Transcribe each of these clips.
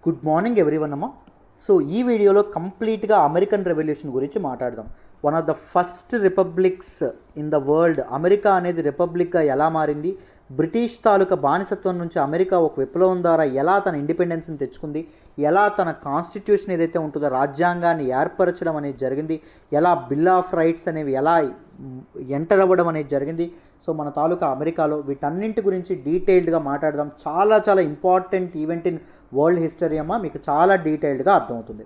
Good morning everyone అమ్మ. So ఈ వీడియోలో కంప్లీట్గా అమెరికన్ రెవల్యూషన్ గురించి మాట్లాడదాం. One of the first republics in the world America అనేది రిపబ్లిక్గా ఎలా మారింది, బ్రిటిష్ తాలూకా బానిసత్వం నుంచి అమెరికా ఒక విప్లవం ద్వారా ఎలా తన ఇండిపెండెన్స్ని తెచ్చుకుంది, ఎలా తన కాన్స్టిట్యూషన్ ఏదైతే ఉంటుందో రాజ్యాంగాన్ని ఏర్పరచడం అనేది జరిగింది, ఎలా బిల్ ఆఫ్ రైట్స్ అనేవి ఎలా ఎంటర్ అవ్వడం అనేది జరిగింది. సో మన తాలూకా అమెరికాలో వీటన్నింటి గురించి డీటెయిల్డ్గా మాట్లాడదాం. చాలా చాలా important event in world history అమ్మ, మీకు చాలా డీటెయిల్డ్గా అర్థమవుతుంది.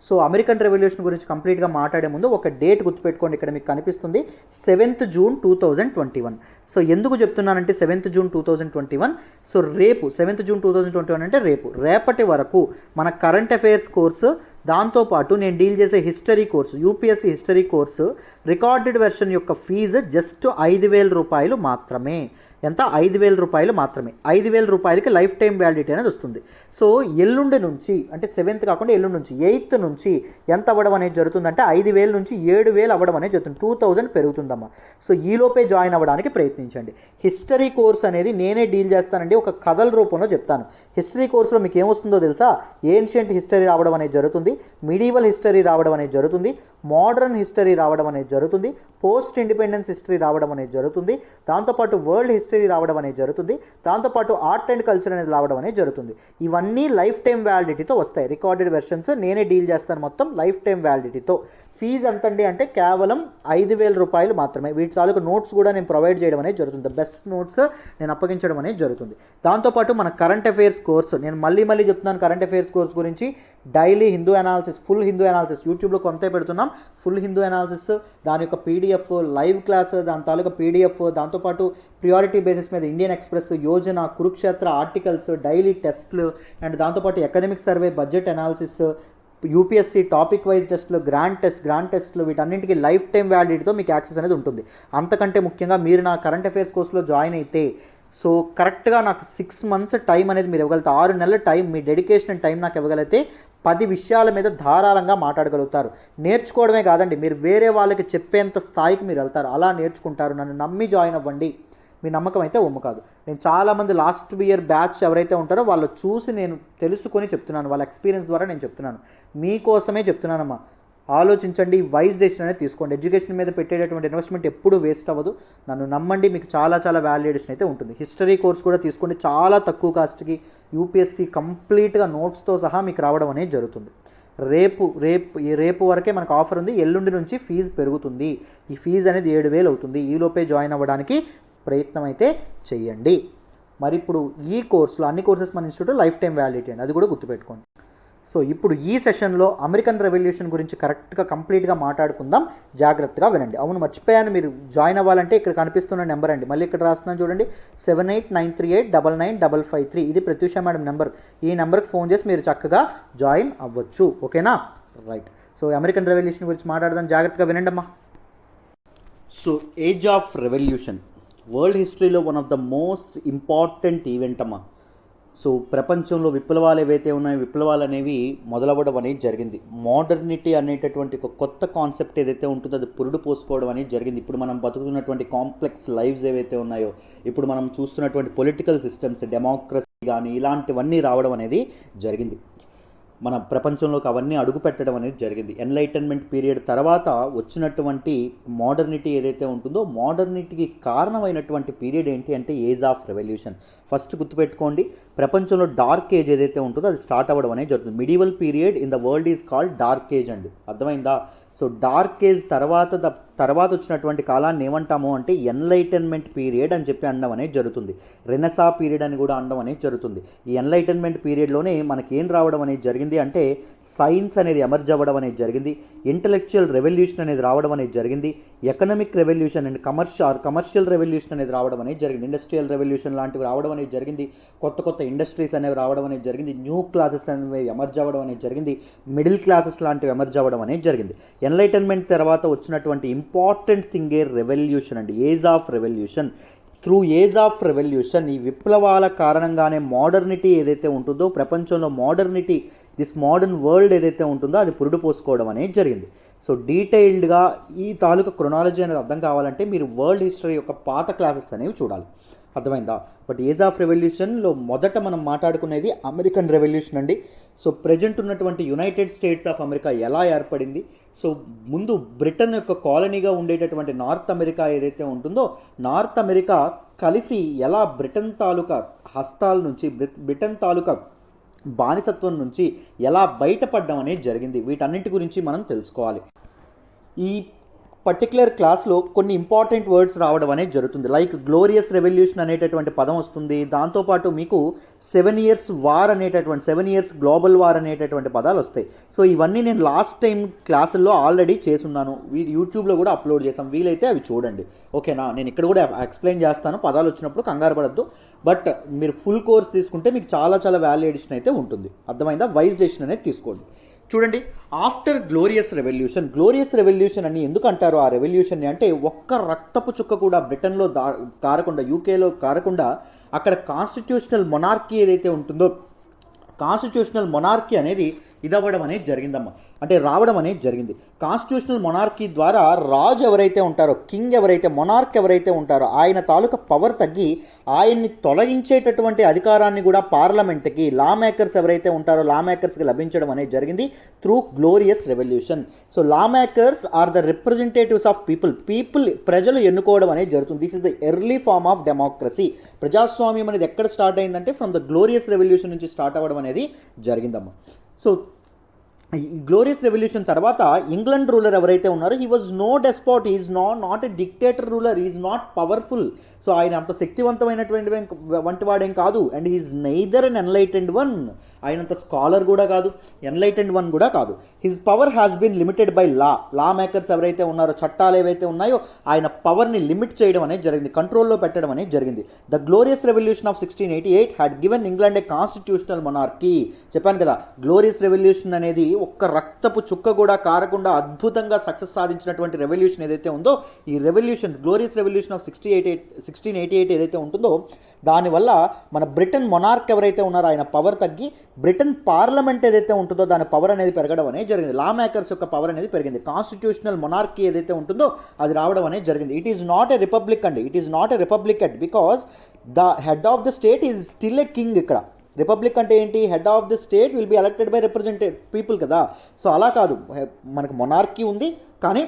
సో అమెరికన్ రెవల్యూషన్ గురించి కంప్లీట్గా మాట్లాడే ముందు ఒక డేట్ గుర్తుపెట్టుకోండి. ఇక్కడ మీకు కనిపిస్తుంది 7th June 2021. సో ఎందుకు చెప్తున్నానంటే 7th June 2021, సో రేపు 7th June 2021 అంటే రేపటి వరకు మన కరెంట్ అఫైర్స్ కోర్సు, దాంతోపాటు నేను డీల్ చేసే history course, UPSC history course recorded version యొక్క ఫీజు జస్ట్ 5,000 రూపాయలు మాత్రమే. ఎంత? 5,000 రూపాయలు మాత్రమే. 5,000 రూపాయలకి లైఫ్ టైం వ్యాలిడిటీ అనేది వస్తుంది. సో ఎల్లుండి నుంచి, అంటే 7th కాకుండా ఎల్లుండి నుంచి 8th నుంచి ఎంత అవ్వడం అనేది జరుగుతుందంటే 5,000 నుంచి 7,000 అవ్వడం అనేది జరుగుతుంది. 2,000 పెరుగుతుందమ్మా. సో ఈలోపే జాయిన్ అవ్వడానికి ప్రయత్నించండి. హిస్టరీ కోర్స్ అనేది నేనే డీల్ చేస్తానండి, ఒక కథల రూపంలో చెప్తాను. హిస్టరీ కోర్సులో మీకు ఏమొస్తుందో తెలుసా? ఏన్షియంట్ హిస్టరీ రావడం అనేది జరుగుతుంది, మిడీవల్ హిస్టరీ రావడం అనేది జరుగుతుంది, మోడర్న్ హిస్టరీ రావడం అనేది జరుగుతుంది, పోస్ట్ ఇండిపెండెన్స్ హిస్టరీ రావడం అనేది జరుగుతుంది, దాంతోపాటు వరల్డ్ హిస్టరీ రావడం అనేది జరుగుతుంది, దాంతోపాటు ఆర్ట్ అండ్ కల్చర్ అనేది రావడం అనేది జరుగుతుంది. ఇవన్నీ లైఫ్ టైం వ్యాలిడిటీతో వస్తాయి. రికార్డెడ్ వెర్షన్స్ నేనే డీల్ చేస్తాను మొత్తం లైఫ్ టైం వ్యాలిడిటీతో. ఫీజు ఎంతండి అంటే కేవలం 5,000 రూపాయలు మాత్రమే. వీటి తాలూకు నోట్స్ కూడా నేను ప్రొవైడ్ చేయడం అనేది జరుగుతుంది. బెస్ట్ నోట్స్ నేను అప్పగించడం అనేది జరుగుతుంది. దాంతోపాటు మన కరెంట్ అఫైర్స్ కోర్సు, నేను మళ్ళీ చెప్తున్నాను కరెంట్ అఫైర్స్ కోర్స్ గురించి. Daily Hindu analysis, full Hindu analysis యూట్యూబ్లో కొంతే పెడుతున్నాం. ఫుల్ హిందూ అనాలిసిస్, దాని యొక్క పీడిఎఫ్, లైవ్ క్లాస్, దాని తాలూకా పీడిఎఫ్, దాంతోపాటు ప్రియారిటీ బేసిస్ మీద Indian express, Yojana, Kurukshetra articles, daily టెస్ట్లు, అండ్ దాంతోపాటు economic survey, budget analysis, UPSC topic wise టెస్ట్లు, గ్రాండ్ టెస్ట్లు, వీటన్నింటికి లైఫ్ టైం వ్యాలిడిటీతో మీకు యాక్సెస్ అనేది ఉంటుంది. అంతకంటే ముఖ్యంగా మీరు నా కరెంట్ అఫైర్స్ కోర్సులో జాయిన్ అయితే, సో కరెక్ట్గా నాకు 6 months టైం అనేది మీరు ఇవ్వగలిగితే, 6 నెలల time, me dedication and time నాకు ఇవ్వగలిగితే 10 విషయాల మీద ధారాళంగా మాట్లాడగలుగుతారు. నేర్చుకోవడమే కాదండి, మీరు వేరే వాళ్ళకి చెప్పేంత స్థాయికి మీరు వెళ్తారు. అలా నేర్చుకుంటారు. నన్ను నమ్మి జాయిన్ అవ్వండి. మీ నమ్మకం అయితే ఒమ్ము కాదు. నేను చాలామంది లాస్ట్ ఇయర్ బ్యాచ్ ఎవరైతే ఉంటారో వాళ్ళు చూసి నేను తెలుసుకొని చెప్తున్నాను, వాళ్ళ ఎక్స్పీరియన్స్ ద్వారా నేను చెప్తున్నాను. మీకోసమే చెప్తున్నానమ్మా. ఆలోచించండి, వైజ్ డెసిషన్ అనేది తీసుకోండి. ఎడ్యుకేషన్ మీద పెట్టేటటువంటి ఇన్వెస్ట్మెంట్ ఎప్పుడూ వేస్ట్ అవ్వదు. నన్ను నమ్మండి, మీకు చాలా చాలా వాల్యుయేషన్ అయితే ఉంటుంది. హిస్టరీ కోర్స్ కూడా తీసుకోండి, చాలా తక్కువ కాస్ట్కి యూపీఎస్సీ కంప్లీట్గా నోట్స్తో సహా మీకు రావడం అనేది జరుగుతుంది. రేపు వరకే మనకు ఆఫర్ ఉంది. ఎల్లుండి నుంచి ఫీజు పెరుగుతుంది. ఈ ఫీజు అనేది 7,000 అవుతుంది. ఈలోపే జాయిన్ అవ్వడానికి ప్రయత్నం అయితే చెయ్యండి. మరి ఇప్పుడు ఈ కోర్సులో అన్ని కోర్సెస్ మన ఇన్స్టిట్యూట్లో లైఫ్ టైం వ్యాలిడిటీ అండి, అది కూడా గుర్తుపెట్టుకోండి. సో ఇప్పుడు ఈ సెషన్లో అమెరికన్ రెవల్యూషన్ గురించి కరెక్ట్గా కంప్లీట్గా మాట్లాడుకుందాం. జాగ్రత్తగా వినండి. అవును, మర్చిపోయాను, మీరు జాయిన్ అవ్వాలంటే ఇక్కడ కనిపిస్తున్న నెంబర్ అండి, మళ్ళీ ఇక్కడ రాస్తున్నాను చూడండి, 7893899553. ఇది ప్రత్యూష మేడం నెంబర్. ఈ నెంబర్కి ఫోన్ చేసి మీరు చక్కగా జాయిన్ అవ్వచ్చు. ఓకేనా? రైట్. సో అమెరికన్ రెవల్యూషన్ గురించి మాట్లాడదాం, జాగ్రత్తగా వినండి అమ్మా. So age of revolution world హిస్టరీలో one of the most important event అమ్మా. సో ప్రపంచంలో విప్లవాలు ఏవైతే ఉన్నాయో, విప్లవాలు అనేవి మొదలవ్వడం అనేది జరిగింది. మోడర్నిటీ అనేటటువంటి ఒక కొత్త కాన్సెప్ట్ ఏదైతే ఉంటుందో అది పురుడు పోసుకోవడం అనేది జరిగింది. ఇప్పుడు మనం బతుకుతున్నటువంటి కాంప్లెక్స్ లైఫ్స్ ఏవైతే ఉన్నాయో, ఇప్పుడు మనం చూస్తున్నటువంటి పొలిటికల్ సిస్టమ్స్, డెమోక్రసీ కానీ ఇలాంటివన్నీ రావడం అనేది జరిగింది. మన ప్రపంచంలోకి అవన్నీ అడుగు పెట్టడం అనేది జరిగింది. ఎన్లైటన్మెంట్ పీరియడ్ తర్వాత వచ్చినటువంటి మోడర్నిటీ ఏదైతే ఉంటుందో, మోడర్నిటీకి కారణమైనటువంటి పీరియడ్ ఏంటి అంటే ఏజ్ ఆఫ్ రెవల్యూషన్. ఫస్ట్ గుర్తుపెట్టుకోండి, ప్రపంచంలో డార్క్ ఏజ్ ఏదైతే ఉంటుందో అది స్టార్ట్ అవ్వడం అనేది జరుగుతుంది. Medieval period in the world is called dark age అండి. అర్థమైందా? సో డార్క్ ఏజ్ తర్వాత వచ్చినటువంటి కాలాన్ని ఏమంటాము అంటే ఎన్లైటన్మెంట్ పీరియడ్ అని చెప్పి అనడం అనేది జరుగుతుంది. రెనెసా పీరియడ్ అని కూడా అనడం అనేది జరుగుతుంది. ఈ ఎన్లైటన్మెంట్ పీరియడ్లోనే మనకి ఏం రావడం అనేది జరిగింది అంటే సైన్స్ అనేది ఎమర్జ్ అవ్వడం అనేది జరిగింది, ఇంటలెక్చువల్ రెవల్యూషన్ అనేది రావడం అనేది జరిగింది, economic revolution and commercial revolution అనేది రావడం అనేది జరిగింది, ఇండస్ట్రియల్ రెవల్యూషన్ లాంటివి రావడం అనేది జరిగింది, కొత్త ఇండస్ట్రీస్ అనేవి రావడం అనేది జరిగింది, న్యూ క్లాసెస్ అనేవి ఎమర్జ్ అవ్వడం అనేది జరిగింది, మిడిల్ క్లాసెస్ లాంటివి ఎమర్జ్ అవ్వడం అనేది జరిగింది. ఎన్లైటన్మెంట్ తర్వాత వచ్చినటువంటి ఇంపార్టెంట్ థింగ్ ఏ రెవల్యూషన్ అండి, age of revolution. Through age of revolution, ఈ విప్లవాల కారణంగానే మోడర్నిటీ ఏదైతే ఉంటుందో ప్రపంచంలో, మోడర్నిటీ, దిస్ మోడర్న్ వరల్డ్ ఏదైతే ఉంటుందో అది పురుడు పోసుకోవడం అనేది జరిగింది. సో డీటెయిల్డ్గా ఈ తాలూకా క్రొనాలజీ అనేది అర్థం కావాలంటే మీరు వరల్డ్ హిస్టరీ యొక్క పాత క్లాసెస్ అనేవి చూడాలి. అర్థమైందా? బట్ ఏజ్ ఆఫ్ రెవల్యూషన్లో మొదట మనం మాట్లాడుకునేది అమెరికన్ రెవల్యూషన్ అండి. సో ప్రజెంట్ ఉన్నటువంటి యునైటెడ్ స్టేట్స్ ఆఫ్ అమెరికా ఎలా ఏర్పడింది, సో ముందు బ్రిటన్ యొక్క కాలనీగా ఉండేటటువంటి నార్త్ అమెరికా ఏదైతే ఉంటుందో, నార్త్ అమెరికా కలిసి ఎలా బ్రిటన్ తాలూకా హస్తాల నుంచి, బ్రిటన్ తాలూకా బానిసత్వం నుంచి ఎలా బయటపడడం అనేది జరిగింది, వీటన్నింటి గురించి మనం తెలుసుకోవాలి. ఈ పర్టికులర్ క్లాస్లో కొన్ని ఇంపార్టెంట్ వర్డ్స్ రావడం అనేది జరుగుతుంది. లైక్ గ్లోరియస్ రెవల్యూషన్ అనేటటువంటి పదం వస్తుంది. దాంతోపాటు మీకు 7 years వార్ అనేటటువంటి 7 years గ్లోబల్ వార్ అనేటటువంటి పదాలు వస్తాయి. సో ఇవన్నీ నేను లాస్ట్ టైం క్లాసుల్లో ఆల్రెడీ చేసున్నాను, యూట్యూబ్లో కూడా అప్లోడ్ చేసాం, వీలైతే అవి చూడండి. ఓకేనా? నేను ఇక్కడ కూడా ఎక్స్ప్లెయిన్ చేస్తాను, పదాలు వచ్చినప్పుడు కంగారు పడద్దు. బట్ మీరు ఫుల్ కోర్స్ తీసుకుంటే మీకు చాలా చాలా వాల్యూ ఎడిషన్ అయితే ఉంటుంది. అర్థమైందా? వైజ్ డెసిషన్ అనేది తీసుకోండి. చూడండి, ఆఫ్టర్ గ్లోరియస్ రెవల్యూషన్ అని ఎందుకు అంటారు ఆ రెవల్యూషన్ని అంటే, ఒక్క రక్తపు చుక్క కూడా బ్రిటన్లో కారకుండా, యూకేలో కారకుండా అక్కడ కాన్స్టిట్యూషనల్ మొనార్కీ ఏదైతే ఉంటుందో, కాన్స్టిట్యూషనల్ మొనార్కీ అనేది ఇదవ్వడం అనేది జరిగిందమ్మా, అంటే రావడం అనేది జరిగింది. కాన్స్టిట్యూషనల్ మొనార్కీ ద్వారా రాజు ఎవరైతే ఉంటారో, కింగ్ ఎవరైతే, మొనార్క్ ఎవరైతే ఉంటారో, ఆయన తాలూకా పవర్ తగ్గి ఆయన్ని తొలగించేటటువంటి అధికారాన్ని కూడా పార్లమెంట్కి, లా మేకర్స్ ఎవరైతే ఉంటారో లా మేకర్స్కి లభించడం అనేది జరిగింది through glorious revolution. So lawmakers are the representatives of people, ప్రజలు ఎన్నుకోవడం అనేది జరుగుతుంది. This is the early form of democracy. ప్రజాస్వామ్యం అనేది ఎక్కడ స్టార్ట్ అయిందంటే ఫ్రమ్ ద గ్లోరియస్ రెవల్యూషన్ నుంచి స్టార్ట్ అవ్వడం అనేది జరిగిందమ్మా. సో ఈ గ్లోరియస్ రెవల్యూషన్ తర్వాత ఇంగ్లాండ్ రూలర్ ఎవరైతే ఉన్నారో, he was no despot, is not a dictator ruler, is not powerful. So ఆయన అంత శక్తివంతమైనటువంటి వంటి వాడేం కాదు. And he's neither an enlightened one, ఆయనంత స్కాలర్ కూడా కాదు, ఎన్లైటెండ్ వన్ కూడా కాదు. His power has been limited by law makers ఎవరైతే ఉన్నారో, చట్టాలు ఏవైతే ఉన్నాయో ఆయన పవర్ని లిమిట్ చేయడం అనేది జరిగింది, కంట్రోల్లో పెట్టడం అనేది జరిగింది. The glorious revolution of 1688 had given England A constitutional monarchy. చెప్పాను కదా, గ్లోరియస్ రెవల్యూషన్ అనేది ఒక్క రక్తపు చుక్క కూడా కారకుండా అద్భుతంగా సక్సెస్ సాధించినటువంటి రెవల్యూషన్ ఏదైతే ఉందో, ఈ రెవల్యూషన్ గ్లోరియస్ రెవల్యూషన్ ఆఫ్ 1688 ఏదైతే ఉంటుందో, దానివల్ల మన బ్రిటన్ మొనార్క్ ఎవరైతే ఉన్నారో ఆయన పవర్ తగ్గి బ్రిటన్ పార్లమెంట్ ఏదైతే ఉంటుందో దాని పవర్ అనేది పెరగడం అనేది జరిగింది. లా మేకర్స్ యొక్క పవర్ అనేది పెరిగింది. కాన్స్టిట్యూషనల్ మొనార్కీ ఏదైతే ఉంటుందో అది రావడం అనేది జరిగింది. It is not a republic అండి, it is not a republic at because the head of the state is still a king. ఇక్కడ రిపబ్లిక్ అంటే ఏంటి? Head of the state will be elected by representative people కదా. So అలా కాదు, మనకు monarchy ఉంది కానీ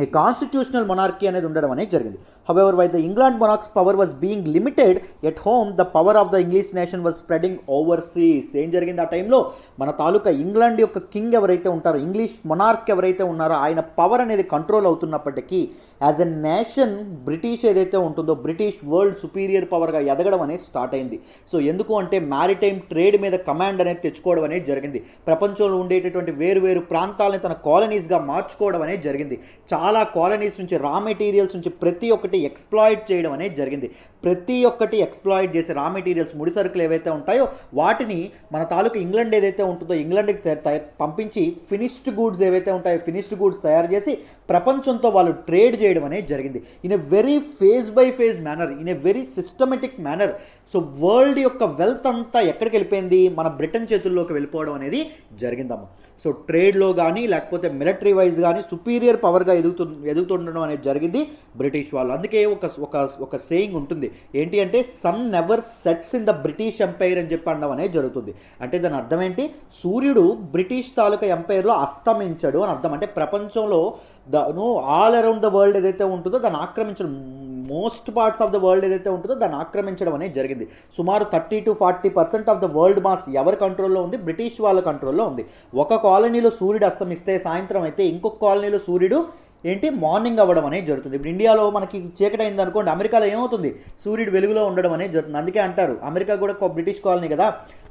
ఈ కాన్స్టిట్యూషనల్ మొనార్కీ అనేది ఉండడం అనేది జరిగింది. However why the England monarchs power was being limited at home, the power of the English nation was spreading overseas. ఏం జరిగింది ఆ టైంలో? మన తాలూకా ఇంగ్లాండ్ యొక్క కింగ్ ఎవరైతే ఉంటారో, ఇంగ్లీష్ మొనార్క్ ఎవరైతే ఉన్నారో ఆయన పవర్ అనేది కంట్రోల్ అవుతున్నప్పటికీ యాజ్ ఎ నేషన్ బ్రిటిష్ ఏదైతే ఉంటుందో, బ్రిటిష్ వరల్డ్ సుపీరియర్ పవర్గా ఎదగడం అనేది స్టార్ట్ అయింది. సో ఎందుకు అంటే మ్యారిటైమ్ ట్రేడ్ మీద కమాండ్ అనేది తెచ్చుకోవడం అనేది జరిగింది. ప్రపంచంలో ఉండేటటువంటి వేరు ప్రాంతాలని తన కాలనీస్గా మార్చుకోవడం అనేది జరిగింది. చాలా కాలనీస్ నుంచి, రా మెటీరియల్స్ నుంచి ప్రతి ఒక్కటి ఎక్స్ప్లాయిట్ చేయడం అనేది జరిగింది. ప్రతి ఒక్కటి ఎక్స్ప్లాయిట్ చేసే రా మెటీరియల్స్, ముడి సరుకులు ఏవైతే ఉంటాయో వాటిని మన తాలూకు ఇంగ్లాండ్ ఏదైతే ఉంటుందో ఇంగ్లాండ్కి పంపించి ఫినిష్డ్ గూడ్స్ ఏవైతే ఉంటాయో ఫినిష్డ్ గూడ్స్ తయారు చేసి ప్రపంచంతో వాళ్ళు ట్రేడ్ చేయడం అనేది జరిగింది. In a very phase by phase manner, in a very systematic manner. So world యొక్క వెల్త్ అంతా ఎక్కడికి వెళ్ళిపోయింది? మన బ్రిటన్ చేతుల్లోకి వెళ్ళిపోవడం అనేది జరిగిందమ్మా. సో ట్రేడ్లో కానీ లేకపోతే మిలిటరీ వైజ్ కానీ సుపీరియర్ పవర్గా ఎదుగుతుండడం అనేది జరిగింది బ్రిటిష్ వాళ్ళు. అందుకే ఒక సేయింగ్ ఉంటుంది ఏంటి అంటే, sun never sets in the British empire అని చెప్పి అనడం అనేది జరుగుతుంది. అంటే దాని అర్థం ఏంటి? సూర్యుడు బ్రిటిష్ తాలూకా ఎంపైర్లో అస్తమించడు అని అర్థం. అంటే ప్రపంచంలో ఆల్ అరౌండ్ ద వరల్డ్ ఏదైతే ఉంటుందో దాన్ని ఆక్రమించడం, most parts of the world ఏదైతే ఉంటుందో దాన్ని ఆక్రమించడం అనేది జరిగింది. సుమారు 30 to 40% of the world mass ఎవరి కంట్రోల్లో ఉంది? బ్రిటిష్ వాళ్ళ కంట్రోల్లో ఉంది. ఒక కాలనీలో సూర్యుడు అస్తమిస్తే సాయంత్రం అయితే ఇంకొక కాలనీలో సూర్యుడు మార్నింగ్ అవ్వడం అనేది జరుగుతుంది. ఇప్పుడు ఇండియాలో మనకి చీకటి అయింది అనుకోండి, అమెరికాలో ఏమవుతుంది? సూర్యుడు వెలుగులో ఉండడం అనేది జరుగుతుంది. అందుకే అంటారు అమెరికా కూడా బ్రిటిష్ కాలనీ కదా,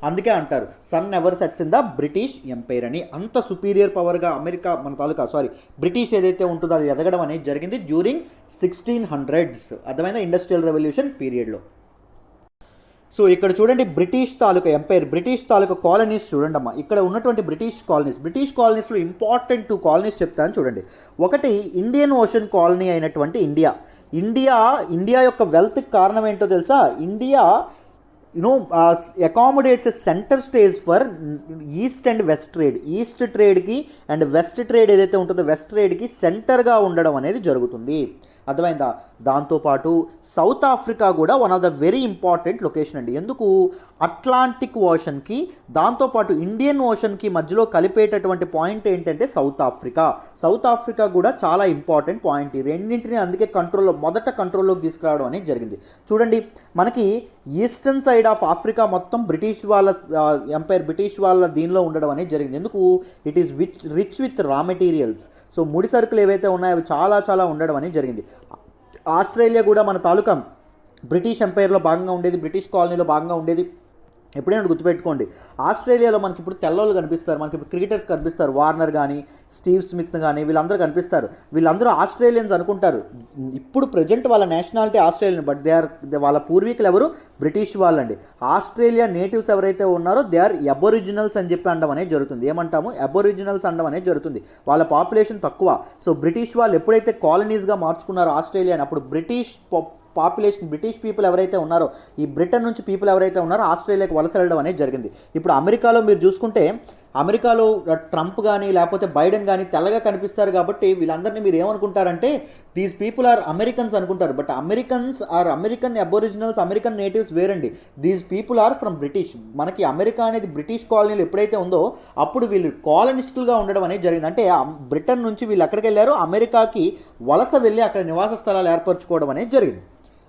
అందుకే అంటారు sun never sets in the British empire అని. అంత సుపీరియర్ పవర్గా అమెరికా మన తాలూకా బ్రిటిష్ ఏదైతే ఉంటుందో అది ఎదగడం అనేది జరిగింది డ్యూరింగ్ 1600s. అర్థమైందా? ఇండస్ట్రియల్ రెవల్యూషన్ పీరియడ్లో. సో ఇక్కడ చూడండి బ్రిటిష్ తాలూకా ఎంపైర్, బ్రిటిష్ తాలూకా కాలనీస్ చూడండి అమ్మా. ఇక్కడ ఉన్నటువంటి బ్రిటిష్ కాలనీస్లో ఇంపార్టెంట్ 2 కాలనీస్ చెప్తాను చూడండి. ఒకటి ఇండియన్ ఓషన్ కాలనీ అయినటువంటి ఇండియా యొక్క వెల్త్కి కారణం ఏంటో తెలుసా? India accommodates a centre stage for east and west trade. East ట్రేడ్కి అండ్ వెస్ట్ ట్రేడ్ ఏదైతే ఉంటుందో వెస్ట్ ట్రేడ్కి సెంటర్గా ఉండడం అనేది జరుగుతుంది. అర్థమైందా? దాంతోపాటు సౌత్ ఆఫ్రికా కూడా one of the very important location అండి. ఎందుకు? అట్లాంటిక్ ఓషన్కి దాంతోపాటు ఇండియన్ ఓషన్కి మధ్యలో కలిపేటటువంటి పాయింట్ ఏంటంటే సౌత్ ఆఫ్రికా. సౌత్ ఆఫ్రికా కూడా చాలా ఇంపార్టెంట్ పాయింట్. ఈ రెండింటిని అందుకే మొదట కంట్రోల్లోకి తీసుకురావడం అనేది జరిగింది. చూడండి, మనకి ఈస్టర్న్ సైడ్ ఆఫ్ ఆఫ్రికా మొత్తం బ్రిటిష్ వాళ్ళ ఎంపైర్, బ్రిటిష్ వాళ్ళ దీనిలో ఉండడం అనేది జరిగింది. ఎందుకు? ఇట్ ఈస్ రిచ్ విత్ రా మెటీరియల్స్. సో ముడి సరుకులు ఏవైతే ఉన్నాయో అవి చాలా చాలా ఉండడం అనేది జరిగింది. ఆస్ట్రేలియా కూడా మన తాలూకా బ్రిటిష్ ఎంపైర్లో భాగంగా ఉండేది, బ్రిటిష్ కాలనీలో భాగంగా ఉండేది. ఎప్పుడైనా గుర్తుపెట్టుకోండి, ఆస్ట్రేలియాలో మనకి ఇప్పుడు తెల్లోళ్ళు కనిపిస్తారు, మనకి ఇప్పుడు క్రికెటర్స్ కనిపిస్తారు, వార్నర్ కానీ స్టీవ్ స్మిత్ కానీ వీళ్ళందరూ కనిపిస్తారు. వీళ్ళందరూ ఆస్ట్రేలియన్స్ అనుకుంటారు. ఇప్పుడు ప్రజెంట్ వాళ్ళ నేషనాలిటీ ఆస్ట్రేలియన్, బట్ వాళ్ళ పూర్వీకులు ఎవరు? బ్రిటిష్ వాళ్ళండి. ఆస్ట్రేలియా నేటివ్స్ ఎవరైతే ఉన్నారో దే ఆర్ అబోరిజినల్స్ అని చెప్పి అనడం అనేది జరుగుతుంది. ఏమంటాము? అబోరిజినల్స్ అనడం అనేది జరుగుతుంది. వాళ్ళ పాపులేషన్ తక్కువ. సో బ్రిటిష్ వాళ్ళు ఎప్పుడైతే కాలనీస్గా మార్చుకున్నారో ఆస్ట్రేలియాని, అప్పుడు బ్రిటిష్ పాపులేషన్, బ్రిటిష్ పీపుల్ ఎవరైతే ఉన్నారో, ఈ బ్రిటన్ నుంచి పీపుల్ ఎవరైతే ఉన్నారో ఆస్ట్రేలియాకి వలస వెళ్ళడం అనేది జరిగింది. ఇప్పుడు అమెరికాలో మీరు చూసుకుంటే, అమెరికాలో ట్రంప్ కానీ లేకపోతే బైడెన్ కానీ తెల్లగా కనిపిస్తారు కాబట్టి వీళ్ళందరినీ మీరు ఏమనుకుంటారంటే దీస్ పీపుల్ ఆర్ అమెరికన్స్ అనుకుంటారు. But Americans are American aboriginals, American natives వేరండి. These people are from British. మనకి అమెరికా అనేది బ్రిటిష్ కాలనీలు ఎప్పుడైతే ఉందో అప్పుడు వీళ్ళు కాలనిస్టులుగా ఉండడం అనేది జరిగింది. అంటే బ్రిటన్ నుంచి వీళ్ళు ఎక్కడికి వెళ్ళారు? అమెరికాకి వలస వెళ్ళి అక్కడ నివాస స్థలాలు ఏర్పరచుకోవడం అనేది జరిగింది.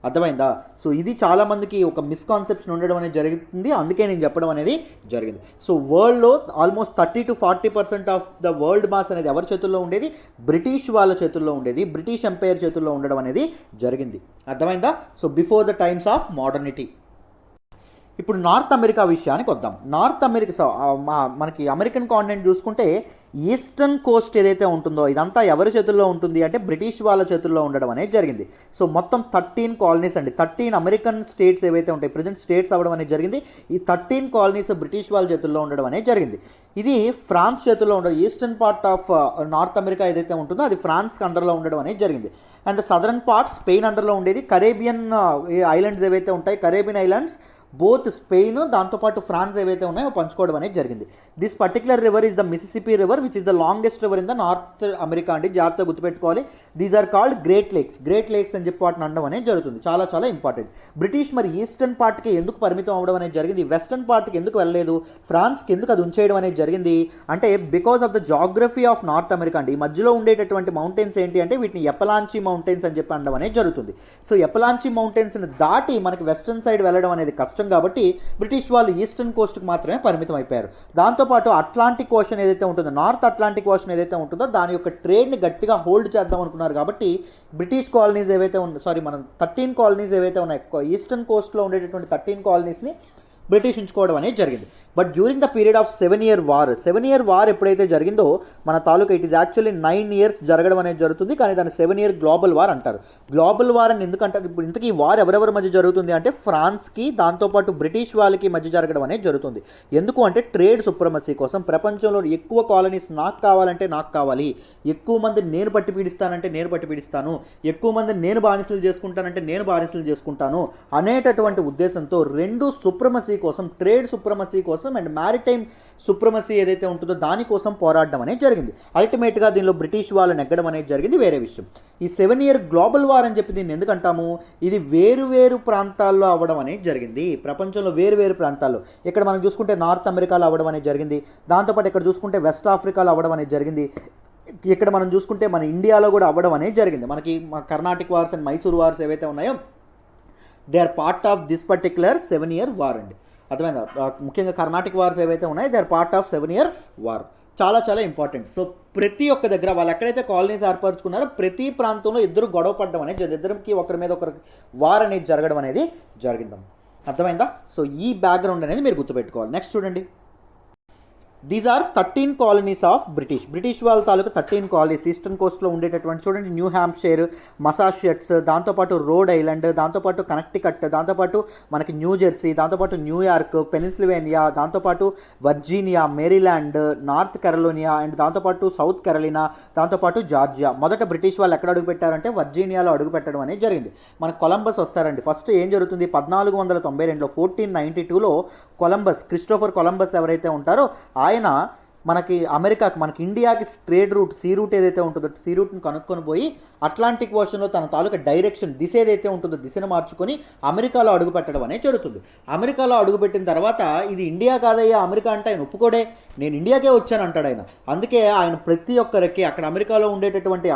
అర్థమైందా? సో ఇది చాలామందికి ఒక మిస్కాన్సెప్షన్ ఉండడం అనేది జరుగుతుంది, అందుకే నేను చెప్పడం అనేది జరిగింది. సో వరల్డ్లో almost 30-40% of the world mass అనేది ఎవరి చేతుల్లో ఉండేది? బ్రిటిష్ వాళ్ళ చేతుల్లో ఉండేది, బ్రిటిష్ ఎంపైర్ చేతుల్లో ఉండడం అనేది జరిగింది. అర్థమైందా? So before the times of modernity. ఇప్పుడు నార్త్ అమెరికా విషయానికి వద్దాం. నార్త్ అమెరికా మనకి అమెరికన్ కాంటినెంట్ చూసుకుంటే ఈస్టర్న్ కోస్ట్ ఏదైతే ఉంటుందో ఇదంతా ఎవరి చేతుల్లో ఉంటుంది అంటే బ్రిటిష్ వాళ్ళ చేతుల్లో ఉండడం అనేది జరిగింది. సో మొత్తం 13 కాలనీస్ అండి, 13 అమెరికన్ స్టేట్స్ ఏవైతే ఉంటాయి ప్రజెంట్ స్టేట్స్ అవ్వడం అనేది జరిగింది. ఈ 13 కాలనీస్ బ్రిటిష్ వాళ్ళ చేతుల్లో ఉండడం అనేది జరిగింది. ఇది ఫ్రాన్స్ చేతుల్లో ఉండదు. Eastern part of North America ఏదైతే ఉంటుందో అది ఫ్రాన్స్ అండర్లో ఉండడం అనేది జరిగింది. And the southern part Spain అండర్లో ఉండేది. కరేబియన్ ఐలాండ్స్ ఏవైతే ఉంటాయి, కరేబియన్ ఐలాండ్స్ బోత్ స్పెయిన్ దాంతోపాటు ఫ్రాన్స్ ఏవైతే ఉన్నాయో పంచుకోవడం అనేది జరిగింది. This particular river is the Mississippi river which is the longest river in the North America అండి. జాగ్రత్తగా గుర్తుపెట్టుకోవాలి. These are called Great Lakes. Great Lakes అని చెప్పి వాటిని అనడం అనేది జరుగుతుంది. చాలా చాలా ఇంపార్టెంట్. బ్రిటిష్ మరి ఈస్టర్న్ పార్ట్కి ఎందుకు పరిమితం అవ్వడం అనేది జరిగింది, వెస్టర్న్ పార్ట్కి ఎందుకు వెళ్ళలేదు, ఫ్రాన్స్కి ఎందుకు అది ఉంచేయడం అనేది జరిగింది అంటే because of the geography of North America అండి. ఈ మధ్యలో ఉండేటటువంటి మౌంటైన్స్ ఏంటి అంటే వీటిని ఎపలాంచి మౌంటైన్స్ అని చెప్పి అనడం అనేది జరుగుతుంది. సో ఎపలాంచి మౌంటైన్స్ని దాటి మనకి వెస్టర్న్ సైడ్ వెళ్ళడం అనేది కష్టం కాబట్టి బ్రిటిష్ వాళ్ళు ఈస్టర్న్ కోస్ట్కి మాత్రమే పరిమితం అయిపోయారు. దాంతోపాటు అట్లాంటిక్ ఓషన్ ఏదైతే ఉంటుందో, నార్త్ అట్లాంటిక్ ఓషన్ ఏదైతే ఉంటుందో దాని యొక్క ట్రేడ్ని గట్టిగా హోల్డ్ చేద్దాం అనుకున్నారు. కాబట్టి బ్రిటిష్ కాలనీస్ ఏవైతే మనం 13 కాలనీస్ ఏవైతే ఉన్నాయో ఈస్టర్న్ కోస్ట్లో ఉండేటటువంటి 13 కాలనీస్ని బ్రిటిష్ ఉంచుకోవడం అనేది జరిగింది. But during the period of 7-year war ఎప్పుడైతే జరిగిందో మన తాలూకా ఇట్ ఈస్ యాక్చువల్లీ 9 years జరగడం అనేది జరుగుతుంది. కానీ దాన్ని 7-year గ్లోబల్ వార్ అంటారు. గ్లోబల్ వార్ అని ఎందుకంటారు? ఇప్పుడు ఇంతకీ ఈ వార్ ఎవరెవరి మధ్య జరుగుతుంది అంటే ఫ్రాన్స్కి దాంతోపాటు బ్రిటిష్ వాళ్ళకి మధ్య జరగడం అనేది జరుగుతుంది. ఎందుకు అంటే ట్రేడ్ సుప్రమసీ కోసం. ప్రపంచంలో ఎక్కువ కాలనీస్ నాకు కావాలంటే నాకు కావాలి, ఎక్కువ మంది నేను పట్టి పీడిస్తానంటే నేను పట్టి పీడిస్తాను, ఎక్కువ మంది నేను బానిసలు చేసుకుంటానంటే నేను బానిసలు చేసుకుంటాను అనేటటువంటి ఉద్దేశంతో రెండు సుప్రమసీ కోసం, ట్రేడ్ సుప్రమసీ కోసం అండ్ మ్యారిటైమ్ సుప్రమసీ ఏదైతే ఉంటుందో దానికోసం పోరాడడం అనేది జరిగింది. అల్టిమేట్గా దీనిలో బ్రిటిష్ వాళ్ళు నెగ్గడం అనేది జరిగింది, వేరే విషయం. ఈ 7-year గ్లోబల్ వార్ అని చెప్పి దీన్ని ఎందుకంటాము? ఇది వేరు ప్రాంతాల్లో అవ్వడం అనేది జరిగింది. ప్రపంచంలో వేరు ప్రాంతాల్లో. ఇక్కడ మనం చూసుకుంటే నార్త్ అమెరికాలో అవ్వడం అనేది జరిగింది. దాంతోపాటు ఇక్కడ చూసుకుంటే వెస్ట్ ఆఫ్రికాలో అవ్వడం అనేది జరిగింది. ఇక్కడ మనం చూసుకుంటే మన ఇండియాలో కూడా అవ్వడం అనేది జరిగింది. మనకి Carnatic wars and Mysore wars ఏవైతే ఉన్నాయో they are part of this particular 7-year war అండి. అర్థమైందా? ముఖ్యంగా కర్ణాటిక్ వార్స్ ఏవైతే ఉన్నాయో they are part of 7-year war. చాలా చాలా ఇంపార్టెంట్. సో ప్రతి ఒక్క దగ్గర వాళ్ళు ఎక్కడైతే కాలనీస్ ఏర్పరచుకున్నారో ప్రతి ప్రాంతంలో ఇద్దరు గొడవ పడడం అనేది, ఇద్దరికి ఒకరి మీద ఒకరికి వార్ అనేది జరగడం అనేది జరిగిందాం. అర్థమైందా? సో ఈ బ్యాక్గ్రౌండ్ అనేది మీరు గుర్తుపెట్టుకోవాలి. నెక్స్ట్ చూడండి. These are 13 colonies of British వాళ్ళ తాలూకు 13 కాలనీస్ ఈస్టర్న్ కోస్ట్లో ఉండేటటువంటి. చూడండి, న్యూ హ్యాంప్షైర్, మసాచ్యుసెట్స్, దాంతోపాటు రోడ్ ఐలాండ్, దాంతోపాటు కనెక్టికట్, దాంతోపాటు మనకి న్యూ జెర్సీ, దాంతోపాటు న్యూయార్క్, పెనిసిల్వేనియా, దాంతోపాటు Virginia, Maryland, North Carolina and దాంతోపాటు సౌత్ కెరోలినా, దాంతోపాటు జార్జియా. మొదట బ్రిటిష్ వాళ్ళు ఎక్కడ అడుగు పెట్టారంటే వర్జీనియాలో అడుగు పెట్టడం అనేది జరిగింది. మనకు కొలంబస్ వస్తారండి. ఫస్ట్ ఏం జరుగుతుంది? 1492లో 1492లో క్రిస్టోఫర్ కొలంబస్ ఎవరైతే ఉంటారో ఆయన మనకి అమెరికాకి, మనకి ఇండియాకి ట్రేడ్ రూట్, సీ రూట్ ఏదైతే ఉంటుందో సీ రూట్ని కనుక్కొని పోయి అట్లాంటిక్ ఓషన్లో తన తాలూకా డైరెక్షన్, దిశ ఏదైతే ఉంటుందో దిశను మార్చుకొని అమెరికాలో అడుగుపెట్టడం అనేది జరుగుతుంది. అమెరికాలో అడుగుపెట్టిన తర్వాత ఇది ఇండియా కాదయ్యా అమెరికా అంటే ఆయన ఒప్పుకోడే, నేను ఇండియాకే వచ్చాను అంటాడు ఆయన. అందుకే ఆయన ప్రతి ఒక్కరికి అక్కడ అమెరికాలో ఉండేటటువంటి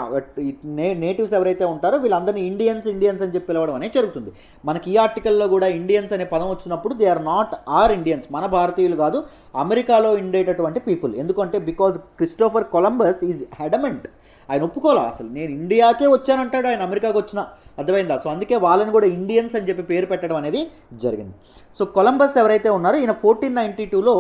నేటివ్స్ ఎవరైతే ఉంటారో వీళ్ళందరినీ ఇండియన్స్ అని చెప్పి పిలవడం అనేది జరుగుతుంది. మనకి ఈ ఆర్టికల్లో కూడా ఇండియన్స్ అనే పదం వచ్చినప్పుడు they are not are Indians, మన భారతీయులు కాదు, అమెరికాలో ఉండేటటువంటి పీపుల్. ఎందుకంటే because Christopher Columbus is adamant, ఆయన ఒప్పుకోలే అసలు, నేను ఇండియాకే వచ్చానంటాడు ఆయన, అమెరికాకి వచ్చిన, అర్థమైందా? సో అందుకే వాళ్ళని కూడా ఇండియన్స్ అని చెప్పి పేరు పెట్టడం అనేది జరిగింది. సో కొలంబస్ ఎవరైతే ఉన్నారో ఈయన 1492లో,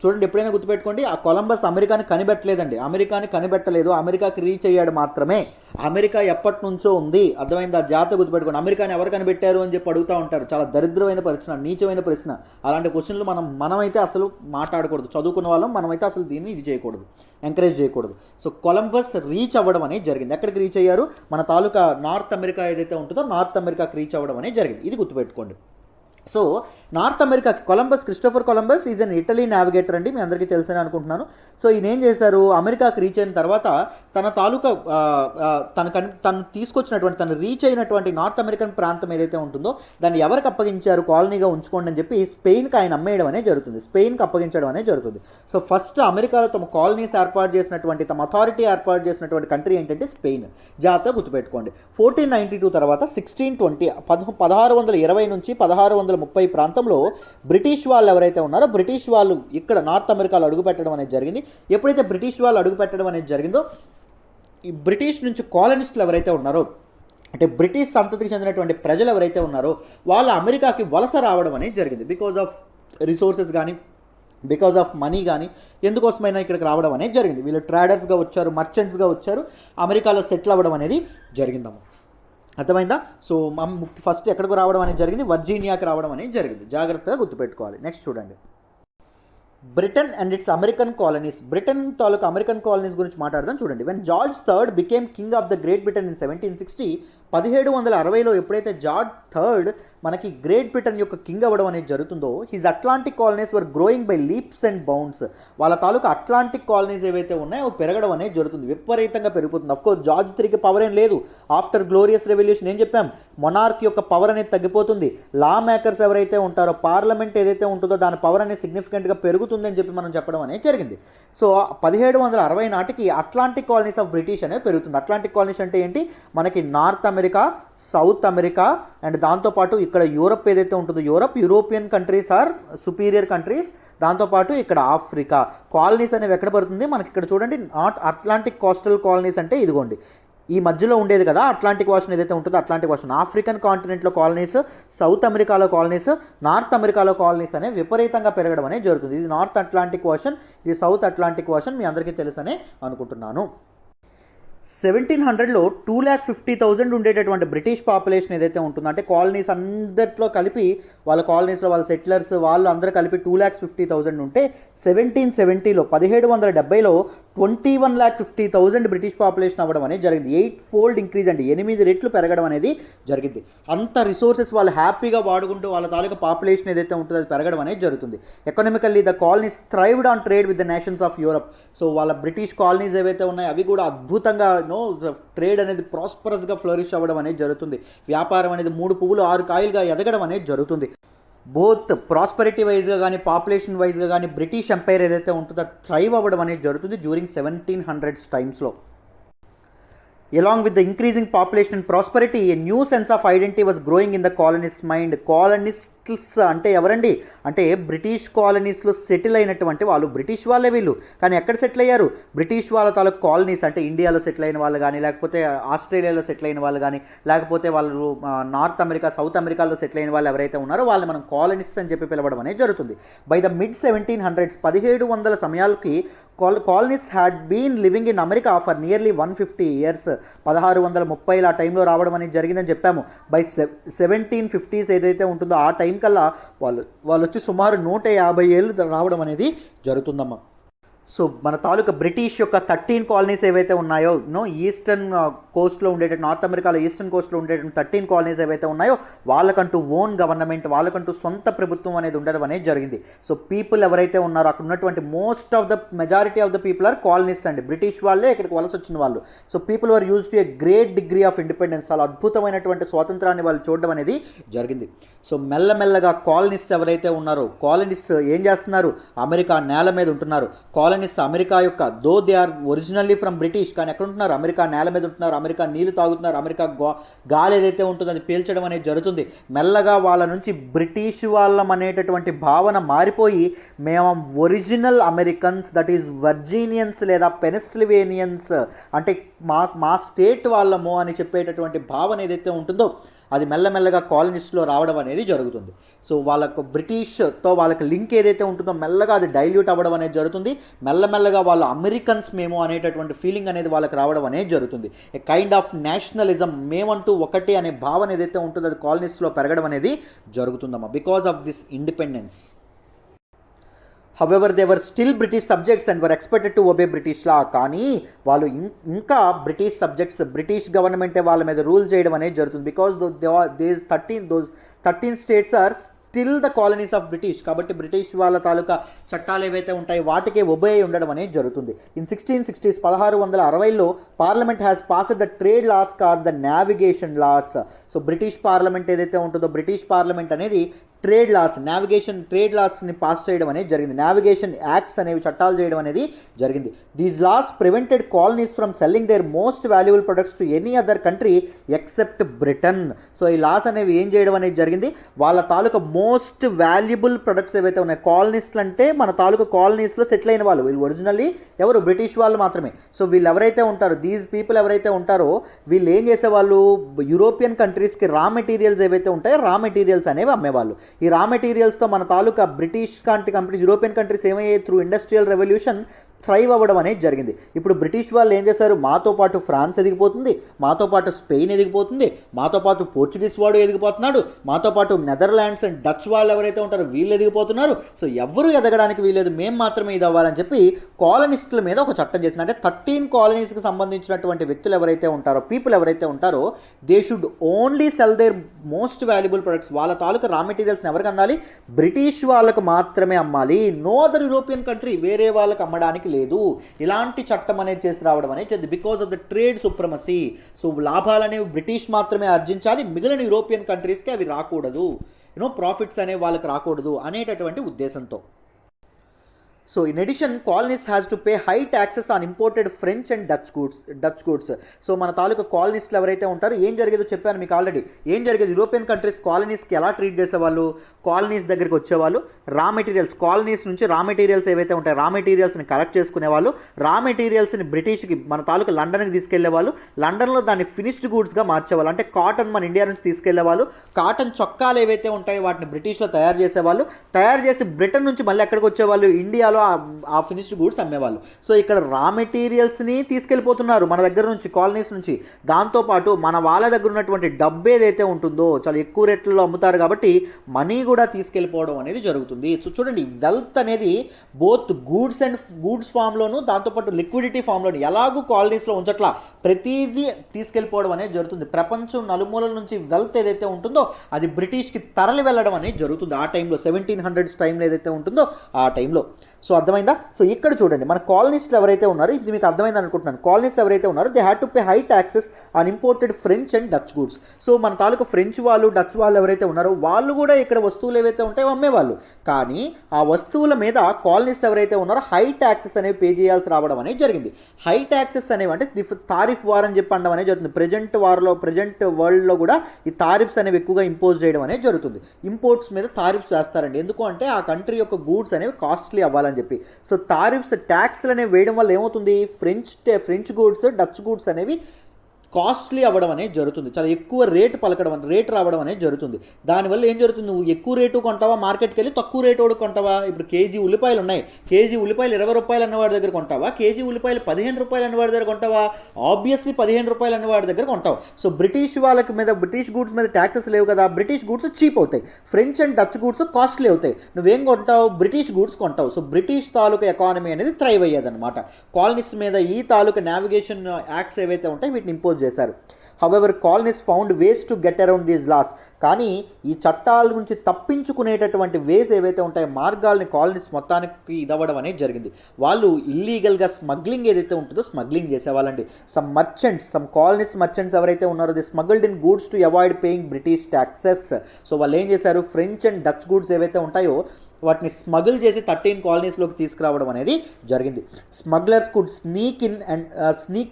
చూడండి ఎప్పుడైనా గుర్తుపెట్టుకోండి, ఆ కొలంబస్ అమెరికాని కనిపెట్టలేదండి, అమెరికాని కనిపెట్టలేదు, అమెరికాకి రీచ్ అయ్యాడు మాత్రమే. అమెరికా ఎప్పటి నుంచో ఉంది, అర్థమైందా? జాగ్రత్త గుర్తుపెట్టుకోండి. అమెరికాని ఎవరు కనిపెట్టారు అని చెప్పి అడుగుతూ ఉంటారు, చాలా దరిద్రమైన ప్రశ్న, నీచమైన ప్రశ్న. అలాంటి క్వశ్చన్లు మనమైతే అసలు మాట్లాడకూడదు, చదువుకున్న వాళ్ళం మనమైతే అసలు దీన్ని ఇది చేయకూడదు, ఎంకరేజ్ చేయకూడదు. సో కొలంబస్ రీచ్ అవ్వడం అనేది జరిగింది. ఎక్కడికి రీచ్ అయ్యారు? మన తాలూకా నార్త్ అమెరికా ఏదైతే ఉంటుందో నార్త్ అమెరికాకి రీచ్ అవ్వడం అనేది జరిగింది. ఇది గుర్తుపెట్టుకోండి. సో నార్త్ అమెరికాకి Christopher Columbus is an Italy navigator అండి, మీ అందరికీ తెలుసని అనుకుంటున్నాను. సో ఈయన ఏం చేశారు, అమెరికాకి రీచ్ అయిన తర్వాత తన తాలూకా తను తీసుకొచ్చినటువంటి, తను రీచ్ అయినటువంటి నార్త్ అమెరికన్ ప్రాంతం ఏదైతే ఉంటుందో దాన్ని ఎవరికి అప్పగించారు, కాలనీగా ఉంచుకోండి అని చెప్పి స్పెయిన్కి ఆయన అమ్మేయడం అనేది జరుగుతుంది, స్పెయిన్కి అప్పగించడం అనేది జరుగుతుంది. సో ఫస్ట్ అమెరికాలో తమ కాలనీస్ ఏర్పాటు చేసినటువంటి, తమ అథారిటీ ఏర్పాటు చేసినటువంటి కంట్రీ ఏంటంటే స్పెయిన్. జాగ్రత్తగా గుర్తుపెట్టుకోండి. 1492 తర్వాత 1620 1620 నుంచి 1630 ప్రాంతంలో బ్రిటిష్ వాళ్ళు ఎవరైతే ఉన్నారో బ్రిటిష్ వాళ్ళు ఇక్కడ నార్త్ అమెరికాలో అడుగుపెట్టడం అనేది జరిగింది. ఎప్పుడైతే బ్రిటిష్ వాళ్ళు అడుగుపెట్టడం అనేది జరిగిందో ఈ బ్రిటిష్ నుంచి కాలనిస్టులు ఎవరైతే ఉన్నారో, అంటే బ్రిటిష్ సంతతికి చెందినటువంటి ప్రజలు ఎవరైతే ఉన్నారో వాళ్ళు అమెరికాకి వలస రావడం అనేది జరిగింది. బికాజ్ ఆఫ్ రిసోర్సెస్ కానీ, బికాజ్ ఆఫ్ మనీ కానీ, ఎందుకోసమైనా ఇక్కడికి రావడం అనేది జరిగింది. వీళ్ళు ట్రేడర్స్గా వచ్చారు, మర్చెంట్స్గా వచ్చారు, అమెరికాలో సెటిల్ అవ్వడం అనేది జరిగిందమ్మ. అర్థమైందా? సో ఫస్ట్ ఎక్కడికి రావడం అనేది జరిగింది, వర్జీనియాకి రావడం అనేది జరిగింది. జాగ్రత్తగా గుర్తుపెట్టుకోవాలి. నెక్స్ట్ చూడండి, Britain and it's American colonies. Britain తాలూకు అమెరికన్ కాలనీస్ గురించి మాట్లాడదాం. చూడండి, when George third became king of the great Britain in 1760, 1760లో ఎప్పుడైతే జార్జ్ థర్డ్ మనకి గ్రేట్ బ్రిటన్ యొక్క కింగ్ అవ్వడం అనేది జరుగుతుందో, his Atlantic colonies were growing by leaps and bounds. వాళ్ళ తాలూకు అట్లాంటిక్ కాలనీస్ ఏవైతే ఉన్నాయో అవి పెరగడం అనేది జరుగుతుంది, విపరీతంగా పెరిగిపోతుంది. అఫ్కోర్స్ జార్జ్ త్రీకి పవర్ ఏం లేదు. ఆఫ్టర్ గ్లోరియస్ రెవల్యూషన్ ఏం చెప్పాం, మొనార్క్ యొక్క పవర్ అనేది తగ్గిపోతుంది. లా మేకర్స్ ఎవరైతే ఉంటారో, పార్లమెంట్ ఏదైతే ఉంటుందో దాని పవర్ అనేది సిగ్నిఫికెంట్గా పెరుగుతుందని చెప్పి మనం చెప్పడం అనేది జరిగింది. సో 1760 నాటికి అట్లాంటిక్ కాలనీస్ ఆఫ్ బ్రిటిష్ అనేవి పెరుగుతుంది. అట్లాంటిక్ కాలనీస్ అంటే ఏంటి, మనకి North America, South America and దాంతోపాటు ఇక్కడ యూరప్ ఏదైతే ఉంటుందో European countries are superior countries, దాంతోపాటు ఇక్కడ ఆఫ్రికా కాలనీస్ అనేవి ఎక్కడ పడుతుంది మనకి ఇక్కడ చూడండి. నాట్ అట్లాంటిక్ కోస్టల్ కాలనీస్ అంటే ఇదిగోండి ఈ మధ్యలో ఉండేది కదా అట్లాంటిక్ ఓషన్ ఏదైతే ఉంటుందో అట్లాంటిక్ ఓషన్, ఆఫ్రికన్ కాంటినెంట్లో కాలనీస్, సౌత్ అమెరికాలో కాలనీస్, నార్త్ అమెరికాలో కాలనీస్ అనేవి విపరీతంగా పెరగడం అనేది జరుగుతుంది. ఇది నార్త్ అట్లాంటిక్ ఓషన్, ఇది సౌత్ అట్లాంటిక్ ఓషన్, మీ అందరికీ తెలుసనే అనుకుంటున్నాను. 1700లో 2,50,000 ఉండేటటువంటి బ్రిటిష్ పాపులేషన్ ఏదైతే ఉంటుందో, అంటే కాలనీస్ అందరిలో కలిపి వాళ్ళ కాలనీస్లో వాళ్ళ సెటిలర్స్ వాళ్ళు అందరూ కలిపి 2,50,000 ఉంటే 1770లో 1770లో 21,50,000 బ్రిటిష్ పాపులేషన్ అవ్వడం అనేది జరిగింది. 8 ఫోల్డ్ ఇంక్రీజ్ అండి, 8 రెట్లు పెరగడం అనేది జరిగింది. అంత రిసోర్సెస్ వాళ్ళు హ్యాపీగా వాడుకుంటూ వాళ్ళ తాలూకా పాపులేషన్ ఏదైతే ఉంటుందో అది పెరగడం అనేది జరుగుతుంది. Economically the colonies thrived on trade with the nations of Europe. So వాళ్ళ బ్రిటిష్ కాలనీస్ ఏవైతే ఉన్నాయో అవి కూడా అద్భుతంగా ట్రేడ్ అనేది ప్రాస్పరస్గా ఫ్లరిష్ అవ్వడం అనేది జరుగుతుంది. వ్యాపారం అనేది 3 పువ్వులు 6 కాయలుగా ఎదగడం అనేది జరుగుతుంది. బోత్ ప్రాస్పరిటీ వైజ్గా కానీ పాపులేషన్ వైజ్గా కానీ బ్రిటిష్ ఎంపైర్ ఏదైతే ఉంటుందో థ్రైవ్ అవ్వడం అనేది జరుగుతుంది డ్యూరింగ్ 1700s టైమ్స్లో. Along with the increasing population and prosperity, a new sense of identity was growing in the colonists' mind. Colonists అంటే ఎవరండి అంటే బ్రిటిష్ కాలనీస్లో సెటిల్ అయినటువంటి వాళ్ళు, బ్రిటిష్ వాళ్ళే వీళ్ళు, కానీ ఎక్కడ సెటిల్ అయ్యారు, బ్రిటిష్ వాళ్ళ తాలూకు కాలనీస్ అంటే ఇండియాలో సెటిల్ అయిన వాళ్ళు కానీ, లేకపోతే ఆస్ట్రేలియాలో సెటిల్ అయిన వాళ్ళు కానీ, లేకపోతే వాళ్ళు నార్త్ అమెరికా, సౌత్ అమెరికాలో సెటిల్ అయిన వాళ్ళు ఎవరైతే ఉన్నారో వాళ్ళని మనం కాలనిస్ట్స్ అని చెప్పి పిలవడం అనేది జరుగుతుంది. బై ద మిడ్ 1700s 1700 సమయాలకి colonies had been living in America for nearly 150 years. 1630 ఆ టైంలో రావడం అనేది జరిగిందని చెప్పాము. బై 1750s ఏదైతే ఉంటుందో ఆ టైం కల్లా వాళ్ళు వచ్చి సుమారు 150 ఏళ్ళు రావడం అనేది జరుగుతుందమ్మా. సో మన తాలూకా బ్రిటిష్ యొక్క 13 కాలనీస్ ఏవైతే ఉన్నాయో ఈస్టర్న్ కోస్ట్లో ఉండేటట్టు, నార్త్ అమెరికాలో ఈస్టర్న్ కోస్ట్లో ఉండేటట్టు 13 కాలనీస్ ఏవైతే ఉన్నాయో వాళ్ళకంటూ ఓన్ గవర్నమెంట్, వాళ్ళకంటూ సొంత ప్రభుత్వం అనేది ఉండడం అనేది జరిగింది. సో పీపుల్ ఎవరైతే ఉన్నారో అక్కడ ఉన్నటువంటి most of the majority of the people are colonies అండి. బ్రిటిష్ వాళ్ళే ఇక్కడికి వలస వచ్చిన వాళ్ళు. So people are use to a great degree of independence, చాలా అద్భుతమైనటువంటి స్వాతంత్రాన్ని వాళ్ళు చూడడం అనేది జరిగింది. సో మెల్లమెల్లగా కాలనీస్ ఎవరైతే ఉన్నారో, కాలనీస్ ఏం చేస్తున్నారు, అమెరికా నేల మీద ఉంటున్నారు. కాలనీస్ అమెరికా యొక్క though they are originally from British, కానీ ఎక్కడ ఉంటున్నారు, అమెరికా నేల మీద ఉంటున్నారు. అమెరికా నీళ్లు తాగుతున్నారు. అమెరికా గాలి ఏదైతే ఉంటుందో అది పీల్చడం అనేది జరుగుతుంది. మెల్లగా వాళ్ళ నుంచి బ్రిటిష్ వాళ్ళం అనేటటువంటి భావన మారిపోయి మేము ఒరిజినల్ అమెరికన్స్, దట్ ఈజ్ వర్జీనియన్స్ లేదా పెనిసిల్వేనియన్స్, అంటే మా స్టేట్ వాళ్ళము అని చెప్పేటటువంటి భావన ఏదైతే ఉంటుందో అది మెల్లమెల్లగా కాలనీస్లో రావడం అనేది జరుగుతుంది. సో వాళ్ళకు బ్రిటిష్తో వాళ్ళకి లింక్ ఏదైతే ఉంటుందో మెల్లగా అది డైల్యూట్ అవ్వడం అనేది జరుగుతుంది. మెల్లమెల్లగా వాళ్ళు అమెరికన్స్ మేము అనేటటువంటి ఫీలింగ్ అనేది వాళ్ళకి రావడం అనేది జరుగుతుంది. ఏ కైండ్ ఆఫ్ నేషనలిజం, మేమంటూ ఒకటి అనే భావన ఏదైతే ఉంటుందో అది కాలనీస్లో పెరగడం అనేది జరుగుతుందమ్మా, because of this independence. However they were still British subjects and were expected to obey British law, కానీ వాళ్ళు ఇంకా బ్రిటిష్ సబ్జెక్ట్స్, బ్రిటిష్ గవర్నమెంటే వాళ్ళ మీద రూల్ చేయడం అనేది జరుగుతుంది. Because those 13 states are still the colonies of British. కాబట్టి బ్రిటిష్ వాళ్ళ తాలూకా చట్టాలు ఏవైతే ఉంటాయో వాటికే ఒబే ఉండడం అనేది జరుగుతుంది. ఇన్ 1660s 1660లో parliament has passed the trade laws కార్ the navigation laws. So British parliament ఏదైతే ఉంటుందో, బ్రిటిష్ పార్లమెంట్ అనేది ట్రేడ్ లాస్, ట్రేడ్ లాస్ని పాస్ చేయడం అనేది జరిగింది. నావిగేషన్ యాక్ట్స్ అనేవి చట్టాలు చేయడం అనేది జరిగింది. These laws prevented colonies from selling their most valuable products to any other country except Britain. So ఈ లాస్ అనేవి ఏం చేయడం అనేది జరిగింది, వాళ్ళ తాలూకా మోస్ట్ వాల్యుబుల్ ప్రొడక్ట్స్ ఏవైతే ఉన్నాయి, కాలనీస్లు అంటే మన తాలూకా కాలనీస్లో సెటిల్ అయిన వాళ్ళు, వీళ్ళు ఒరిజినల్లీ ఎవరు, బ్రిటిష్ వాళ్ళు మాత్రమే. సో వీళ్ళు ఎవరైతే ఉంటారో, దీస్ పీపుల్ ఎవరైతే ఉంటారో వీళ్ళు ఏం చేసేవాళ్ళు, యూరోపియన్ కంట్రీస్కి రా మెటీరియల్స్ ఏవైతే ఉంటాయో రా మెటీరియల్స్ అనేవి అమ్మేవాళ్ళు. ఈ రా మెటీరియల్స్తో మన తాలూకా బ్రిటిష్ కంట్రీస్, యూరోపియన్ కంట్రీస్ ఏమయ్యాయి, త్రూ ఇండస్ట్రియల్ రెవల్యూషన్ థ్రైవ్ అవ్వడం అనేది జరిగింది. ఇప్పుడు బ్రిటిష్ వాళ్ళు ఏం చేశారు, మాతో పాటు ఫ్రాన్స్ ఎదిగిపోతుంది, మాతో పాటు స్పెయిన్ ఎదిగిపోతుంది, మాతో పాటు పోర్చుగీస్ వాడు ఎదిగిపోతున్నాడు, మాతో పాటు నెదర్లాండ్స్ అండ్ డచ్ వాళ్ళు ఎవరైతే ఉంటారో వీళ్ళు ఎదిగిపోతున్నారు. సో ఎవరు ఎదగడానికి వీలేదు, మేము మాత్రమే ఇది అవ్వాలని చెప్పి కాలనిస్టుల మీద ఒక చట్టం చేసింది. అంటే 13 కాలనీస్కి సంబంధించినటువంటి వ్యక్తులు ఎవరైతే ఉంటారో, పీపుల్ ఎవరైతే ఉంటారో, they should only sell their most valuable products. వాళ్ళ తాలూకా రా మెటీరియల్స్ని ఎవరికి అమ్మాలి, బ్రిటిష్ వాళ్ళకు మాత్రమే అమ్మాలి. నో అదర్ యూరోపియన్ కంట్రీ, వేరే వాళ్ళకి అమ్మడానికి లేదు. ఇలాంటి చట్టం అనేది చేసి రావడం అనేది జరిగింది. Because of the trade supremacy. So లాభాలనేవి బ్రిటిష్ మాత్రమే ఆర్జించాలి, మిగిలిన యూరోపియన్ కంట్రీస్కి అవి రాకూడదు, ప్రాఫిట్స్ అనేవి వాళ్ళకి రాకూడదు అనేటటువంటి ఉద్దేశంతో. So in addition colonies has to pay high taxes on imported French and Dutch goods. So మన తాలూకా కాలనీస్లు ఎవరైతే ఉంటారో ఏం జరిగేదో చెప్పాను మీకు ఆల్రెడీ. ఏం జరిగేది, యూరోపియన్ కంట్రీస్ కాలనీస్కి ఎలా ట్రీట్ చేసేవాళ్ళు, కాలనీస్ దగ్గరికి వచ్చేవాళ్ళు, రా మెటీరియల్స్, కాలనీస్ నుంచి రా మెటీరియల్స్ ఏవైతే ఉంటాయో రా మెటీరియల్స్ని కలెక్ట్ చేసుకునేవాళ్ళు, రా మెటీరియల్స్ని బ్రిటిష్కి మన తాలూకా లండన్కి తీసుకెళ్లేవాళ్ళు, లండన్లో దాన్ని ఫినిష్డ్ గూడ్స్గా మార్చేవాళ్ళు. అంటే కాటన్ మన ఇండియా నుంచి తీసుకెళ్లేవాళ్ళు, కాటన్ చొక్కాలు ఏవైతే ఉంటాయో వాటిని బ్రిటిష్లో తయారు చేసేవాళ్ళు, తయారు చేసి బ్రిటన్ నుంచి మళ్ళీ ఎక్కడికి వచ్చేవాళ్ళు, ఇండియాలో ఆ ఫినిష్డ్ గూడ్స్ అమ్మేవాళ్ళు. సో ఇక్కడ రా మెటీరియల్స్ని తీసుకెళ్ళిపోతున్నారు మన దగ్గర నుంచి, కాలనీస్ నుంచి. దాంతోపాటు మన వాళ్ళ దగ్గర ఉన్నటువంటి డబ్బు ఏదైతే ఉంటుందో చాలా ఎక్కువ రేట్లలో అమ్ముతారు కాబట్టి మనీ కూడా తీసుకెళ్ళిపోవడం అనేది జరుగుతుంది. సో చూడండి, వెల్త్ అనేది బోత్ గూడ్స్ ఫామ్లోను దాంతోపాటు లిక్విడిటీ ఫామ్లోను ఎలాగూ కాలనీస్లో ఉంచట్లా, ప్రతిదీ తీసుకెళ్ళిపోవడం అనేది జరుగుతుంది. ప్రపంచం నలుమూలల నుంచి వెల్త్ ఏదైతే ఉంటుందో అది బ్రిటిష్కి తరలి వెళ్ళడం అనేది జరుగుతుంది. ఆ టైంలో 1700s టైంలో ఏదైతే ఉంటుందో ఆ టైంలో. సో అర్థమైందా. సో ఇక్కడ చూడండి, మన కాలనీస్లు ఎవరైతే ఉన్నారో, ఇది మీకు అర్థమైంది అనుకుంటున్నాను, కాలనీస్ ఎవరైతే ఉన్నారో they had to pay high taxes on imported French and Dutch goods. So మన తాలూకు ఫ్రెంచ్ వాళ్ళు, డచ్ వాళ్ళు ఎవరైతే ఉన్నారో వాళ్ళు కూడా ఇక్కడ వస్తువులు ఏవైతే ఉంటాయో అమ్మేవాళ్ళు. కానీ ఆ వస్తువుల మీద కాలనీస్ ఎవరైతే ఉన్నారో హై ట్యాక్సెస్ అనేవి పే చేయాల్సి రావడం అనేది జరిగింది. హై ట్యాక్సెస్ అనేవి అంటే తారిఫ్ వార్ అని చెప్పి అనడం అనేది జరుగుతుంది. ప్రజెంట్ వరల్డ్లో కూడా ఈ తారిఫ్స్ అనేవి ఎక్కువగా ఇంపోజ్ చేయడం అనేది జరుగుతుంది. ఇంపోర్ట్స్ మీద తారిఫ్స్ వేస్తారండి. ఎందుకు అంటే ఆ కంట్రీ యొక్క గూడ్స్ అనేవి కాస్ట్లీ అవ్వాలని చెప్పి. సో తారిఫ్స్, ట్యాక్స్లు అనేవి వేయడం వల్ల ఏమవుతుంది, ఫ్రెంచ్ గూడ్స్, డచ్ గూడ్స్ అనేవి కాస్ట్లీ అవ్వడం అనేది జరుగుతుంది, చాలా ఎక్కువ రేట్ రావడం అనేది జరుగుతుంది. దానివల్ల ఏం జరుగుతుంది, నువ్వు ఎక్కువ రేటు కొంటావా, మార్కెట్కి వెళ్ళి తక్కువ రేటు కొంటావా. ఇప్పుడు కేజీ ఉల్లిపాయలు ఉన్నాయి, కేజీ ఉల్లిపాయలు 20 రూపాయలు అన్నవాడి దగ్గర కొంటావా, కేజీ ఉల్లిపాయలు 15 రూపాయలు అన్నవాడి దగ్గర కొంటావా, ఆబ్వియస్లీ 15 రూపాయలు అన్నవాడి దగ్గర కొంటావు. సో బ్రిటిష్ గూడ్స్ మీద ట్యాక్సెస్ లేవు కదా, బ్రిటిష్ గూడ్స్ చీప్ అవుతాయి, French and Dutch goods costly అవుతాయి. నువ్వేం కొంటావు, బ్రిటిష్ గూడ్స్ కొంటావు. సో బ్రిటిష్ తాలూకా ఎకానమీ అనేది థ్రైవ్ అయ్యేదన్నమాట. కాలనీస్ మీద ఈ తాలూకా నావిగేషన్ యాక్ట్స్ ఏవైతే ఉంటాయి వీటిని ఇంపోజ్ చేశారు. However colonies found ways to get around these laws. కానీ ఈ చట్టాల నుంచి తప్పించుకునేటటువంటి వేస్ ఏవైతే ఉంటాయో, మార్గాల్ని కాలనీస్ మొత్తానికి ఇదవ్వడం అనేది జరిగింది. వాళ్ళు ఇల్లీగల్గా స్మగ్లింగ్ ఏదైతే ఉంటుందో స్మగ్లింగ్ చేసేవాళ్ళండి. సమ్ కాలనీస్ మర్చెంట్స్ ఎవరైతే ఉన్నారో the smuggled in goods to avoid paying British taxes. So వాళ్ళు ఏం చేశారు, ఫ్రెంచ్ అండ్ డచ్ గూడ్స్ ఏవైతే ఉంటాయో వాటిని స్మగుల్ చేసి 13 కాలనీస్లోకి తీసుకురావడం అనేది జరిగింది. Smugglers could sneak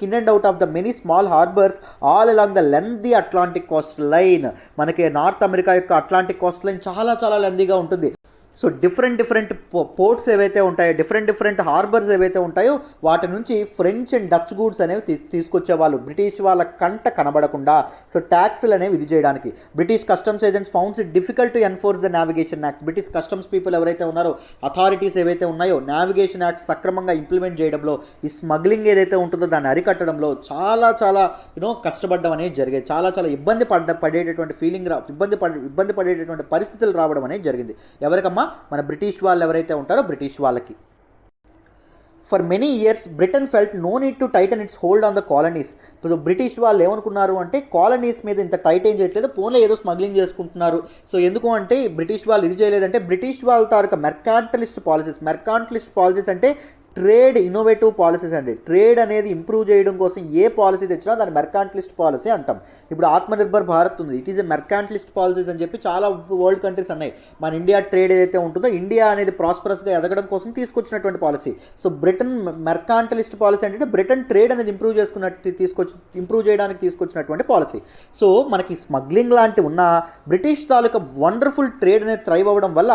in and out of the many small harbours all along the lengthy Atlantic Coast line. మనకి నార్త్ అమెరికా యొక్క అట్లాంటిక్ కోస్ట్ లైన్ చాలా లెంతీగా ఉంటుంది. సో డిఫరెంట్ పోర్ట్స్ ఏవైతే ఉంటాయో, డిఫరెంట్ హార్బర్స్ ఏవైతే ఉంటాయో వాటి నుంచి ఫ్రెంచ్ అండ్ డచ్ గూడ్స్ అనేవి తీసుకొచ్చేవాళ్ళు బ్రిటిష్ వాళ్ళ కంట కనబడకుండా. సో ట్యాక్స్లు అనేవి ఇది చేయడానికి British customs agents founds it difficult to enforce the navigation acts. British customs people ఎవరైతే ఉన్నారో, అథారిటీస్ ఏవైతే ఉన్నాయో, నావిగేషన్ యాక్ట్స్ సక్రమంగా ఇంప్లిమెంట్ చేయడంలో, ఈ స్మగ్లింగ్ ఏదైతే ఉంటుందో దాన్ని అరికట్టడంలో చాలా కష్టపడడం అనేది జరిగేది. చాలా ఇబ్బంది పడేటటువంటి ఇబ్బంది పడేటటువంటి పరిస్థితులు రావడం అనేది జరిగింది. ఎవరికమ్మా, మన బ్రిటిష్ వాళ్ళు ఎవరైతే ఉంటారో బ్రిటిష్ వాళ్ళకి. For many years Britain felt no need to tighten its hold on the colonies. ఇప్పుడు బ్రిటిష్ వాళ్ళు ఏమనుకున్నారు అంటే, కాలనీస్ మీద ఇంత టైట్ ఏం చేయట్లేదు, పోన్లో ఏదో స్మగ్లింగ్ చేసుకుంటున్నారు. సో ఎందుకు అంటే బ్రిటిష్ వాళ్ళు ఇది చేయలేదంటే, బ్రిటిష్ వాళ్ళ తాలూకా మెర్కాంటలిస్ట్ పాలసీస్ అంటే ట్రేడ్ ఇన్నోవేటివ్ పాలసీస్ అండి. ట్రేడ్ అనేది ఇంప్రూవ్ చేయడం కోసం ఏ పాలసీ తెచ్చినా దాన్ని మెర్కాంటలిస్ట్ పాలసీ అంటాం. ఇప్పుడు ఆత్మనిర్భర్ భారత్ ఉంది, ఇట్ ఈస్ ఎ మెర్కాంటలిస్ట్ పాలసీస్ అని చెప్పి చాలా వరల్డ్ కంట్రీస్ ఉన్నాయి. మన ఇండియా ట్రేడ్ ఏదైతే ఉంటుందో, ఇండియా అనేది ప్రాస్పరస్గా ఎదగడం కోసం తీసుకొచ్చినటువంటి పాలసీ. సో బ్రిటన్ మెర్కాంటలిస్ట్ పాలసీ అంటే బ్రిటన్ ట్రేడ్ అనేది ఇంప్రూవ్ చేయడానికి తీసుకొచ్చినటువంటి పాలసీ. సో మనకి స్మగ్లింగ్ లాంటివి ఉన్న బ్రిటిష్ తాలూకా వండర్ఫుల్ ట్రేడ్ అనేది థ్రైవ్ అవ్వడం వల్ల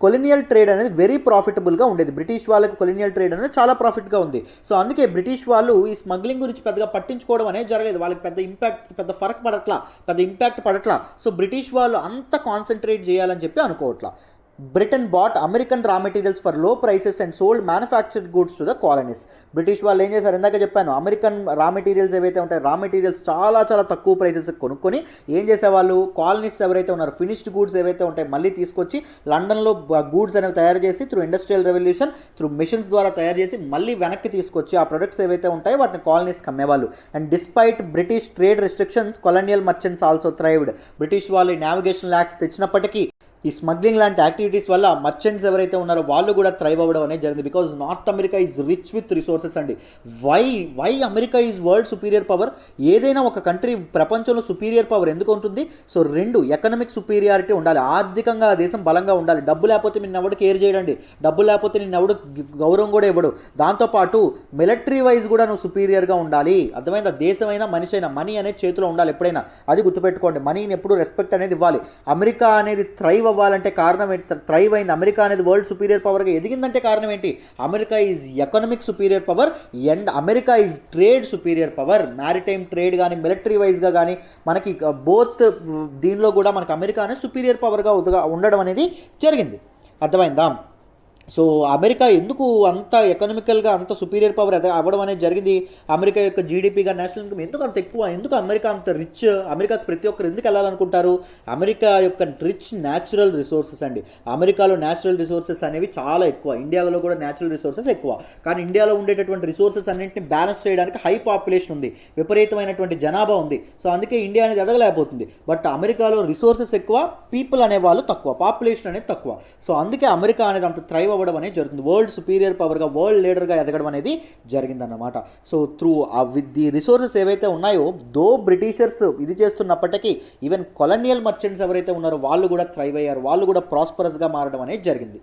కొలినియల్ ట్రేడ్ అనేది వెరీ ప్రాఫిటబుల్గా ఉండేది. బ్రిటిష్ వాళ్ళకి కొలినియల్ ట్రేడ్ అనేది చాలా ప్రాఫిట్గా ఉంది. సో అందుకే బ్రిటిష్ వాళ్ళు ఈ స్మగ్లింగ్ గురించి పెద్దగా పట్టించుకోవడం అనేది జరగలేదు. వాళ్ళకి పెద్ద ఇంపాక్ట్ పడట్లా. సో బ్రిటిష్ వాళ్ళు అంత కాన్సన్ట్రేట్ చేయాలని చెప్పి అనుకోవట్లా. Britain bought American raw materials for low prices and sold manufactured goods to the colonies. British వాళ్ళు ఏం చేశారు, ఇందాక చెప్పాను, అమెరికన్ రా మెటీరియల్స్ ఏవైతే ఉంటాయో, రా మెటీరియల్స్ చాలా తక్కువ ప్రైసెస్ కొనుక్కొని ఏం చేసేవాళ్ళు, కాలనీస్ ఎవరైతే ఉన్నారో ఫినిష్డ్ గూడ్స్ ఏవైతే ఉంటాయో మళ్ళీ తీసుకొచ్చి లండన్లో గూడ్స్ అనేవి తయారు చేసి through industrial revolution through machines ద్వారా తయారు చేసి మళ్ళీ వెనక్కి తీసుకొచ్చి ఆ ప్రొడక్ట్స్ ఏవైతే ఉంటాయో వాటిని కాలనీస్కి అమ్మేవాళ్ళు. And despite British trade restrictions colonial merchants also thrived. British వాళ్ళు ఈ నావిగేషన్ యాక్ట్స్ తెచ్చినప్పటికీ ఈ స్మగ్లింగ్ లాంటి యాక్టివిటీస్ వల్ల మర్చెంట్స్ ఎవరైతే ఉన్నారో వాళ్ళు కూడా థ్రైవ్ అవ్వడం అనేది జరిగింది. Because North America is rich with resources అండి. Why America is world superior power. ఏదైనా ఒక కంట్రీ ప్రపంచంలో సుపీరియర్ పవర్ ఎందుకు ఉంటుంది? సో రెండు, ఎకనామిక్ సుపీరియారిటీ ఉండాలి, ఆర్థికంగా ఆ దేశం బలంగా ఉండాలి. డబ్బు లేకపోతే నిన్ను ఎవడు కేర్ చేయడండి, డబ్బు లేకపోతే నిన్ను ఎవడు గౌరవం కూడా ఇవ్వడు. దాంతోపాటు మిలిటరీ వైజ్ కూడా నువ్వు సుపీరియర్గా ఉండాలి. అర్థమైందా? దేశమైనా మనిషి అయినా మనీ అనేది చేతిలో ఉండాలి ఎప్పుడైనా. అది గుర్తుపెట్టుకోండి, మనీని ఎప్పుడు రెస్పెక్ట్ అనేది ఇవ్వాలి. అమెరికా అనేది థ్రైవ్ అవ్వాలంటే కారణం ఏంటి? థ్రైవ్ అయింది అమెరికా అనేది వరల్డ్ సుపీరియర్ పవర్గా ఎదిగిందంటే కారణం ఏంటి? America is economic superior power and America is trade superior power. Maritime trade కానీ మిలిటరీ వైజ్గా కానీ మనకి బోత్ దీనిలో కూడా మనకి అమెరికా అనేది సుపీరియర్ పవర్గా ఉండడం అనేది జరిగింది. అర్థమైందా? సో అమెరికా ఎందుకు అంత ఎకనామికల్గా అంత సుపీరియర్ పవర్ అవ్వడం అనేది జరిగింది? అమెరికా యొక్క జీడిపిగా నేషనల్ ఇన్కమ్ ఎందుకు అంత ఎక్కువ, ఎందుకు అమెరికా అంత రిచ్? అమెరికాకి ప్రతి ఒక్కరు ఎందుకు వెళ్ళాలనుకుంటారు? అమెరికా యొక్క రిచ్ న్యాచురల్ రిసోర్సెస్ అండి. అమెరికాలో న్యాచురల్ రిసోర్సెస్ అనేవి చాలా ఎక్కువ, ఇండియాలో కూడా న్యాచురల్ రిసోర్సెస్ ఎక్కువ. కానీ ఇండియాలో ఉండేటటువంటి రిసోర్సెస్ అన్నింటిని బ్యాలెన్స్ చేయడానికి హై పాపులేషన్ ఉంది, విపరీతమైనటువంటి జనాభా ఉంది. సో అందుకే ఇండియా అనేది ఎదగలేకపోతుంది. బట్ అమెరికాలో రిసోర్సెస్ ఎక్కువ, పీపుల్ అనేవాళ్ళు తక్కువ, పాపులేషన్ అనేది తక్కువ. సో అందుకే అమెరికా అనేది అంత థ్రైవ్ అవ్వడం అనేది జరుగుతుంది. వరల్డ్ సుపీరియర్ పవర్గా, వరల్డ్ లీడర్గా ఎదగడం అనేది జరిగిందన్నమాట. So through with the resources ఏవైతే ఉన్నాయో, దో బ్రిటిషర్స్ ఇది చేస్తున్నప్పటికీ ఈవెన్ కొలోనియల్ మర్చెంట్స్ ఎవరైతే ఉన్నారో వాళ్ళు కూడా థ్రైవ్ అయ్యారు, వాళ్ళు కూడా ప్రాస్పరస్గా మారడం అనేది జరిగింది.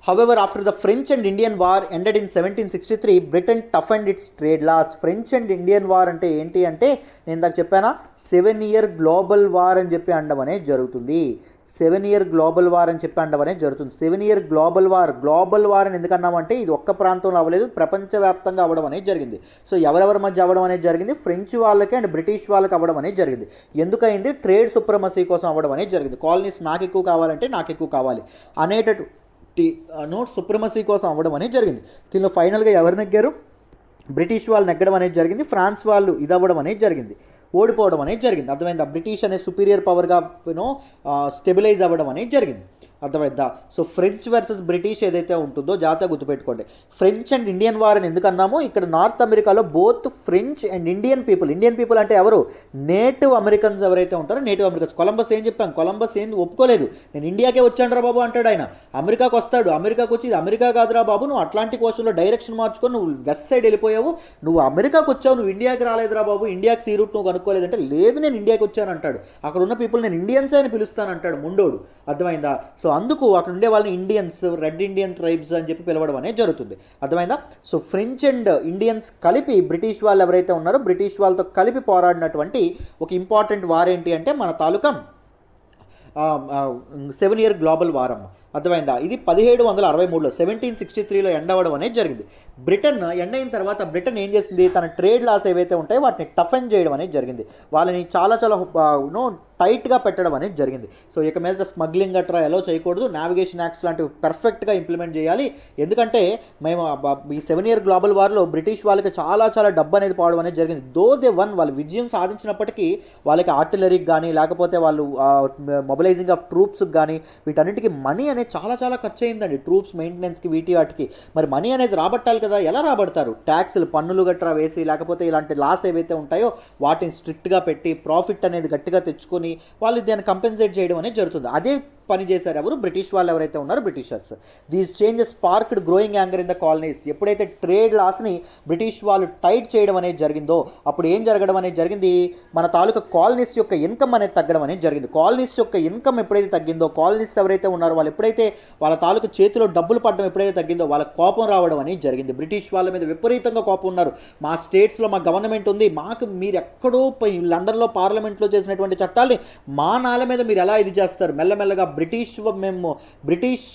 However, after the French and Indian War ended in 1763, Britain toughened its trade laws. French and Indian War అంటే ఏంటి అంటే, నేను ఇందాక చెప్పానా 7-year గ్లోబల్ వార్ అని చెప్పి అనడం అనేది జరుగుతుంది. 7 year గ్లోబల్ వార్ అని చెప్పి అనడం అనేది జరుగుతుంది. 7 year గ్లోబల్ వార్ అని ఎందుకన్నామంటే ఇది ఒక్క ప్రాంతంలో అవ్వలేదు, ప్రపంచవ్యాప్తంగా అవ్వడం అనేది జరిగింది. సో ఎవరెవరి మధ్య అవ్వడం అనేది జరిగింది, ఫ్రెంచ్ వాళ్ళకి అండ్ బ్రిటిష్ వాళ్ళకి అవ్వడం అనేది జరిగింది. ఎందుకైంది, ట్రేడ్ సుప్రమసీ కోసం అవ్వడం అనేది జరిగింది. కాలనీస్ నాకు ఎక్కువ కావాలంటే నాకు ఎక్కువ కావాలి అనేటటువంటి సుప్రమసీ కోసం అవ్వడం అనేది జరిగింది. దీనిలో ఫైనల్గా ఎవరు నెగ్గారు, బ్రిటిష్ వాళ్ళు నెగ్గడం అనేది జరిగింది. ఫ్రాన్స్ వాళ్ళు ఇది అవ్వడం అనేది జరిగింది, ఓడిపోవడం అనేది జరిగింది. అర్థమైందా, బ్రిటిష్ అనే సుపీరియర్ పవర్గా స్టెబిలైజ్ అవ్వడం అనేది జరిగింది. అర్థమైందా. సో ఫ్రెంచ్ వర్సెస్ బ్రిటిష్ ఏదైతే ఉంటుందో జాగ్రత్తగా గుర్తుపెట్టుకోండి. ఫ్రెంచ్ అండ్ ఇండియన్ వార్ అని ఎందుకు అన్నామో, ఇక్కడ నార్త్ అమెరికాలో both French and Indian people అంటే ఎవరు, నేటివ్ అమెరికన్స్ ఎవరైతే ఉంటారో నేటివ్ అమెరికన్స్. కొలంబస్ ఏం చెప్పాం, కొలంబస్ ఏం ఒప్పుకోలేదు, నేను ఇండియాకే వచ్చాను రా బాబు అంటాడు ఆయన. అమెరికాకు వస్తాడు, అమెరికాకు వచ్చి ఇది అమెరికా కాదురా బాబు, నువ్వు అట్లాంటిక్ ఓషన్లో డైరెక్షన్ మార్చుకొని నువ్వు వెస్ట్ సైడ్ వెళ్ళిపోయావు, నువ్వు అమెరికాకు వచ్చావు, నువ్వు ఇండియాకి రాలేదురా బాబు, ఇండియాకి సీ రూట్ నువ్వు కనుక్కోలేదంటే, లేదు నేను ఇండియాకి వచ్చాను అంటాడు. అక్కడ ఉన్న పీపుల్ నేను ఇండియన్స్ అని పిలుస్తాను అంటాడు ముండోడు. అర్థమైందా. సో అందుకు అక్కడ ఉండే వాళ్ళని ఇండియన్స్, రెడ్ ఇండియన్ ట్రైబ్స్ అని చెప్పి పిలవడం అనేది జరుగుతుంది. అర్థమైందా. సో ఫ్రెంచ్ అండ్ ఇండియన్స్ కలిపి బ్రిటిష్ వాళ్ళు ఎవరైతే ఉన్నారో బ్రిటిష్ వాళ్ళతో కలిపి పోరాడినటువంటి ఒక ఇంపార్టెంట్ వార్ ఏంటి అంటే మన తాలూకా 7 year గ్లోబల్ వార్ అమ్మ. అర్థమైందా. ఇది 1763లో 1763లో ఎండ్ అవ్వడం అనేది జరిగింది. బ్రిటన్ ఎండ్ అయిన తర్వాత బ్రిటన్ ఏం చేసింది, తన ట్రేడ్ లాస్ ఏవైతే ఉంటాయో వాటిని టఫెన్ చేయడం అనేది జరిగింది. వాళ్ళని చాలా టైట్గా పెట్టడం అనేది జరిగింది. సో ఇక మీద స్మగ్లింగ్ గట్రా ఎలా చేయకూడదు, నావిగేషన్ యాక్ట్స్ లాంటివి పర్ఫెక్ట్గా ఇంప్లిమెంట్ చేయాలి. ఎందుకంటే మేము ఈ 7 year గ్లోబల్ వార్లో బ్రిటిష్ వాళ్ళకి చాలా డబ్బు అనేది పోవడం అనేది జరిగింది. దో దే వన్, వాళ్ళు విజయం సాధించినప్పటికీ వాళ్ళకి ఆర్టిలరీకి కానీ లేకపోతే వాళ్ళు మొబిలైజింగ్ ఆఫ్ ట్రూప్స్కి కానీ వీటన్నిటికీ మనీ అనేది చాలా ఖర్చు అయిందండి. ట్రూప్స్ మెయింటెనెన్స్కి వాటికి మరి మనీ అనేది రాబట్టాలి కదా, ఎలా రాబడతారు, ట్యాక్స్లు పన్నులు గట్రా వేసి లేకపోతే ఇలాంటి లాస్ ఏవైతే ఉంటాయో వాటిని స్ట్రిక్ట్గా పెట్టి ప్రాఫిట్ అనేది గట్టిగా తెచ్చుకొని వాళ్ళు దాన్ని కంపెన్సేట్ చేయడం అనేది జరుగుతుంది. అదే పని చేశారు ఎవరు, బ్రిటిష్ వాళ్ళు ఎవరైతే ఉన్నారో Britishers. These changes sparked growing anger in the colonies. ఎప్పుడైతే ట్రేడ్ లాస్ని బ్రిటిష్ వాళ్ళు టైట్ చేయడం అనేది జరిగిందో అప్పుడు ఏం జరగడం అనేది జరిగింది, మన తాలూకా కాలనీస్ యొక్క ఇన్కమ్ అనేది తగ్గడం అనేది జరిగింది. కాలనీస్ యొక్క ఇన్కమ్ ఎప్పుడైతే తగ్గిందో, కాలనీస్ ఎవరైతే ఉన్నారో వాళ్ళు ఎప్పుడైతే వాళ్ళ తాలూకా చేతిలో డబ్బులు పడడం ఎప్పుడైతే తగ్గిందో వాళ్ళ కోపం రావడం అనేది జరిగింది. బ్రిటిష్ వాళ్ళ మీద విపరీతంగా కోపం ఉన్నారు. మా స్టేట్స్లో మా గవర్నమెంట్ ఉంది, మాకు మీరు ఎక్కడో లండన్లో పార్లమెంట్లో చేసినటువంటి చట్టాల్ని మా నాల మీద మీరు ఎలా ఇది చేస్తారు, మెల్లమెల్లగా మేము బ్రిటిష్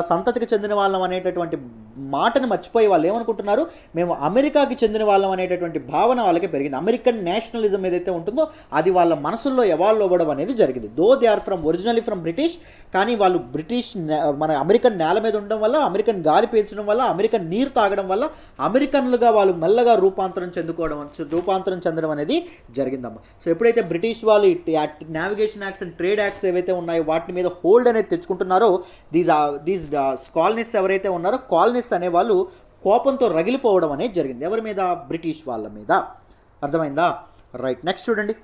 సంతతికి చెందిన వాళ్ళం అనేటటువంటి మాటను మర్చిపోయి వాళ్ళు ఏమనుకుంటున్నారు, మేము అమెరికాకి చెందిన వాళ్ళం అనేటటువంటి భావన వాళ్ళకి పెరిగింది. అమెరికన్ నేషనలిజం ఏదైతే ఉంటుందో అది వాళ్ళ మనసుల్లో ఎవాల్వ్ అవ్వడం అనేది జరిగింది. Though they are originally from British, కానీ వాళ్ళు బ్రిటిష్ మన అమెరికన్ నేల మీద ఉండడం వల్ల, అమెరికన్ గాలి పీల్చడం వల్ల, అమెరికన్ నీరు తాగడం వల్ల అమెరికన్లుగా వాళ్ళు మెల్లగా రూపాంతరం చెందడం అనేది జరిగిందమ్మా. సో ఎప్పుడైతే బ్రిటిష్ వాళ్ళు navigation acts and trade acts ఏవైతే ఉన్నాయో వాటి మీద హోల్డ్ అనేది తెచ్చుకుంటున్నారో దీస్ కాలనీస్ ఎవరైతే ఉన్నారో కాలనీస్ అనే వాళ్ళు కోపంతో రగిలిపోవడం అనేది జరిగింది. ఎవరి మీద, బ్రిటిష్ వాళ్ళ మీద. అర్థమైందా. రైట్, నెక్స్ట్ చూడండి.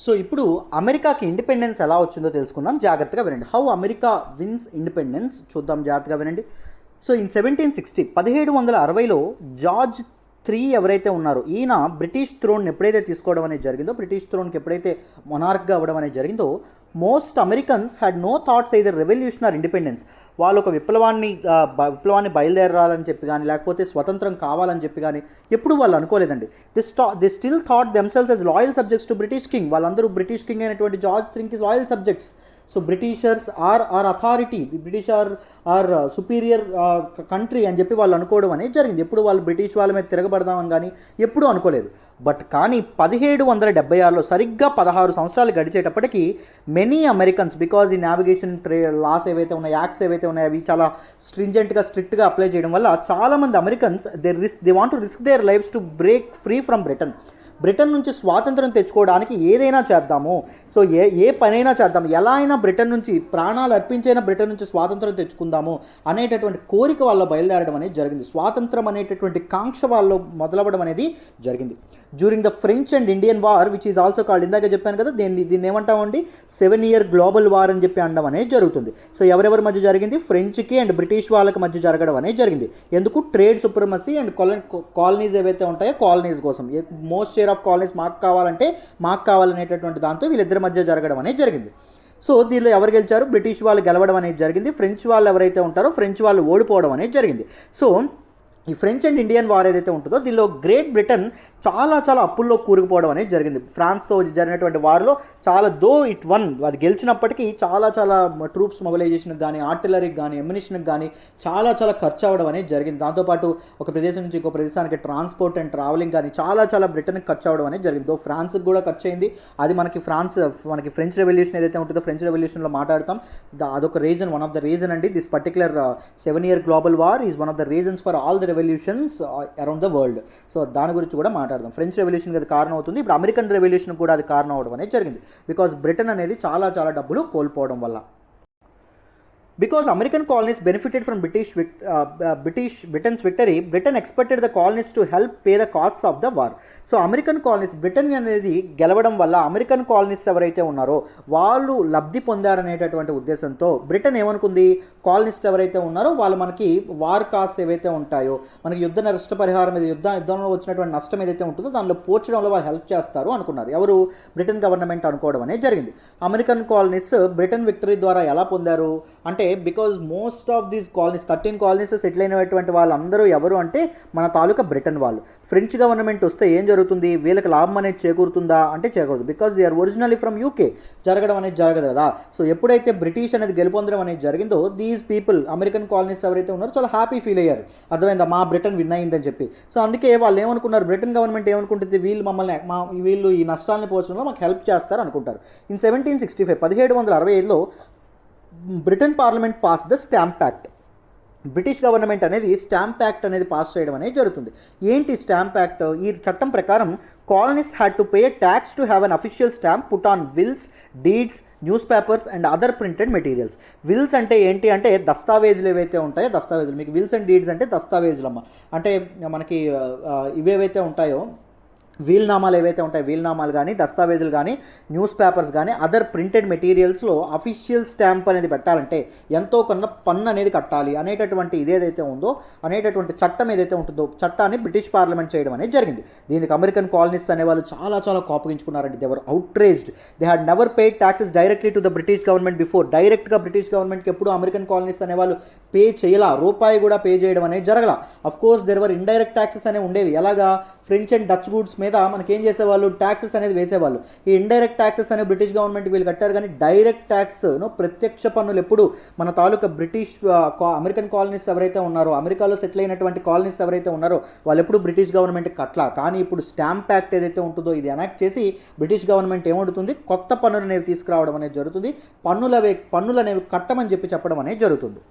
సో ఇప్పుడు అమెరికాకి ఇండిపెండెన్స్ ఎలా వచ్చిందో తెలుసుకుందాం, జాగ్రత్తగా వినండి. హౌ అమెరికా విన్స్ ఇండిపెండెన్స్ చూద్దాం, జాగ్రత్తగా వినండి. సో ఇన్ 1760 1760లో జార్జ్ III ఎవరైతే ఉన్నారో ఈయన బ్రిటిష్ థ్రోన్ ఎప్పుడైతే తీసుకోవడం అనేది జరిగిందో, బ్రిటిష్ థ్రోన్కి ఎప్పుడైతే మొనార్క్గా అవ్వడం అనేది జరిగిందో, most Americans had no thoughts either revolution or independence. వాళ్ళు ఒక విప్లవాన్ని బయలుదేరాలని చెప్పి కానీ లేకపోతే స్వతంత్రం కావాలని చెప్పి కానీ ఎప్పుడు వాళ్ళు అనుకోలేదండి. They still thought themselves as loyal subjects to British king. వాళ్ళందరూ బ్రిటిష్ కింగ్ అయినటువంటి జార్జ్ IIIకి loyal subjects. So Britishers are authority, British are superior country అని చెప్పి వాళ్ళు అనుకోవడం అనేది జరిగింది. ఎప్పుడు వాళ్ళు బ్రిటిష్ వాళ్ళ మీద తిరగబడదామని కానీ ఎప్పుడూ అనుకోలేదు. బట్ కానీ 1776లో సరిగ్గా 16 సంవత్సరాలు గడిచేటప్పటికీ మెనీ అమెరికన్స్, బికాజ్ ఈ నావిగేషన్ లాస్ ఏవైతే ఉన్నాయో, యాక్ట్స్ ఏవైతే ఉన్నాయో అవి చాలా స్ట్రిక్ట్గా అప్లై చేయడం వల్ల చాలామంది Americans they want to risk there lifes to break free from Britain నుంచి స్వాతంత్రం తెచ్చుకోవడానికి ఏదైనా చేద్దాము, సో ఏ పనైనా చేద్దాము, ఎలా అయినా బ్రిటన్ నుంచి ప్రాణాలు అర్పించైనా బ్రిటన్ నుంచి స్వాతంత్రం తెచ్చుకుందాము అనేటటువంటి కోరిక వాళ్ళ బయలుదేరడం అనేది జరిగింది. స్వాతంత్రం అనేటటువంటి కాంక్ష వాళ్ళు మొదలవ్వడం అనేది జరిగింది. During the French and Indian war which is also called, ఇందాక చెప్పాను కదా దీన్ని ఏమంటామండి, 7 year గ్లోబల్ వార్ అని చెప్పి అనడం అనేది జరుగుతుంది. సో ఎవరెవరి మధ్య జరిగింది, ఫ్రెంచ్కి అండ్ బ్రిటిష్ వాళ్ళకి మధ్య జరగడం అనేది జరిగింది. ఎందుకు, ట్రేడ్ సుప్రమసీ అండ్ కాలనీస్ ఏవైతే ఉంటాయో కాలనీస్ కోసం, మోస్ట్ షేర్ ఆఫ్ కాలనీస్ మాకు కావాలనేటటువంటి దాంతో వీళ్ళిద్దరి మధ్య జరగడం అనేది జరిగింది. సో దీనిలో ఎవరు గెలిచారు, బ్రిటిష్ వాళ్ళు గెలవడం అనేది జరిగింది. ఫ్రెంచ్ వాళ్ళు ఎవరైతే ఉంటారో ఫ్రెంచ్ వాళ్ళు ఓడిపోవడం అనేది జరిగింది. సో ఈ ఫ్రెంచ్ అండ్ ఇండియన్ వార్ ఏదైతే ఉంటుందో దీనిలో గ్రేట్ బ్రిటన్ చాలా చాలా అప్పుల్లో కూరుకుపోవడం అనేది జరిగింది. ఫ్రాన్స్తో జరిగినటువంటి వార్లో చాలా ఇట్ వన్, అది గెలిచినప్పటికీ చాలా చాలా ట్రూప్స్ మొబిలైజేషన్కి కానీ, ఆర్టిలరీకి కానీ, ఎమ్యునిషన్కి కానీ చాలా చాలా ఖర్చు అవ్వడం అనేది జరిగింది. దాంతోపాటు ఒక ప్రదేశం నుంచి ఇంకో ప్రదేశానికి ట్రాన్స్పోర్ట్ అండ్ ట్రావెలింగ్ కానీ చాలా చాలా బ్రిటన్కి ఖర్చు అవ్వడం అనేది జరిగింది. ఫ్రాన్స్కి కూడా ఖర్చు అయింది. అది మనకి ఫ్రెంచ్ రెవల్యూషన్ ఏదైతే ఉంటుందో ఫ్రెంచ్ రెవల్యూషన్లో మాట్లాడతాం. అదొక reason, one of the reason అండి. This particular 7-year global war is one of the reasons for all the revolutions around the world. So దాని గురించి కూడా మాట్లాడదాం. ఫ్రెంచ్ రెవల్యూషన్కి అది కారణం అవుతుంది. ఇప్పుడు అమెరికన్ రెవల్యూషన్ కూడా అది కారణం అవడం అనేది జరిగింది. బికాజ్ బ్రిటన్ అనేది చాలా చాలా డబ్బులు కోల్పోవడం వల్ల. Because American colonies benefited from Britain's victory, Britain expected the colonies to help pay the costs of the war. So American colonies, Britain అనేది గెలవడం వల్ల అమెరికన్ కాలనీస్ ఎవరైతే ఉన్నారో వాళ్ళు లబ్ధి పొందారనేటటువంటి ఉద్దేశంతో బ్రిటన్ ఏమనుకుంది, కాలనీస్లు ఎవరైతే ఉన్నారో వాళ్ళు మనకి వార్ కాస్ట్ ఏవైతే ఉంటాయో, మనకి నష్టపరిహారం యుద్ధంలో వచ్చినటువంటి నష్టం ఏదైతే ఉంటుందో దానిలో పోర్చడంలో వాళ్ళు హెల్ప్ చేస్తారు అనుకున్నారు. ఎవరు? బ్రిటన్ గవర్నమెంట్ అనుకోవడం అనేది జరిగింది. అమెరికన్ కాలనీస్ బ్రిటన్ విక్టరీ ద్వారా ఎలా పొందారు అంటే, because most of these colonies 13 colonies settle అయినటువంటి వాళ్ళందరూ ఎవరు అంటే మన తాలూకా బ్రిటన్ వాళ్ళు. ఫ్రెంచ్ గవర్నమెంట్ వస్తే ఏం జరుగుతుంది, వీళ్ళకి లాభం అనేది చేకూరుతుందా అంటే చేకూరదు. Because they are originally from UK. జరగడం అనేది జరగదు కదా. సో ఎప్పుడైతే బ్రిటిష్ అనేది గెలుపొందడం అనేది జరిగిందో దీస్ పీపుల్, అమెరికన్ కాలనీస్ ఎవరైతే ఉన్నారో చాలా హ్యాపీ ఫీల్ అయ్యారు. అర్థమైందా, మా బ్రిటన్ విన్ అయిందని చెప్పి. సో అందుకే వాళ్ళు ఏమనుకున్నారు, బ్రిటన్ గవర్నమెంట్ ఏమనుకుంటుంది, వీళ్ళు ఈ నష్టాలను పోర్చడంలో మాకు హెల్ప్ చేస్తారు అనుకుంటారు. ఇన్ 1765 1765లో Britain parliament pass the Stamp Act. British government అనేది స్టాంప్ యాక్ట్ అనేది పాస్ చేయడం అనేది జరుగుతుంది. ఏంటి స్టాంప్ యాక్ట్? ఈ చట్టం ప్రకారం colonies had to pay tax to have an official stamp put on wills, deeds, newspapers and other printed materials. Wills అంటే ఏంటి అంటే దస్తావేజులు ఏవైతే ఉంటాయో దస్తావేజులు. మీకు విల్స్ అండ్ డీడ్స్ అంటే దస్తావేజులమ్మ. అంటే మనకి ఇవేవైతే ఉంటాయో వీల్నామాలు ఏవైతే ఉంటాయి, వీల్నామాలు కానీ, దస్తావేజులు కానీ, న్యూస్ పేపర్స్ కానీ, అదర్ ప్రింటెడ్ మెటీరియల్స్లో అఫీషియల్ స్టాంప్ అనేది పెట్టాలంటే ఎంతో కొన్న పన్ను అనేది కట్టాలి అనేటటువంటి ఇదేదైతే ఉందో, అనేటటువంటి చట్టం ఏదైతే ఉంటుందో చట్టాన్ని బ్రిటిష్ పార్లమెంట్ చేయడం అనేది జరిగింది. దీనికి అమెరికన్ కాలనీస్ అనేవాళ్ళు చాలా చాలా కోపగించుకున్నారండి. They were outraged. They had never paid taxes directly to the British government before. డైరెక్ట్గా బ్రిటిష్ గవర్నమెంట్కి ఎప్పుడు అమెరికన్ కాలనీస్ అనేవాళ్ళు పే చేయాల, రూపాయి కూడా పే చేయడం అనేది జరగల. Of course there were indirect taxes అనేవి ఉండేవి. ఎలాగా, ఫ్రెంచ్ అండ్ డచ్ గూడ్స్ మీద మనకి ఏం చేసేవాళ్ళు, ట్యాక్సెస్ అనేది వేసేవాళ్ళు. ఈ ఇండైరెక్ట్ ట్యాక్సెస్ అనేవి బ్రిటిష్ గవర్నమెంట్ వీళ్ళు కట్టారు. కానీ డైరెక్ట్ ట్యాక్స్ ప్రత్యక్ష పన్నులు ఎప్పుడు మన తాలూకా బ్రిటిష్ అమెరికన్ కాలనీస్ ఎవరైతే ఉన్నారో, అమెరికాలో సెటిల్ అయినటువంటి కాలనీస్ ఎవరైతే ఉన్నారో వాళ్ళు ఎప్పుడు బ్రిటిష్ గవర్నమెంట్ కట్లా. కానీ ఇప్పుడు స్టాంప్ యాక్ట్ ఏదైతే ఉంటుందో ఇది ఎనాక్ట్ చేసి బ్రిటిష్ గవర్నమెంట్ ఏమవుతుంది, కొత్త పన్నులు అనేవి తీసుకురావడం అనేది జరుగుతుంది. పన్నులు అనేవి కట్టమని చెప్పడం అనేది జరుగుతుంది.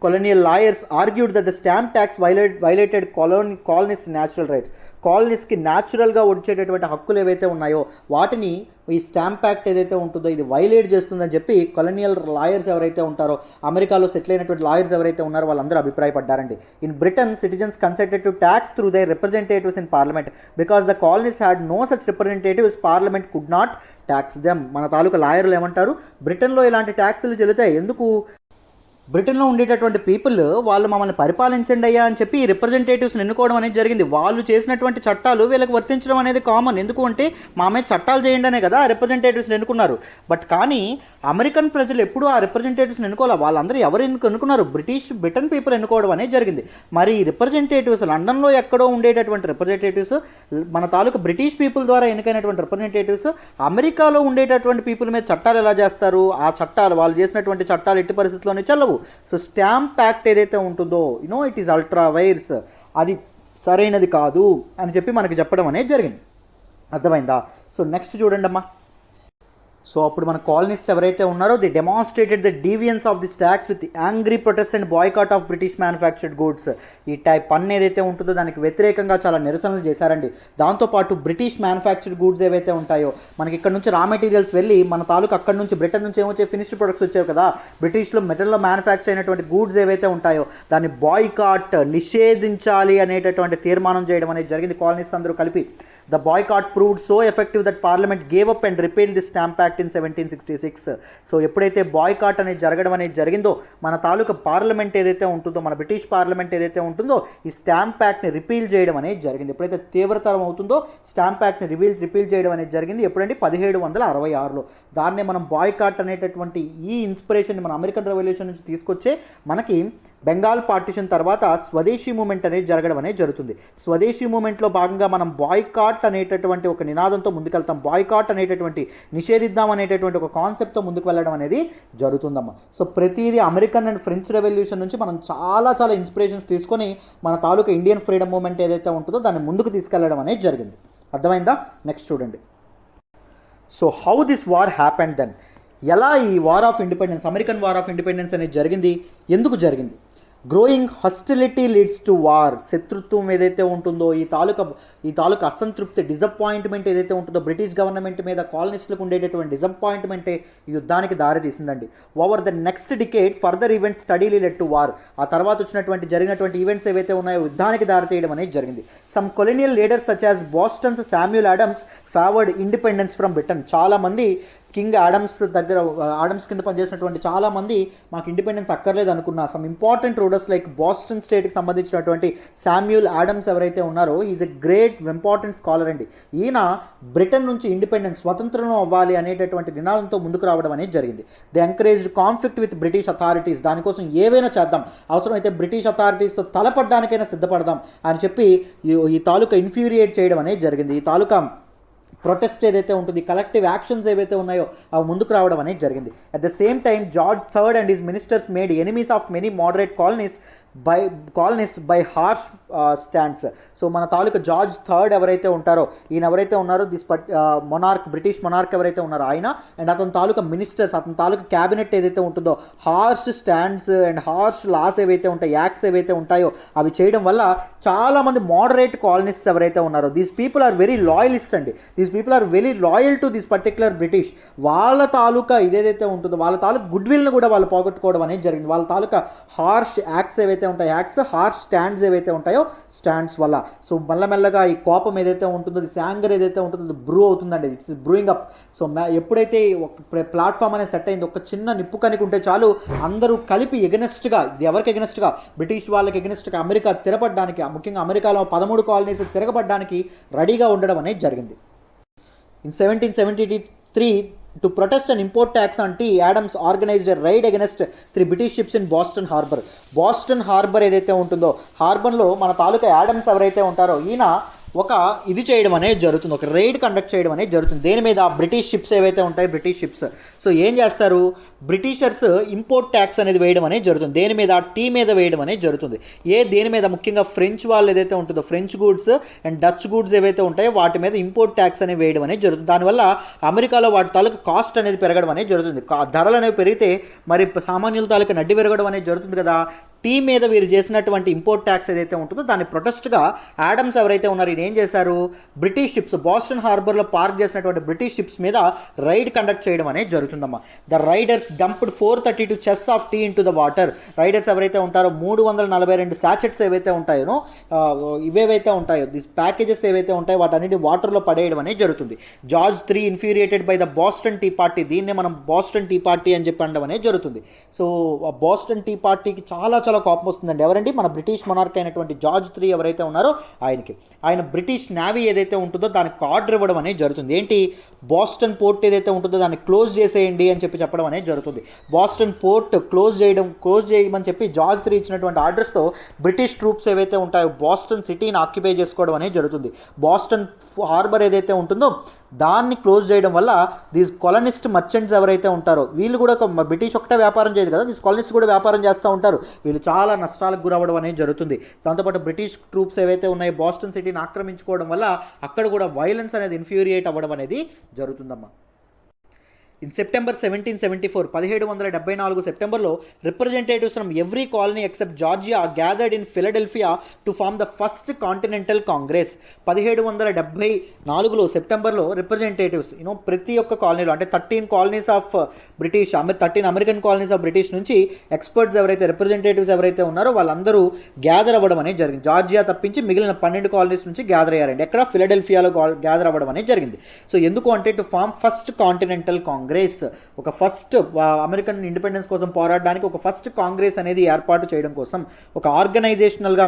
Colonial lawyers argued that the stamp tax violated colonists' natural rights. కాలనీస్కి న్యాచురల్గా వచ్చేటటువంటి హక్కులు ఏవైతే ఉన్నాయో వాటిని ఈ స్టాంప్ యాక్ట్ ఏదైతే ఉంటుందో ఇది వైలేట్ చేస్తుందని చెప్పి కొలోనియల్ లాయర్స్ ఎవరైతే ఉంటారో, అమెరికాలో సెటిల్ అయినటువంటి లాయర్స్ ఎవరైతే ఉన్నారో వాళ్ళందరూ అభిప్రాయపడ్డారండి. In Britain citizens consented to tax through their representatives in parliament because the colonies had no such representatives, parliament could not tax them. మన తాలూకా లాయర్లు ఏమంటారు, బ్రిటన్లో ఇలాంటి ట్యాక్సులు చెల్లుతాయి, ఎందుకు, బ్రిటన్లో ఉండేటటువంటి పీపుల్ వాళ్ళు మమ్మల్ని పరిపాలించండి అయ్యా అని చెప్పి రిప్రజెంటేటివ్స్ని ఎన్నుకోవడం అనేది జరిగింది. వాళ్ళు చేసినటువంటి చట్టాలు వీళ్ళకి వర్తించడం అనేది కామన్. ఎందుకు అంటే మామే చట్టాలు చేయండి అనే కదా రిప్రజెంటేటివ్స్ని ఎన్నుకున్నారు. బట్ కానీ అమెరికన్ ప్రజలు ఎప్పుడూ ఆ రిప్రజెంటేటివ్స్ని ఎన్నుకోవాలి. వాళ్ళందరూ ఎవరు ఎన్నుకున్నారు, బ్రిటన్ పీపుల్ ఎన్నుకోవడం అనేది జరిగింది. మరి రిప్రజెంటేటివ్స్ లండన్లో ఎక్కడో ఉండేటటువంటి రిప్రజెంటేటివ్స్, మన తాలూకు బ్రిటిష్ పీపుల్ ద్వారా ఎన్నికైనటువంటి రిప్రజెంటేటివ్స్ అమెరికాలో ఉండేటటువంటి పీపుల్ మీద చట్టాలు ఎలా చేస్తారు, ఆ చట్టాలు వాళ్ళు చేసినటువంటి చట్టాలు ఎట్టి పరిస్థితుల్లోనే చెల్లవు. సో స్టాంప్ యాక్ట్ ఏదైతే ఉంటుందో ఇట్ ఈస్ అల్ట్రా వైర్స్, అది సరైనది కాదు అని చెప్పి మనకి చెప్పడం అనేది జరిగింది. అర్థమైందా? సో నెక్స్ట్ చూడండి అమ్మా. సో అప్పుడు మన కాలనిస్ట్ ఎవరైతే ఉన్నారో they demonstrated the defiance of this tax with angry protest and boycott of British manufactured goods. ఈ టైప్ పన్ను ఏదైతే ఉంటుందో దానికి వ్యతిరేకంగా చాలా నిరసనలు చేశారండి. దాంతోపాటు బ్రిటిష్ మ్యానుఫ్యాక్చర్డ్ గూడ్స్ ఏవైతే ఉంటాయో, మనకి ఇక్కడ నుంచి రా మెటీరియల్స్ వెళ్ళి మన తాలూకు అక్కడ నుంచి బ్రిటన్ నుంచి ఏమొచ్చే ఫినిష్డ్ ప్రొడక్ట్స్ వచ్చాయి కదా, బ్రిటిష్లో మెటల్లో మ్యానుఫ్యాక్చర్ అయినటువంటి గూడ్స్ ఏవైతే ఉంటాయో దాన్ని బాయ్కాట్, నిషేధించాలి అనేటటువంటి తీర్మానం చేయడం అనేది జరిగింది కాలనీస్ అందరూ కలిపి. The boycott proved so effective that Parliament gave up and repealed the Stamp Act in 1766. So ఎప్పుడైతే బాయ్కాట్ అనేది జరగడం అనేది జరిగిందో మన తాలూకా పార్లమెంట్ ఏదైతే ఉంటుందో, మన బ్రిటిష్ పార్లమెంట్ ఏదైతే ఉంటుందో ఈ స్టాంప్ యాక్ట్ని రిపీల్ చేయడం అనేది జరిగింది. ఎప్పుడైతే తీవ్రతరం అవుతుందో స్టాంప్ యాక్ట్ని రిపీల్ చేయడం అనేది జరిగింది. ఎప్పుడంటే 1766లో. దాన్నే మనం బాయ్కాట్ అనేటటువంటి ఈ ఇన్స్పిరేషన్ మన అమెరికన్ రెవల్యూషన్ నుంచి తీసుకొచ్చే మనకి బెంగాల్ పార్టిషన్ తర్వాత స్వదేశీ మూమెంట్ అనేది జరగడం అనేది జరుగుతుంది. స్వదేశీ మూమెంట్లో భాగంగా మనం బాయ్కాట్ అనేటటువంటి ఒక నినాదంతో ముందుకెళ్తాం. బాయ్కాట్ అనేటటువంటి నిషేధిద్దాం అనేటటువంటి ఒక కాన్సెప్ట్తో ముందుకు వెళ్ళడం అనేది జరుగుతుందమ్మా. సో ప్రతిదీ అమెరికన్ అండ్ ఫ్రెంచ్ రెవల్యూషన్ నుంచి మనం చాలా చాలా ఇన్స్పిరేషన్స్ తీసుకొని మన తాలూకా ఇండియన్ ఫ్రీడమ్ మూమెంట్ ఏదైతే ఉంటుందో దాన్ని ముందుకు తీసుకెళ్లడం అనేది జరిగింది. అర్థమైందా? నెక్స్ట్ చూడండి. So how this war happened then, ఎలా ఈ war of independence, American war of independence అనేది జరిగింది, ఎందుకు జరిగింది? Growing hostility leads to war, శత్రుత్వం ఏదైతే ఉంటుందో, ఈ తాలూకా అసంతృప్తి, డిసప్పాయింట్మెంట్ ఏదైతే ఉంటుందో బ్రిటిష్ గవర్నమెంట్ మీద కాలనిస్టులకు ఉండేటటువంటి డిసప్పాయింట్మెంటే ఈ యుద్ధానికి దారి తీసిందండి. Over the next decade further events steadily led to war, ఆ తర్వాత జరిగినటువంటి ఈవెంట్స్ ఏవైతే ఉన్నాయో యుద్ధానికి దారి తీయడం అనేది జరిగింది. Some colonial leaders such as Boston's Samuel Adams favoured independence from Britain, చాలామంది కింగ్ ఆడమ్స్ కింద పనిచేసినటువంటి చాలామంది మాకు ఇండిపెండెన్స్ అక్కర్లేదు అనుకున్న some important rulers like Boston స్టేట్కి సంబంధించినటువంటి శామ్యూల్ ఆడమ్స్ ఎవరైతే ఉన్నారో is a great important scholar అండి. ఈయన బ్రిటన్ నుంచి ఇండిపెండెన్స్, స్వతంత్రం అవ్వాలి అనేటటువంటి నినాదంతో ముందుకు రావడం అనేది జరిగింది. They encouraged conflict with British authorities, దానికోసం ఏవైనా చేద్దాం, అవసరమైతే బ్రిటిష్ అథారిటీస్తో తలపడడానికైనా సిద్ధపడదాం అని చెప్పి ఈ తాలూకా ఇన్ఫ్యూరియేట్ చేయడం అనేది జరిగింది. ఈ తాలూకా ప్రొటెస్ట్ ఏదైతే ఉంటుంది, కలెక్టివ్ యాక్షన్స్ ఏవైతే ఉన్నాయో అవి ముందుకు రావడం అనేది జరిగింది. At the same time George third and his ministers made enemies of many moderate colonies by harsh stands. So మన తాలూకా జార్జ్ థర్డ్ ఎవరైతే ఉంటారో, ఈయన ఎవరైతే ఉన్నారో బ్రిటిష్ మొనార్క్ ఎవరైతే ఉన్నారో ఆయన అండ్ అతని తాలూకా మినిస్టర్స్, అతని తాలూకా క్యాబినెట్ ఏదైతే ఉంటుందో harsh stands and harsh laws ఏవైతే ఉంటాయో, యాక్ట్స్ ఏవైతే ఉంటాయో అవి చేయడం వల్ల చాలామంది మోడరేట్ కాలనిస్ట్స్ ఎవరైతే ఉన్నారో these people are very loyalist అండి. These people are very loyal to this particular British. వాళ్ళ తాలూకా ఇదేదైతే ఉంటుందో వాళ్ళ తాలూకా గుడ్ విల్ని కూడా వాళ్ళు పోగొట్టుకోవడం అనేది జరిగింది. వాళ్ళ తాలూకా హార్ష్ యాక్ట్స్ ఏవైతే ఉంటాయి, యాక్ట్స్, హార్ష్ స్టాండ్స్ ఏవైతే ఉంటాయో స్టాండ్స్ వల్ల. సో మెల్లమెల్లగా ఈ కోపం ఏదైతే ఉంటుందో, ది యాంగర్ ఏదైతే ఉంటుందో అది బ్రూ అవుతుందండి. It's brewing up. సో ఎప్పుడైతే ఒక ప్లాట్ఫామ్ అనేది సెట్ అయింది, ఒక చిన్న నిప్పు కనికి ఉంటే చాలు అందరూ కలిపి ఎగనెస్ట్గా, ఇది ఎవరికి ఎగనెస్ట్గా, బ్రిటిష్ వాళ్ళకి ఎగనెస్ట్గా అమెరికా తిరగబడ్డానికి, ముఖ్యంగా అమెరికాలో 13 కాలనీస్ తిరగబడ్డానికి రెడీగా ఉండడం అనేది జరిగింది. In 1773, to protest an import tax on tea, Adams organized a raid against 3 British ships in Boston Harbor. Boston Harbor ఏదైతే ఉంటుందో, హార్బర్లో మన తాలూకా యాడమ్స్ ఎవరైతే ఉంటారో ఈయన ఒక ఇది చేయడం అనేది జరుగుతుంది, ఒక రైడ్ కండక్ట్ చేయడం అనేది జరుగుతుంది. దేని మీద? బ్రిటిష్ షిప్స్ ఏవైతే ఉంటాయి, బ్రిటిష్ షిప్స్. సో ఏం చేస్తారు, బ్రిటిషర్స్ ఇంపోర్ట్ ట్యాక్స్ అనేది వేయడం అనేది జరుగుతుంది. దేని మీద? టీ మీద వేయడం అనేది జరుగుతుంది. దేని మీద? ముఖ్యంగా ఫ్రెంచ్ వాళ్ళు ఏదైతే ఉంటుందో, French goods and Dutch goods ఏవైతే ఉంటాయో వాటి మీద ఇంపోర్ట్ ట్యాక్స్ అనేది వేయడం అనేది జరుగుతుంది. దానివల్ల అమెరికాలో వాటి తాలూకా కాస్ట్ అనేది పెరగడం అనేది జరుగుతుంది. ధరలు అనేవి పెరిగితే మరి సామాన్యుల తాలూకా నడ్డి పెరగడం అనేది జరుగుతుంది కదా. టీ మీద వీరు చేసినటువంటి ఇంపోర్ట్ ట్యాక్స్ ఏదైతే ఉంటుందో దాన్ని ప్రొటెస్ట్గా యాడమ్స్ ఎవరైతే ఉన్నారో ఈయన ఏం చేశారు, బ్రిటిష్ షిప్స్, బాస్టన్ హార్బర్లో పార్క్ చేసినటువంటి బ్రిటిష్ షిప్స్ మీద రైడ్ కండక్ట్ చేయడం అనేది జరుగుతుందమ్మా. ద రైడర్స్ డంప్డ్ 432 చెస్ of tea into the water. Raiders ఎవరైతే ఉంటారో 342 శాచెట్స్ ఏవైతే ఉంటాయో, ఇవేవైతే ఉంటాయో, దిస్ ప్యాకేజెస్ ఏవైతే ఉంటాయో వాటన్నిటి వాటర్లో పడేయడం అనేది జరుగుతుంది. George III infuriated by the Boston tea party, దీన్నే మనం బాస్టన్ టీ పార్టీ అని చెప్పి అనడం అనేది జరుగుతుంది. సో బాస్టన్ టీ పార్టీకి చాలా కోపం వస్తుందండి. ఎవరండి? మన బ్రిటిష్ మొనార్క్ అయినటువంటి జార్జ్ III ఎవరైతే ఉన్నారో ఆయన బ్రిటిష్ నేవీ ఏదైతే ఉంటుందో దానికి ఆర్డర్ ఇవ్వడం అనేది జరుగుతుంది. ఏంటి? బాస్టన్ పోర్ట్ ఏదైతే ఉంటుందో దాన్ని క్లోజ్ చేసేయండి అని చెప్పడం అనేది జరుగుతుంది. బాస్టన్ పోర్ట్ క్లోజ్ చేయమని చెప్పి జార్జ్ III ఇచ్చినటువంటి ఆర్డర్స్తో బ్రిటిష్ ట్రూప్స్ ఏవైతే ఉంటాయో బాస్టన్ సిటీని ఆక్యుపై చేసుకోవడం అనేది జరుగుతుంది. బాస్టన్ హార్బర్ ఏదైతే ఉంటుందో దాన్ని క్లోజ్ చేయడం వల్ల దీస్ కాలనిస్ట్ మర్చెంట్స్ ఎవరైతే ఉంటారో వీళ్ళు కూడా, బ్రిటిష్ ఒకటే వ్యాపారం చేయదు కదా, దీస్ కాలనిస్ట్ కూడా వ్యాపారం చేస్తూ ఉంటారు. వీళ్ళు చాలా నష్టాలకు గురవ్వడం అనేది జరుగుతుంది. దాంతోపాటు బ్రిటిష్ ట్రూప్స్ ఏవైతే ఉన్నాయో బాస్టన్ సిటీని ఆక్రమించుకోవడం వల్ల అక్కడ కూడా వైలెన్స్ అనేది ఇన్ఫ్యూరియేట్ అవ్వడం అనేది జరుగుతుందమ్మా. ఇన్ సెప్టెంబర్ 1774, 1774 సెప్టెంబర్లో representatives from every colony except Georgia gathered in Philadelphia to form the first Continental Congress. 1774 సెప్టెంబర్లో రిప్రజెంటేటివ్స్ ప్రతి ఒక్క కాలనీలో, అంటే 13 colonies of British, 13 American colonies of British నుంచి ఎక్స్పర్ట్స్ ఎవరైతే, రిప్రజెంటేటివ్స్ ఎవరైతే ఉన్నారో వాళ్ళందరూ గ్యాదర్ అవ్వడం అనేది జరిగింది. జార్జియా తప్పించి మిగిలిన 12 కాలనీస్ నుంచి గ్యాదర్ అయ్యారండి. ఎక్కడ? ఫిలడెల్ఫియాలో గ్యాదర్ అవ్వడం అనేది జరిగింది. సో ఎందుకు అంటే to form first Continental Congress, ఒక ఫస్ట్ అమెరికన్ ఇండిపెండెన్స్ కోసం పోరాడడానికి ఒక ఫస్ట్ కాంగ్రెస్ అనేది ఏర్పాటు చేయడం కోసం, ఒక ఆర్గనైజేషనల్గా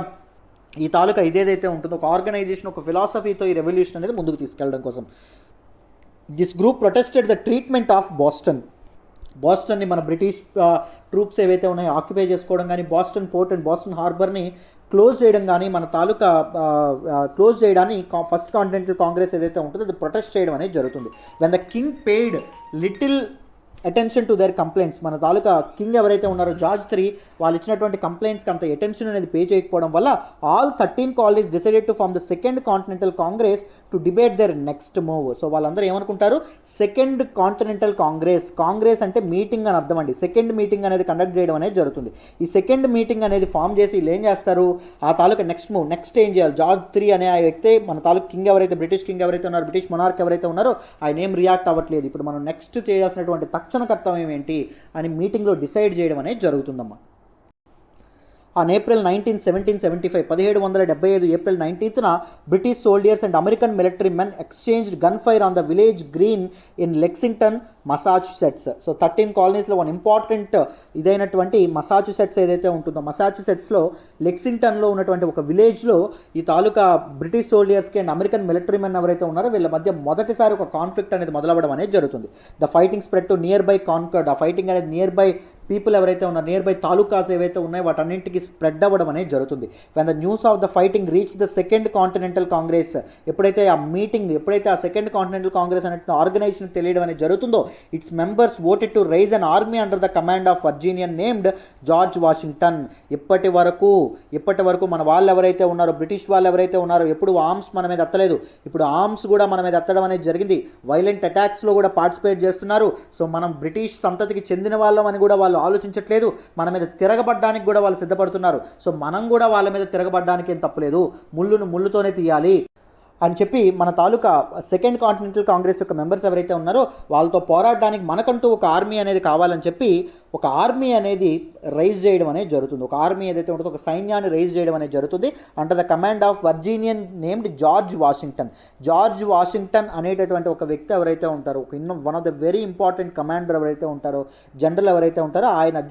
ఈ తాలూకా ఇదేదైతే ఉంటుందో ఒక ఆర్గనైజేషన్, ఒక ఫిలాసఫీతో ఈ రెవల్యూషన్ అనేది ముందుకు తీసుకెళ్ళడం కోసం. This group protested the treatment of Boston. బాస్టన్ని మన బ్రిటిష్ ట్రూప్స్ ఏవైతే ఉన్నాయో ఆక్యుపై చేసుకోవడం కానీ, బాస్టన్ పోర్ట్ అండ్ బాస్టన్ హార్బర్ని క్లోజ్ చేయడం కానీ, మన తాలూకా క్లోజ్ చేయడాన్ని ఫస్ట్ కాంటినెంటల్ కాంగ్రెస్ ఏదైతే ఉంటుందో అది ప్రొటెస్ట్ చేయడం అనేది జరుగుతుంది. When the king paid little attention to their complaints, మన తాలూకా కింగ్ ఎవరైతే ఉన్నారో జార్జ్ III వాళ్ళు ఇచ్చినటువంటి కంప్లైంట్స్కి అంత అటెన్షన్ అనేది పే చేయకపోవడం వల్ల all 13 colonies decided to form the second Continental Congress to debate their next move. So వాళ్ళందరూ ఏమనుకుంటారు, సెకండ్ కాంటినెంటల్ కాంగ్రెస్ అంటే మీటింగ్ అని అర్థం అండి. సెకండ్ మీటింగ్ అనేది కండక్ట్ చేయడం అనేది జరుగుతుంది. ఈ సెకండ్ మీటింగ్ అనేది ఫామ్ చేసి వీళ్ళు ఏం చేస్తారు, ఆ తాలూకా నెక్స్ట్ మూవ్, నెక్స్ట్ ఏం చేయాలి, జార్జ్ III అనే ఆ వ్యక్తి మన తాలూకా కింగ్ ఎవరైతే బ్రిటిష్ కింగ్ ఎవరైతే ఉన్నారో, బ్రిటిష్ మొనార్క్ ఎవరైతే ఉన్నారో ఆయన ఏం రియాక్ట్ అవ్వట్లేదు, ఇప్పుడు మనం నెక్స్ట్ చేయాల్సినటువంటి తక్షణ కర్తవ్యం ఏంటి అని మీటింగ్లో డిసైడ్ చేయడం అనేది జరుగుతుందమ్మా. ఆన్ ఏప్రిల్ 19, 1775 1775 ఏప్రిల్ 19న British soldiers and American military men exchanged gun fire on the village green in Lexington, Massachusetts. So 13 కాలనీస్లో వన్ ఇంపార్టెంట్ ఇదైనటువంటి మసాచుసెట్స్ ఏదైతే ఉంటుందో, మసాచుసెట్స్లో లెక్సింగ్టన్లో ఉన్నటువంటి ఒక విలేజ్లో ఈ తాలూకా బ్రిటిష్ సోల్డియర్స్కి అండ్ అమెరికన్ మిలిటరీ మెన్ ఎవరైతే ఉన్నారో వీళ్ళ మధ్య మొదటిసారి ఒక కాన్ఫ్లిక్ట్ అనేది మొదలవ్వడం అనేది జరుగుతుంది. The fighting spread to near by conquered, ఆ ఫైటింగ్ అనేది నియర్ బై పీపుల్ ఎవరైతే ఉన్నారో, నియర్ బై తాలూకాస్ ఏవైతే ఉన్నాయో వాటన్నింటికి స్ప్రెడ్ అవ్వడం అనేది జరుగుతుంది. When the news of the fighting reach the second Continental Congress, ఎప్పుడైతే ఆ సెకండ్ కాంటినెంటల్ కాంగ్రెస్ అనే ఆర్గనైజేషన్ తెలియడం అనేది జరుగుతుందో, its members voted to raise an army under the command of Virginian named George Washington. ఇప్పటి వరకు మన వాళ్ళు ఎవరైతే ఉన్నారో, బ్రిటిష్ వాళ్ళు ఎవరైతే ఉన్నారో, ఎప్పుడు ఆర్మ్స్ మన మీద ఎత్తలేదు, ఇప్పుడు ఆర్మ్స్ కూడా మన మీద ఎత్తడం అనేది జరిగింది. వైలెంట్ అటాక్స్లో కూడా పార్టిసిపేట్ చేస్తున్నారు. సో మనం బ్రిటిష్ సంతతికి చెందిన వాళ్ళం అని కూడా వాళ్ళు ఆలోచించట్లేదు, మన మీద తిరగబడ్డానికి కూడా వాళ్ళు సిద్ధపడుతున్నారు. సో మనం కూడా వాళ్ళ మీద తిరగబడ్డానికి ఏం తప్పులేదు, ముళ్ళును ముళ్ళుతోనే తీయాలి అని చెప్పి మన తాలూకా సెకండ్ కాంటినెంటల్ కాంగ్రెస్ యొక్క మెంబర్స్ ఎవరైతే ఉన్నారో వాళ్ళతో పోరాడడానికి మనకంటూ ఒక ఆర్మీ అనేది కావాలని చెప్పి ఒక ఆర్మీ అనేది రైజ్ చేయడం అనేది జరుగుతుంది. ఒక ఆర్మీ ఏదైతే ఉంటుందో ఒక సైన్యాన్ని రైజ్ చేయడం అనేది జరుగుతుంది under the command of Virginian named George Washington అనేటటువంటి ఒక వ్యక్తి ఎవరైతే ఉంటారో, one of the very important commander ఎవరైతే ఉంటారో, జనరల్ ఎవరైతే ఉంటారో ఆయన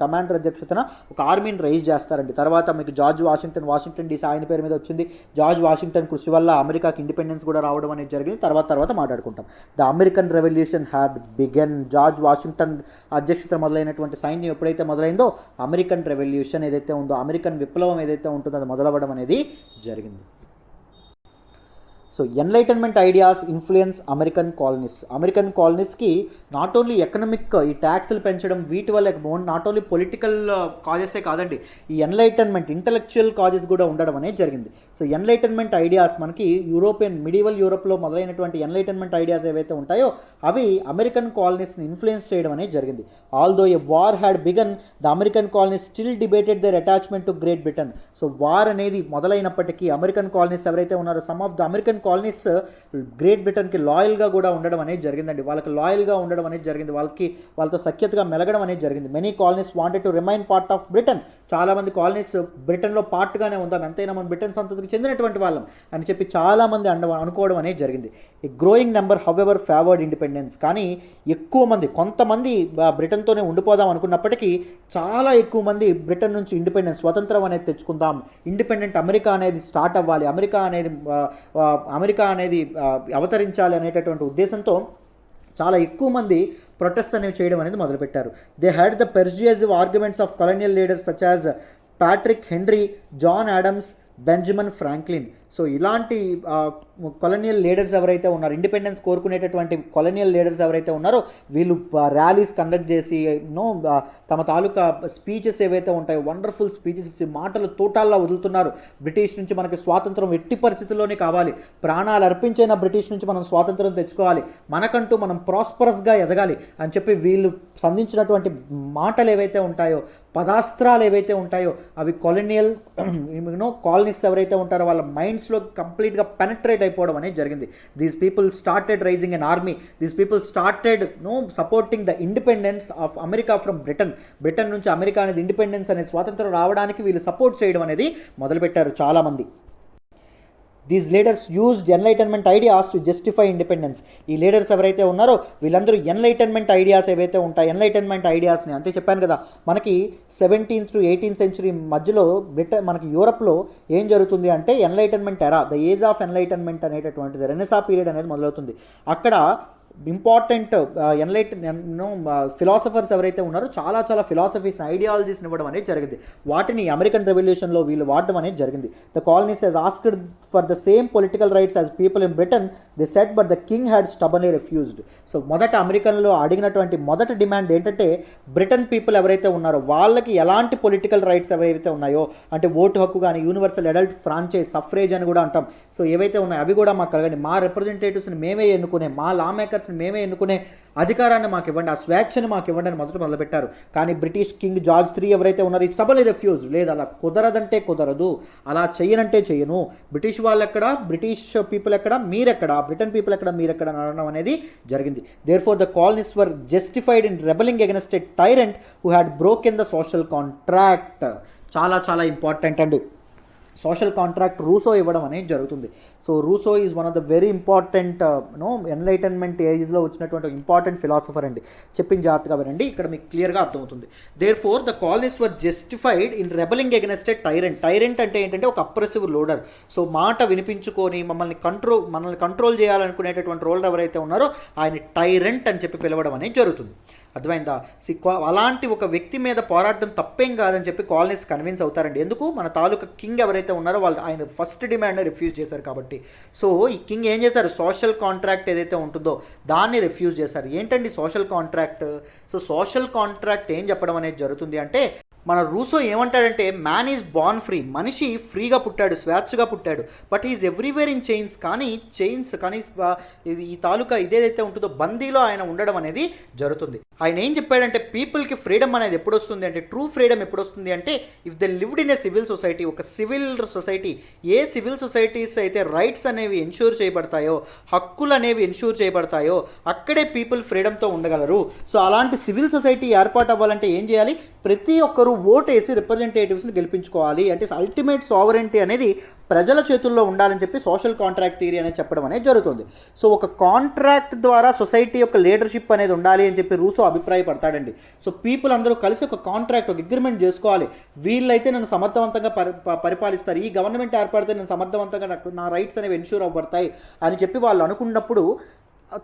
కమాండర్ అధ్యక్షతన ఒక ఆర్మీని రైజ్ చేస్తారండి. తర్వాత మీకు జార్జ్ వాషింగ్టన్ డీసీ ఆయన పేరు మీద వచ్చింది. జార్జ్ వాషింగ్టన్ కృషి వల్ల అమెరికాకి ఇండిపెండెన్స్ కూడా రావడం అనేది జరిగింది. తర్వాత మాట్లాడుకుంటాం. The American Revolution had began. George Washington అధ్యక్షత మొదలైనటువంటి సైన్యం ఎప్పుడైతే మొదలైందో అమెరికన్ రెవల్యూషన్ ఏదైతే ఉందో, అమెరికన్ విప్లవం ఏదైతే ఉంటుందో అది మొదలవ్వడం అనేది జరిగింది. So enlightenment ideas influence American కాలనీస్కి నాట్ ఓన్లీ ఎకనామిక్, ఈ ట్యాక్స్లు పెంచడం వీటి వల్ల నాట్ ఓన్లీ పొలిటికల్ కాజెసే కాదండి, ఈ ఎన్లైటన్మెంట్ ఇంటలెక్చువల్ కాజెస్ కూడా ఉండడం అనేది జరిగింది. సో ఎన్లైటన్మెంట్ ఐడియాస్ మనకి మిడివల్ యూరోప్లో మొదలైనటువంటి ఎన్లైటన్మెంట్ ఐడియాస్ ఏవైతే ఉంటాయో అవి అమెరికన్ కాలనీస్ని ఇన్ఫ్లుయెన్స్ చేయడం అనేది జరిగింది. Although a war had begun, the American colonies still debated their attachment to Great Britain. So war అనేది మొదలైనప్పటికీ అమెరికన్ కాలనీస్ ఎవరైతే ఉన్నారో, some of the American colonies Great బ్రిటన్కి లాయల్గా కూడా ఉండడం అనేది జరిగిందండి. వాళ్ళకి లాయల్గా ఉండడం అనేది జరిగింది, వాళ్ళతో సఖ్యతగా మెలగడం అనేది జరిగింది. Many colonies wanted to remain part of Britain. చాలామంది కాలనీస్ బ్రిటన్లో పార్ట్గానే ఉందాం, ఎంతైనా మనం బ్రిటన్ సంతతికి చెందినటువంటి వాళ్ళం అని చెప్పి చాలామంది అనుకోవడం అనేది జరిగింది. ఏ growing number however favoured independence. కానీ ఎక్కువ మంది, కొంతమంది బ్రిటన్తోనే ఉండిపోదాం అనుకున్నప్పటికీ చాలా ఎక్కువ మంది బ్రిటన్ నుంచి ఇండిపెండెన్స్, స్వతంత్రం అనేది తెచ్చుకుందాం, ఇండిపెండెంట్ అమెరికా అనేది స్టార్ట్ అవ్వాలి, అమెరికా అనేది అవతరించాలి అనేటటువంటి ఉద్దేశంతో చాలా ఎక్కువ మంది ప్రొటెస్ట్ అనేవి చేయడం అనేది మొదలుపెట్టారు. They had the persuasive arguments of colonial leaders such as Patrick Henry, John Adams, Benjamin Franklin. So ఇలాంటి కొలోనియల్ లీడర్స్ ఎవరైతే ఉన్నారో, ఇండిపెండెన్స్ కోరుకునేటటువంటి కొలోనియల్ లీడర్స్ ఎవరైతే ఉన్నారో వీళ్ళు ర్యాలీస్ కండక్ట్ చేసి తమ తాలూకా స్పీచెస్ ఏవైతే ఉంటాయో, వండర్ఫుల్ స్పీచెస్, మాటలు తోటాల్లో వదులుతున్నారు. బ్రిటిష్ నుంచి మనకి స్వాతంత్రం ఎట్టి పరిస్థితుల్లోనే కావాలి, ప్రాణాలు అర్పించైన బ్రిటిష్ నుంచి మనం స్వాతంత్రం తెచ్చుకోవాలి, మనకంటూ మనం ప్రాస్పరస్గా ఎదగాలి అని చెప్పి వీళ్ళు సంధించినటువంటి మాటలు ఏవైతే ఉంటాయో, పదాస్త్రాలు ఏవైతే ఉంటాయో అవి కాలనీస్ ఎవరైతే ఉంటారో వాళ్ళ మైండ్స్లో కంప్లీట్గా పెనట్రేట్ అయిపోవడం అనేది జరిగింది. These people started raising an army, these people started supporting the independence of America from Britain నుంచి అమెరికా అనేది ఇండిపెండెన్స్ అనేది స్వాతంత్రం రావడానికి వీళ్ళు సపోర్ట్ చేయడం అనేది మొదలుపెట్టారు చాలామంది. These leaders used enlightenment ideas to justify independence. ఈ లీడర్స్ ఎవరైతే ఉన్నారో వీళ్ళందరూ ఎన్లైటన్మెంట్ ఐడియాస్ ఏవైతే ఉంటాయి, ఎన్లైటన్మెంట్ ఐడియాస్ని అంటే చెప్పాను కదా, మనకి 17th to 18th century మధ్యలో మనకి యూరప్లో ఏం జరుగుతుంది అంటే ఎన్లైటన్మెంట్ ఎరా, ద ఏజ్ ఆఫ్ ఎన్లైటన్మెంట్ అనేటటువంటిది రెనెసా పీరియడ్ అనేది మొదలవుతుంది. అక్కడ ఇంపార్టెంట్ ఫిలాసఫర్స్ ఎవరైతే ఉన్నారో చాలా చాలా ఫిలాసఫీస్ని, ఐడియాలజీస్ని ఇవ్వడం అనేది జరిగింది. వాటిని అమెరికన్ రెవల్యూషన్లో వీళ్ళు వాడడం అనేది జరిగింది. The colonies has asked for the same political rights as people in Britain, they said but the king had stubbornly refused. So మొదట అమెరికన్లో అడిగినటువంటి మొదటి డిమాండ్ ఏంటంటే బ్రిటన్ పీపుల్ ఎవరైతే ఉన్నారో వాళ్ళకి ఎలాంటి పొలిటికల్ రైట్స్ ఏవైతే ఉన్నాయో, అంటే ఓటు హక్కు కానీ, యూనివర్సల్ అడల్ట్ ఫ్రాంచైజ్, సఫ్రేజ్ అని కూడా అంటాం. సో ఏవైతే ఉన్నాయో అవి కూడా మాకు కలగండి. మా రిప్రజెంటేటివ్స్ని మేమే ఎన్నుకునే, మా లా మేకర్స్ని మేమే ఎన్నుకునే అధికారాన్ని మాకు ఇవ్వండి, ఆ స్వేచ్ఛను మాకు ఇవ్వండి అని మొదట మొదలుపెట్టారు. కానీ బ్రిటిష్ కింగ్ జార్జ్ III ఎవరైతే ఉన్నారో ఈ స్టబన్లీ రిఫ్యూజ్, లేదు అలా కుదరదంటే కుదరదు, అలా చెయ్యనంటే చెయ్యను, బ్రిటిష్ వాళ్ళు ఎక్కడ, బ్రిటిష్ పీపుల్ ఎక్కడ, మీరెక్కడ, బ్రిటన్ పీపుల్ ఎక్కడ, మీరెక్కడ అనడం అనేది జరిగింది. Therefore the colonies were justified in rebelling against a tyrant who had broken the social contract. చాలా చాలా ఇంపార్టెంట్ అండి. సోషల్ కాంట్రాక్ట్ రూసో ఇవ్వడం అనేది జరుగుతుంది. So Russo is one of the very important enlightenment ఏజ్లో వచ్చినటువంటి ఇంపార్టెంట్ ఫిలాసఫర్ అండి. చెప్పిన జాగ్రత్తగా వినండి, ఇక్కడ మీకు క్లియర్గా అర్థమవుతుంది. Therefore the colonies were justified in rebelling against a tyrant. Tyrant అంటే ఏంటంటే ఒక అప్రెసివ్ రూలర్. సో మాట వినిపించుకొని మనల్ని కంట్రోల్ చేయాలనుకునేటటువంటి రూలర్ ఎవరైతే ఉన్నారో ఆయన టైరెంట్ అని చెప్పి పిలవడం అనేది జరుగుతుంది. అర్థమైందా? అలాంటి ఒక వ్యక్తి మీద పోరాటం తప్పేం కాదని చెప్పి కాలనీస్ కన్విన్స్ అవుతారండి. ఎందుకు? మన తాలూకా కింగ్ ఎవరైతే ఉన్నారో వాళ్ళు ఆయన ఫస్ట్ డిమాండ్ రిఫ్యూజ్ చేశారు కాబట్టి. సో ఈ కింగ్ ఏం చేశారు? సోషల్ కాంట్రాక్ట్ ఏదైతే ఉంటుందో దాన్ని రిఫ్యూజ్ చేశారు. ఏంటండి social contract? So social contract ఏం చెప్పడం అనేది జరుగుతుంది అంటే, మన రూసో ఏమంటాడంటే మ్యాన్ ఈజ్ బార్న్ ఫ్రీ, మనిషి ఫ్రీగా పుట్టాడు, స్వేచ్ఛగా పుట్టాడు, but is everywhere in chains. కానీ ఈ తాలూకా ఇదేదైతే ఉంటుందో బందీలో ఆయన ఉండడం అనేది జరుగుతుంది. ఆయన ఏం చెప్పాడంటే పీపుల్కి ఫ్రీడమ్ అనేది ఎప్పుడు వస్తుంది అంటే, ట్రూ ఫ్రీడమ్ ఎప్పుడు వస్తుంది అంటే if they lived in a civil society. ఒక సివిల్ సొసైటీ, ఏ సివిల్ సొసైటీస్ అయితే రైట్స్ అనేవి ఎన్ష్యూర్ చేయబడతాయో, హక్కులు అనేవి ఎన్ష్యూర్ చేయబడతాయో అక్కడే పీపుల్ ఫ్రీడమ్తో ఉండగలరు. సో అలాంటి సివిల్ సొసైటీ ఏర్పాటు అవ్వాలంటే ఏం చేయాలి? ప్రతి ఒక్కరూ ఓటేసి రిప్రజెంటేటివ్స్ని గెలిపించుకోవాలి. అంటే అల్టిమేట్ సావరెంటీ అనేది ప్రజల చేతుల్లో ఉండాలని చెప్పి సోషల్ కాంట్రాక్ట్ థియరీ అనేది చెప్పడం అనేది జరుగుతుంది. సో ఒక కాంట్రాక్ట్ ద్వారా సొసైటీ యొక్క లీడర్షిప్ అనేది ఉండాలి అని చెప్పి రూసో అభిప్రాయపడతాడండి. సో పీపుల్ అందరూ కలిసి ఒక కాంట్రాక్ట్, ఒక అగ్రిమెంట్ చేసుకోవాలి. వీళ్ళైతే నన్ను సమర్థవంతంగా పరిపాలిస్తారు, ఈ గవర్నమెంట్ ఏర్పడితే నేను సమర్థవంతంగా నా రైట్స్ అనేవి ఎన్ష్యూర్ అవ్వబడతాయి అని చెప్పి వాళ్ళు అనుకున్నప్పుడు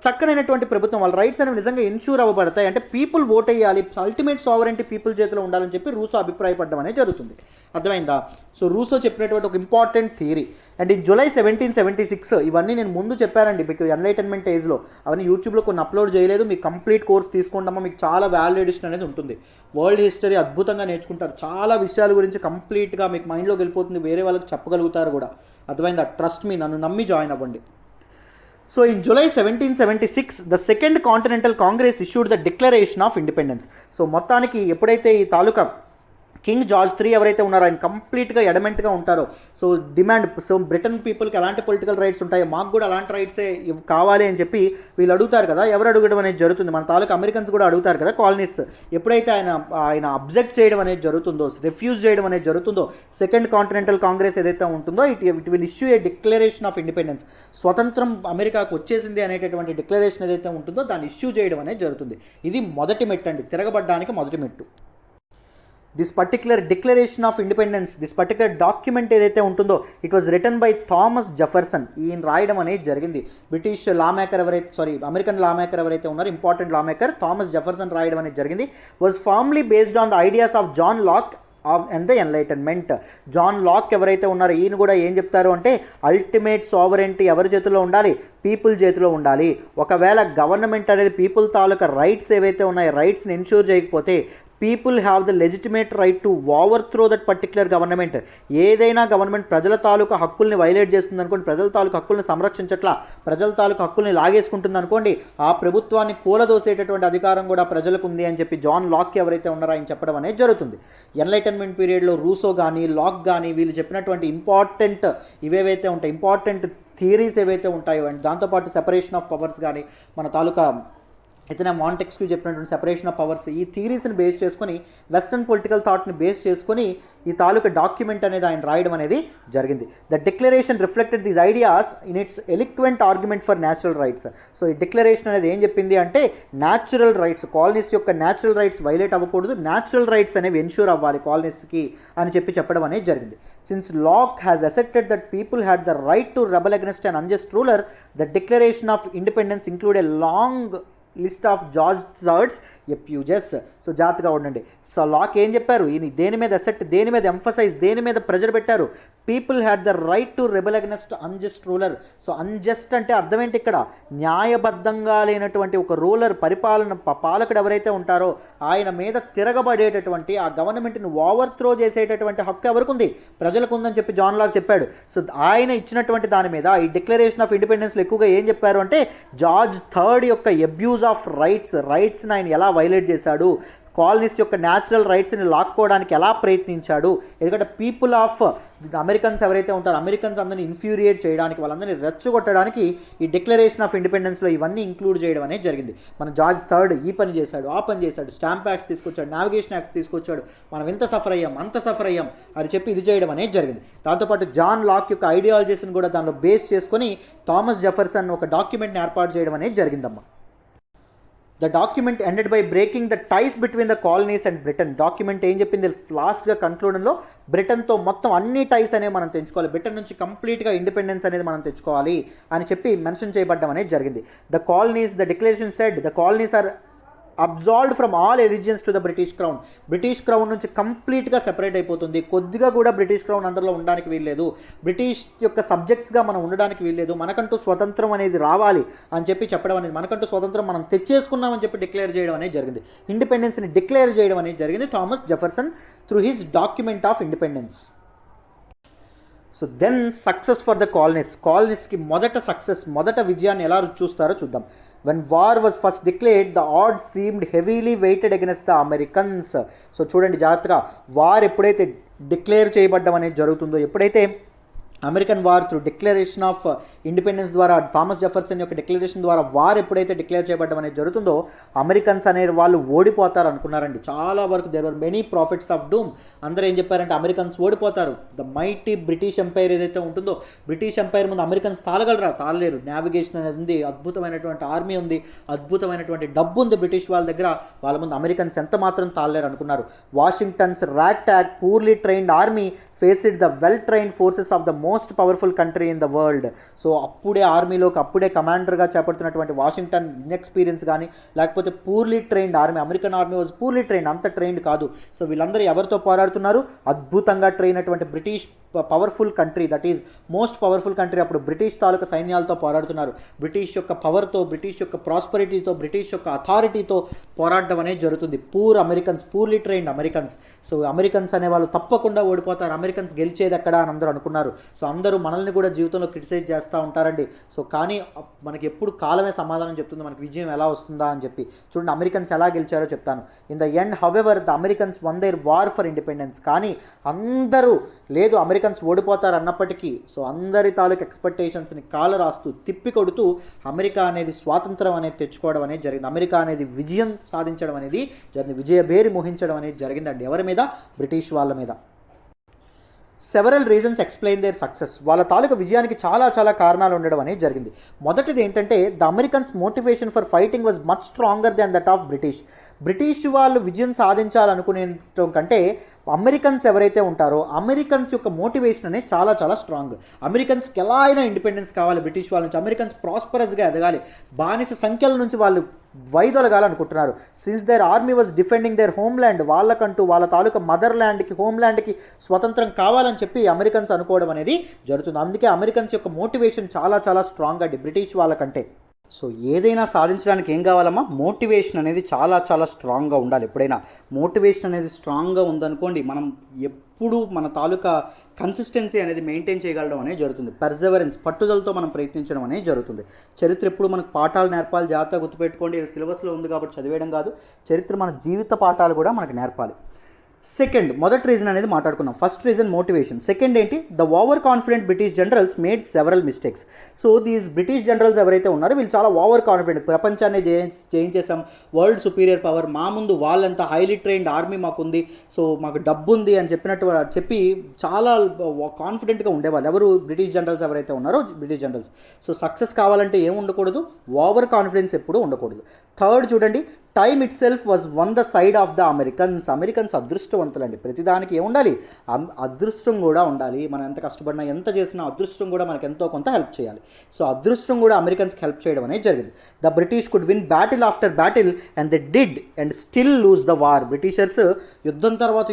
చక్కనైనటువంటి ప్రభుత్వం, వాళ్ళ రైట్స్ అనేవి నిజంగా ఎన్ష్యూర్ అవ్వబడతాయి అంటే పీపుల్ ఓట్ వేయాలి, అల్టిమేట్ సావరెంటీ పీపుల్ చేతిలో ఉండాలని చెప్పి రూసో అభిప్రాయపడడం అనేది జరుగుతుంది. అర్థమైందా? సో రూసో చెప్పినటువంటి ఒక important theory. And in July 1776 ఇవన్నీ నేను ముందు చెప్పానండి మీకు ఎన్లైటన్మెంట్ ఏజ్లో, అవన్నీ యూట్యూబ్లో కొన్ని అప్లోడ్ చేయలేదు. మీకు కంప్లీట్ కోర్స్ తీసుకుంటామా, మీకు చాలా వాల్యూ ఎడిషన్ అనేది ఉంటుంది. వరల్డ్ హిస్టరీ అద్భుతంగా నేర్చుకుంటారు, చాలా విషయాల గురించి కంప్లీట్గా మీకు మైండ్లోకి వెళ్ళిపోతుంది, వేరే వాళ్ళకి చెప్పగలుగుతారు కూడా. అర్థమైందా? ట్రస్ట్ మీ, నన్ను నమ్మి జాయిన్ అవ్వండి. So in July 1776, the Second Continental Congress issued the Declaration of Independence. So మొత్తానికి ఎప్పుడైతే ఈ తాలూకా కింగ్ జార్జ్ III ఎవరైతే ఉన్నారో ఆయన కంప్లీట్గా ఎడమెంట్గా ఉంటారో, సో డిమాండ్, సో బ్రిటన్ పీపుల్కి ఎలాంటి పొలిటికల్ రైట్స్ ఉంటాయో మాకు కూడా అలాంటి రైట్సే కావాలి అని చెప్పి వీళ్ళు అడుగుతారు కదా. ఎవరు అడగడం అనేది జరుగుతుంది? మన తాలూకా అమెరికన్స్ కూడా అడుగుతారు కదా కాలనీస్. ఎప్పుడైతే ఆయన అబ్జెక్ట్ చేయడం అనేది జరుగుతుందో, రిఫ్యూజ్ చేయడం అనేది జరుగుతుందో, సెకండ్ కాంటినెంటల్ కాంగ్రెస్ ఏదైతే ఉంటుందో it will issue A declaration of independence. స్వతంత్రం అమెరికాకు వచ్చేసింది అనేటటువంటి డిక్లరేషన్ ఏదైతే ఉంటుందో దాన్ని ఇష్యూ చేయడం అనేది జరుగుతుంది. ఇది మొదటి మెట్టు అండి, తిరగబడ్డానికి మొదటి మెట్టు. This particular declaration of independence, this particular document ఏదైతే ఉంటుందో it was written by Thomas Jefferson. ఈయన రాయడం అనేది జరిగింది. British lawmaker American lawmaker ఎవరైతే ఉన్నారో, important lawmaker Thomas Jefferson రాయడం అనేది జరిగింది. Was firmly based on the ideas of John Locke and the enlightenment. John Locke ఎవరైతే ఉన్నారో ఈయన కూడా ఏం చెప్తారు అంటే అల్టిమేట్ సావరెంటీ ఎవరి చేతిలో ఉండాలి? పీపుల్ చేతిలో ఉండాలి. ఒకవేళ గవర్నమెంట్ అనేది పీపుల్ తాలూకా రైట్స్ ఏవైతే ఉన్నాయో రైట్స్ని ఎన్ష్యూర్ చేయకపోతే people have the legitimate right to over throw that particular government. ఏదైనా గవర్నమెంట్ ప్రజల తాలూకా హక్కుల్ని వైలేట్ చేస్తుంది అనుకోండి, ప్రజల తాలూకా హక్కుల్ని సంరక్షించట్లా, ప్రజల తాలూకా హక్కుల్ని లాగేసుకుంటుంది అనుకోండి, ఆ ప్రభుత్వాన్ని కూలదోసేటటువంటి అధికారం కూడా ప్రజలకు ఉంది అని చెప్పి జాన్ లాక్ ఎవరైతే ఉన్నారో ఆయన చెప్పడం అనేది జరుగుతుంది. ఎన్లైటన్మెంట్ పీరియడ్లో రూసో కానీ లాక్ కానీ వీళ్ళు చెప్పినటువంటి ఇంపార్టెంట్ ఇవేవైతే ఉంటాయి, ఇంపార్టెంట్ థియరీస్ ఏవైతే ఉంటాయో అండ్ దాంతోపాటు సెపరేషన్ ఆఫ్ పవర్స్ కానీ, మన తాలూకా ఇతనే మాంటెక్స్క్యూ చెప్పినటువంటి సెపరేషన్ ఆఫ్ పవర్స్, ఈ థియరీస్ని బేస్ చేసుకొని, వెస్ట్రన్ పొలిటికల్ థాట్ని బేస్ చేసుకొని ఈ తాలూకా డాక్యుమెంట్ అనేది ఆయన రాయడం అనేది జరిగింది. The declaration reflected these ideas in its eloquent argument for natural rights. So ఈ డిక్లరేషన్ అనేది ఏం చెప్పింది అంటే న్యాచురల్ రైట్స్, కాలనీస్ యొక్క న్యాచురల్ రైట్స్ వైలేట్ అవ్వకూడదు, న్యాచురల్ రైట్స్ అనేవి ఎన్ష్యూర్ అవ్వాలి కాలనీస్కి అని చెప్పడం అనేది జరిగింది. Since Locke has asserted that people had the right to rebel against an unjust ruler, the Declaration of Independence include a long list of George Third's abuses. So జాగ్రత్తగా ఉండండి. So lock ఏం చెప్పారు, ఈయన దేని మీద అసెట్, దేని మీద emphasize, దేని మీద ప్రెజర్ పెట్టారు, people had the right to rebel against unjust ruler. So unjust అంటే అర్థం ఏంటి ఇక్కడ, న్యాయబద్ధంగా లేనటువంటి ఒక రూలర్, పాలకుడు ఎవరైతే ఉంటారో ఆయన మీద తిరగబడేటటువంటి ఆ గవర్నమెంట్ని ఓవర్ త్రో చేసేటటువంటి హక్కు ఎవరికి ఉంది, ప్రజలకు ఉందని చెప్పి జాన్ లాక్ చెప్పాడు. సో ఆయన ఇచ్చినటువంటి దాని మీద ఈ డిక్లరేషన్ ఆఫ్ ఇండిపెండెన్స్లో ఎక్కువగా ఏం చెప్పారు అంటే జార్జ్ థర్డ్ యొక్క అబ్యూజ్ ఆఫ్ రైట్స్ని ఆయన ఎలా వైలేట్ చేశాడు, కాలనీస్ యొక్క న్యాచురల్ రైట్స్ని లాక్కోవడానికి ఎలా ప్రయత్నించాడు. ఎందుకంటే పీపుల్ ఆఫ్ అమెరికన్స్ ఎవరైతే ఉంటారో అమెరికన్స్ అందరినీ ఇన్ఫ్యూరియేట్ చేయడానికి, వాళ్ళందరినీ రెచ్చగొట్టడానికి ఈ డిక్లరేషన్ ఆఫ్ ఇండిపెండెన్స్లో ఇవన్నీ ఇంక్లూడ్ చేయడం అనేది జరిగింది. మన జార్జ్ థర్డ్ ఈ పని చేశాడు, ఆ పని చేశాడు, స్టాంప్ యాక్ట్స్ తీసుకొచ్చాడు, నావిగేషన్ యాక్ట్ తీసుకొచ్చాడు, మనం ఎంత సఫర్ అయ్యాం అంత సఫర్ అయ్యాం అని చెప్పి ఇది చేయడం అనేది జరిగింది. దాంతోపాటు జాన్ లాక్ యొక్క ఐడియాలజీస్ని కూడా దానిలో బేస్ చేసుకొని థామస్ జెఫర్సన్ ఒక డాక్యుమెంట్ని ఏర్పాటు చేయడం అనేది జరిగిందమ్మా. The document ended by breaking the ties between the colonies and Britain. Document ఏం చెప్పింది, లాస్ట్గా కన్క్లూడన్లో బ్రిటన్తో మొత్తం అన్ని టైస్ అనేవి మనం తెచ్చుకోవాలి, బ్రిటన్ నుంచి కంప్లీట్గా ఇండిపెండెన్స్ అనేది మనం తెచ్చుకోవాలి అని చెప్పి మెన్షన్ చేయబడ్డం అనేది జరిగింది. The colonies, the declaration said the colonies are absolved from all allegiance to the British crown. British crown నుంచి కంప్లీట్గా సెపరేట్ అయిపోతుంది, కొద్దిగా కూడా బ్రిటిష్ క్రౌన్ అండర్లో ఉండడానికి వీల్లేదు, బ్రిటిష్ యొక్క సబ్జెక్ట్స్గా మనం ఉండడానికి వీల్లేదు, మనకంటూ స్వతంత్రం అనేది రావాలి అని చెప్పి చెప్పడం అనేది, మనకంటూ స్వతంత్రం మనం తెచ్చేసుకున్నామని చెప్పి డిక్లేర్ చేయడం అనేది జరిగింది. ఇండిపెండెన్స్ని డిక్లేర్ చేయడం అనేది జరిగింది Thomas Jefferson through his document of independence. So then success for the కాలనీస్కి మొదట విజయాన్ని ఎలా చూస్తారో చూద్దాం. When war was first declared, the odds seemed heavily weighted against the Americans. So చూడండి జాగ్రత్తగా, వార్ ఎప్పుడైతే డిక్లేర్ చేయబడ్డం అనేది జరుగుతుందో, ఎప్పుడైతే American war through Declaration of Independence ద్వారా, థామస్ జెఫర్సన్ యొక్క డిక్లరేషన్ ద్వారా వార్ ఎప్పుడైతే డిక్లేర్ చేయబడ్డం అనేది జరుగుతుందో, అమెరికన్స్ అనే వాళ్ళు ఓడిపోతారు అనుకున్నారండి. చాలా వరకు there were many prophets of doom. అందరూ ఏం చెప్పారంటే అమెరికన్స్ ఓడిపోతారు. ద మైటీ బ్రిటిష్ ఎంపైర్ ఏదైతే ఉంటుందో, బ్రిటిష్ ఎంపైర్ ముందు అమెరికన్స్ తాళలేరు. నావిగేషన్ అనేది ఉంది, అద్భుతమైనటువంటి ఆర్మీ ఉంది, అద్భుతమైనటువంటి డబ్బు ఉంది బ్రిటిష్ వాళ్ళ దగ్గర, వాళ్ళ ముందు అమెరికన్స్ ఎంత మాత్రం తాళలేరు అనుకున్నారు. Washington's ragtag poorly trained army faced the well trained forces of the most powerful country in the world. So అప్పుడే ఆర్మీలోకి అప్పుడే కమాండర్గా చేపడుతున్నటువంటి వాషింగ్టన్ ఇన్ఎక్స్పీరియన్స్ కానీ, లేకపోతే poorly trained army, American army was poorly trained, అంత ట్రైన్డ్ కాదు. So వీళ్ళందరూ ఎవరితో పోరాడుతున్నారు, అద్భుతంగా ట్రైన్ అయినటువంటి British powerful country, that is most powerful country, అప్పుడు బ్రిటిష్ తాలూకా సైన్యాలతో పోరాడుతున్నారు. బ్రిటిష్ యొక్క పవర్తో, బ్రిటిష్ యొక్క ప్రాస్పరిటీతో, బ్రిటిష్ యొక్క అథారిటీతో పోరాడడం అనేది జరుగుతుంది. Purely trained Americans. So Americans అనే వాళ్ళు తప్పకుండా ఓడిపోతారు, అమెరికన్స్ గెలిచేది ఎక్కడ అని అందరూ అనుకున్నారు. సో అందరూ మనల్ని కూడా జీవితంలో క్రిటిసైజ్ చేస్తూ ఉంటారండి. సో కానీ మనకి ఎప్పుడు కాలమే సమాధానం చెప్తుంది మనకి విజయం ఎలా వస్తుందా అని చెప్పి. చూడండి అమెరికన్స్ ఎలా గెలిచారో చెప్తాను. In the end however the Americans won their war for independence. కానీ అందరూ లేదు అమెరికన్స్ ఓడిపోతారు అన్నప్పటికీ, సో అందరి తాలూకు ఎక్స్పెక్టేషన్స్ని కాలు రాస్తూ తిప్పి కొడుతూ అమెరికా అనేది స్వాతంత్రం అనేది తెచ్చుకోవడం అనేది జరిగింది. అమెరికా అనేది విజయం సాధించడం అనేది జరిగింది, విజయభేరి మోహించడం అనేది జరిగిందండి. ఎవరి మీద, బ్రిటిష్ వాళ్ళ మీద. Several reasons explain their success. వాళ్ళ తాలూకు విజయానికి చాలా కారణాలు ఉండడం అనేది జరిగింది. మొదటిది ఏంటంటే the Americans motivation for fighting was much stronger than that of British వాళ్ళు విజయం సాధించాలనుకునే కంటే అమెరికన్స్ ఎవరైతే ఉంటారో అమెరికన్స్ యొక్క మోటివేషన్ అనేది చాలా స్ట్రాంగ్. అమెరికన్స్కి ఎలా అయినా ఇండిపెండెన్స్ కావాలి బ్రిటిష్ వాళ్ళ నుంచి, అమెరికన్స్ ప్రాస్పరస్గా ఎదగాలి, బానిస సంఖ్యల నుంచి వాళ్ళు వైదొలగాలనుకుంటున్నారు. Since their army was defending their homeland, వాళ్ళకంటూ వాళ్ళ తాలూకా మదర్ ల్యాండ్కి, హోమ్ ల్యాండ్కి స్వతంత్రం కావాలని చెప్పి అమెరికన్స్ అనుకోవడం అనేది జరుగుతుంది. అందుకే అమెరికన్స్ యొక్క మోటివేషన్ చాలా స్ట్రాంగ్ అండి బ్రిటిష్ వాళ్ళకంటే. సో ఏదైనా సాధించడానికి ఏం కావాలమ్మా, మోటివేషన్ అనేది చాలా స్ట్రాంగ్గా ఉండాలి. ఎప్పుడైనా మోటివేషన్ అనేది స్ట్రాంగ్గా ఉందనుకోండి, మనం ఎప్పుడు మన తాలూకా కన్సిస్టెన్సీ అనేది మెయింటైన్ చేయగలడం అనేది జరుగుతుంది. పర్సెవరెన్స్, పట్టుదలతో మనం ప్రయత్నించడం అనేది జరుగుతుంది. చరిత్ర ఎప్పుడు మనకు పాఠాలు నేర్పాలి, జాగ్రత్తగా గుర్తుపెట్టుకోండి. ఇది సిలబస్లో ఉంది కాబట్టి చదివేయడం కాదు, చరిత్ర మన జీవిత పాఠాలు కూడా మనకు నేర్పాలి. సెకండ్, మొదటి రీజన్ అనేది మాట్లాడుకున్నాం. First reason motivation. సెకండ్ ఏంటి, the over confident British generals made several mistakes. So these British generals ఎవరైతే ఉన్నారో వీళ్ళు చాలా ఓవర్ కాన్ఫిడెంట్, ప్రపంచాన్ని జయించేసాం, వరల్డ్ సుపీరియర్ పవర్, మా ముందు వాళ్ళంత హైలీ ట్రైన్డ్ ఆర్మీ మాకుంది, సో మాకు డబ్బు ఉంది అని చెప్పి చాలా కాన్ఫిడెంట్గా ఉండేవాళ్ళు ఎవరు, బ్రిటిష్ జనరల్స్ ఎవరైతే ఉన్నారో బ్రిటిష్ జనరల్స్. సో సక్సెస్ కావాలంటే ఏం ఉండకూడదు, ఓవర్ కాన్ఫిడెన్స్ ఎప్పుడూ ఉండకూడదు. థర్డ్ చూడండి, time itself was on the side of the Americans అదృష్టవంతులండి. ప్రతిదానికి ఏముండాలి, అదృష్టం కూడా ఉండాలి. మనం ఎంత కష్టపడినా ఎంత చేసినా అదృష్టం కూడా మనకు ఎంతో కొంత హెల్ప్ చేయాలి. సో అదృష్టం కూడా అమెరికన్స్కి హెల్ప్ చేయడం అనేది జరిగింది. The British could win battle after battle and they did and still lose the war. Britishers యుద్ధం తర్వాత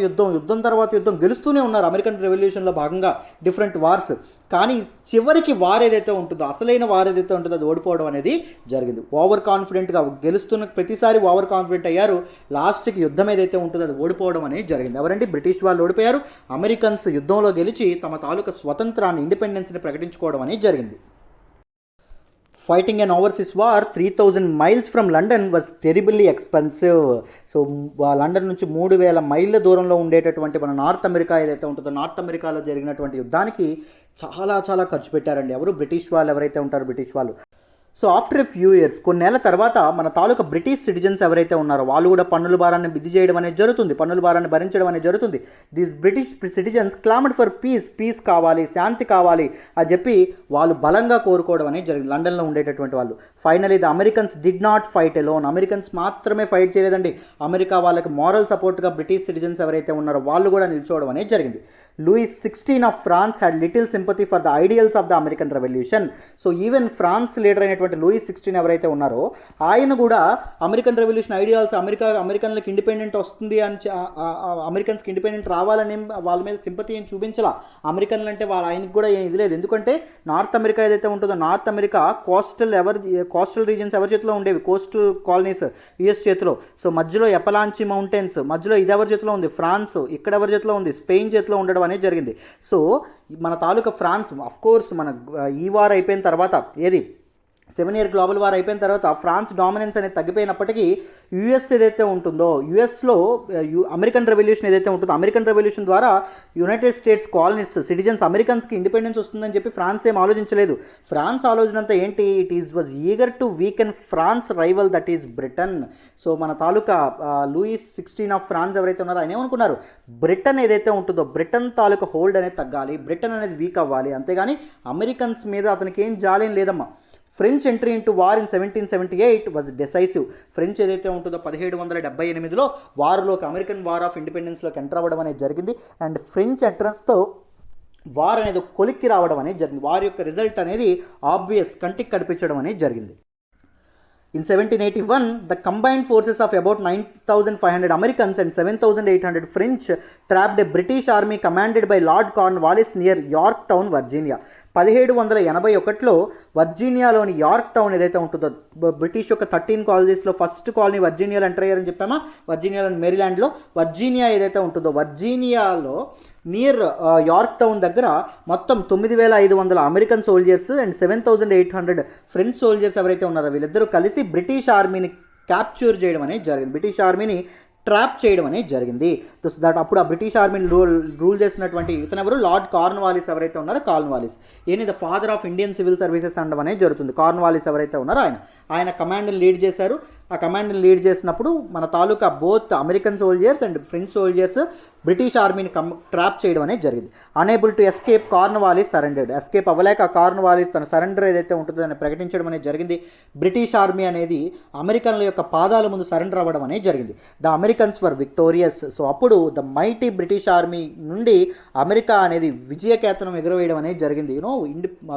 యుద్ధం గెలుస్తూనే ఉన్నారు అమెరికన్ రెవల్యూషన్లో భాగంగా డిఫరెంట్ వార్స్. కానీ చివరికి వార్ ఏదైతే ఉంటుందో, అసలైన వార్ ఏదైతే ఉంటుందో అది ఓడిపోవడం అనేది జరిగింది. ఓవర్ కాన్ఫిడెంట్గా గెలుస్తున్న ప్రతిసారి ఓవర్ కాన్ఫిడెంట్ అయ్యారు. లాస్ట్కి యుద్ధం ఏదైతే ఉంటుందో అది ఓడిపోవడం అనేది జరిగింది. ఎవరండి? బ్రిటిష్ వాళ్ళు ఓడిపోయారు. అమెరికన్స్ యుద్ధంలో గెలిచి తమ తాలూకా స్వతంత్రాన్ని, ఇండిపెండెన్స్ని ప్రకటించుకోవడం అనేది జరిగింది. Fighting an overseas war 3000 miles from London was terribly expensive. So London నుంచి 3000 మైళ్ళ దూరంలో ఉండేటటువంటి మన నార్త్ అమెరికా ఏదైతే ఉంటుందో, నార్త్ అమెరికాలో జరిగినటువంటి యుద్ధానికి చాలా ఖర్చు పెట్టారండి. ఎవరు? బ్రిటిష్ వాళ్ళు ఎవరైతే ఉంటారో బ్రిటిష్ వాళ్ళు. So after a few years, కొన్నేళ్ల తర్వాత మన తాలూకా బ్రిటిష్ సిటిజన్స్ ఎవరైతే ఉన్నారో వాళ్ళు కూడా పన్నుల భారాన్ని బిద్ది చేయడం అనేది జరుగుతుంది, పన్నుల భారాన్ని భరించడం అనేది జరుగుతుంది. These British citizens clamoured for peace కావాలి, శాంతి కావాలి అని చెప్పి వాళ్ళు బలంగా కోరుకోవడం అనేది జరిగింది లండన్లో ఉండేటటువంటి వాళ్ళు. Finally the Americans did not fight alone. Americans మాత్రమే ఫైట్ చేయలేదండి, అమెరికా వాళ్ళకి మారల్ సపోర్ట్గా బ్రిటిష్ సిటిజన్స్ ఎవరైతే ఉన్నారో వాళ్ళు కూడా నిల్చోవడం అనేది జరిగింది. Louis 16 of France had little sympathy for the ideals of the American Revolution. So even France leader అయినటువంటి లూయిస్ 16 ఎవరైతే ఉన్నారో ఆయన కూడా అమెరికన్ రెవల్యూషన్ ఐడియాల్స్, అమెరికన్లకు ఇండిపెండెంట్ వస్తుంది అని, అమెరికన్స్కి ఇండిపెండెంట్ రావాలని వాళ్ళ మీద సింపతి ఏం చూపించాల. అమెరికన్లు అంటే ఆయనకి కూడా ఏం ఇది లేదు. ఎందుకంటే నార్త్ అమెరికా ఏదైతే ఉంటుందో, నార్త్ అమెరికా కోస్టల్ రీజన్స్ ఎవరి చేతిలో ఉండేవి? కోస్టల్ కాలనీస్ యుఎస్ చేతిలో. సో మధ్యలో ఎపలాంచి మౌంటైన్స్ మధ్యలో ఇది ఎవరి చేతిలో ఉంది? ఫ్రాన్స్. ఇక్కడ ఎవరి చేతిలో ఉంది? స్పెయిన్ చేతిలో ఉండడం అనేది జరిగింది. సో మన తాలూకా ఫ్రాన్స్, అఫ్ కోర్స్ మన ఈ వార్ అయిపోయిన తర్వాత, ఏది 7 ఇయర్ గ్లోబల్ వార్ అయిపోయిన తర్వాత ఫ్రాన్స్ డామినెన్స్ అనేది తగ్గిపోయినప్పటికీ యుఎస్ ఏదైతే ఉంటుందో, యుఎస్లో అమెరికన్ రెవల్యూషన్ ఏదైతే ఉంటుందో, అమెరికన్ రెవల్యూషన్ ద్వారా యునైటెడ్ స్టేట్స్ కాలనీస్ సిటిజన్స్ అమెరికన్స్కి ఇండిపెండెన్స్ వస్తుందని చెప్పి ఫ్రాన్స్ ఏం ఆలోచించలేదు. ఫ్రాన్స్ ఆలోచన అంతా ఏంటి? It was eager to weaken France rival that is Britain. So మన తాలూకా లూయిస్ 16 ఆఫ్ ఫ్రాన్స్ ఎవరైతే ఉన్నారో ఆయన ఏమనుకున్నారు? బ్రిటన్ ఏదైతే ఉంటుందో బ్రిటన్ తాలూకా హోల్డ్ అనేది తగ్గాలి, బ్రిటన్ అనేది వీక్ అవ్వాలి, అంతేగాని అమెరికన్స్ మీద అతనికి ఏం జాలేం లేదమ్మా. French entry into war in 1778 was decisive. French ఏదైతే ఉంటుందో 1778లో వార్లోకి, అమెరికన్ వార్ ఆఫ్ ఇండిపెండెన్స్లోకి ఎంటర్ అవ్వడం అనేది జరిగింది. అండ్ ఫ్రెంచ్ ఎంట్రన్స్తో వార్ అనేది కొలిక్కి రావడం అనేది జరిగింది. వార్ యొక్క రిజల్ట్ అనేది ఆబ్వియస్, కంటికి కనిపించడం అనేది జరిగింది. In 1781, the combined forces of about 9,500 Americans and 7,800 French trapped a British army commanded by Lord Cornwallis near Yorktown, Virginia. 1781లో వర్జీనియాలోని యార్క్ టౌన్ ఏదైతే ఉంటుందో, బ్రిటిష్ యొక్క 13 కాలనీస్లో ఫస్ట్ కాలనీ వర్జీనియాలో ఎంటర్ అయ్యారని చెప్పామా, వర్జీనియాలోని మేరీల్యాండ్లో. వర్జీనియా ఏదైతే ఉంటుందో, వర్జీనియాలో నియర్ యార్క్ టౌన్ దగ్గర మొత్తం 9,500 American soldiers and 7,800 French soldiers ఎవరైతే ఉన్నారో వీళ్ళిద్దరూ కలిసి బ్రిటిష్ ఆర్మీని క్యాప్చర్ చేయడం అనేది జరిగింది, బ్రిటిష్ ఆర్మీని ట్రాప్ చేయడం అనేది జరిగింది. దట్ అప్పుడు ఆ బ్రిటిష్ ఆర్మీని రూల్ చేసినటువంటి ఇతను ఎవరు? లార్డ్ కార్న్వాలిస్ ఎవరైతే ఉన్నారో, కార్న్వాలిస్ ఈయన the father of Indian civil services అనడం అనేది జరుగుతుంది. కార్న్వాలిస్ ఎవరైతే ఉన్నారో ఆయన కమాండ్ని లీడ్ చేశారు. ఆ కమాండ్ని లీడ్ చేసినప్పుడు మన తాలూకా both American soldiers and French soldiers British ఆర్మీని ట్రాప్ చేయడం అనేది జరిగింది. Unable to escape, Cornwallis surrendered. Escape అవ్వలేక కార్న్వాలిస్ తన సరెండర్ ఏదైతే ఉంటుందో దాన్ని ప్రకటించడం అనేది జరిగింది. బ్రిటిష్ ఆర్మీ అనేది అమెరికన్ల యొక్క పాదాల ముందు సరెండర్ అవ్వడం అనేది జరిగింది. The Americans were victorious. So అప్పుడు ద మైటీ బ్రిటిష్ ఆర్మీ నుండి అమెరికా అనేది విజయకేతనం ఎగురవేయడం అనేది జరిగింది.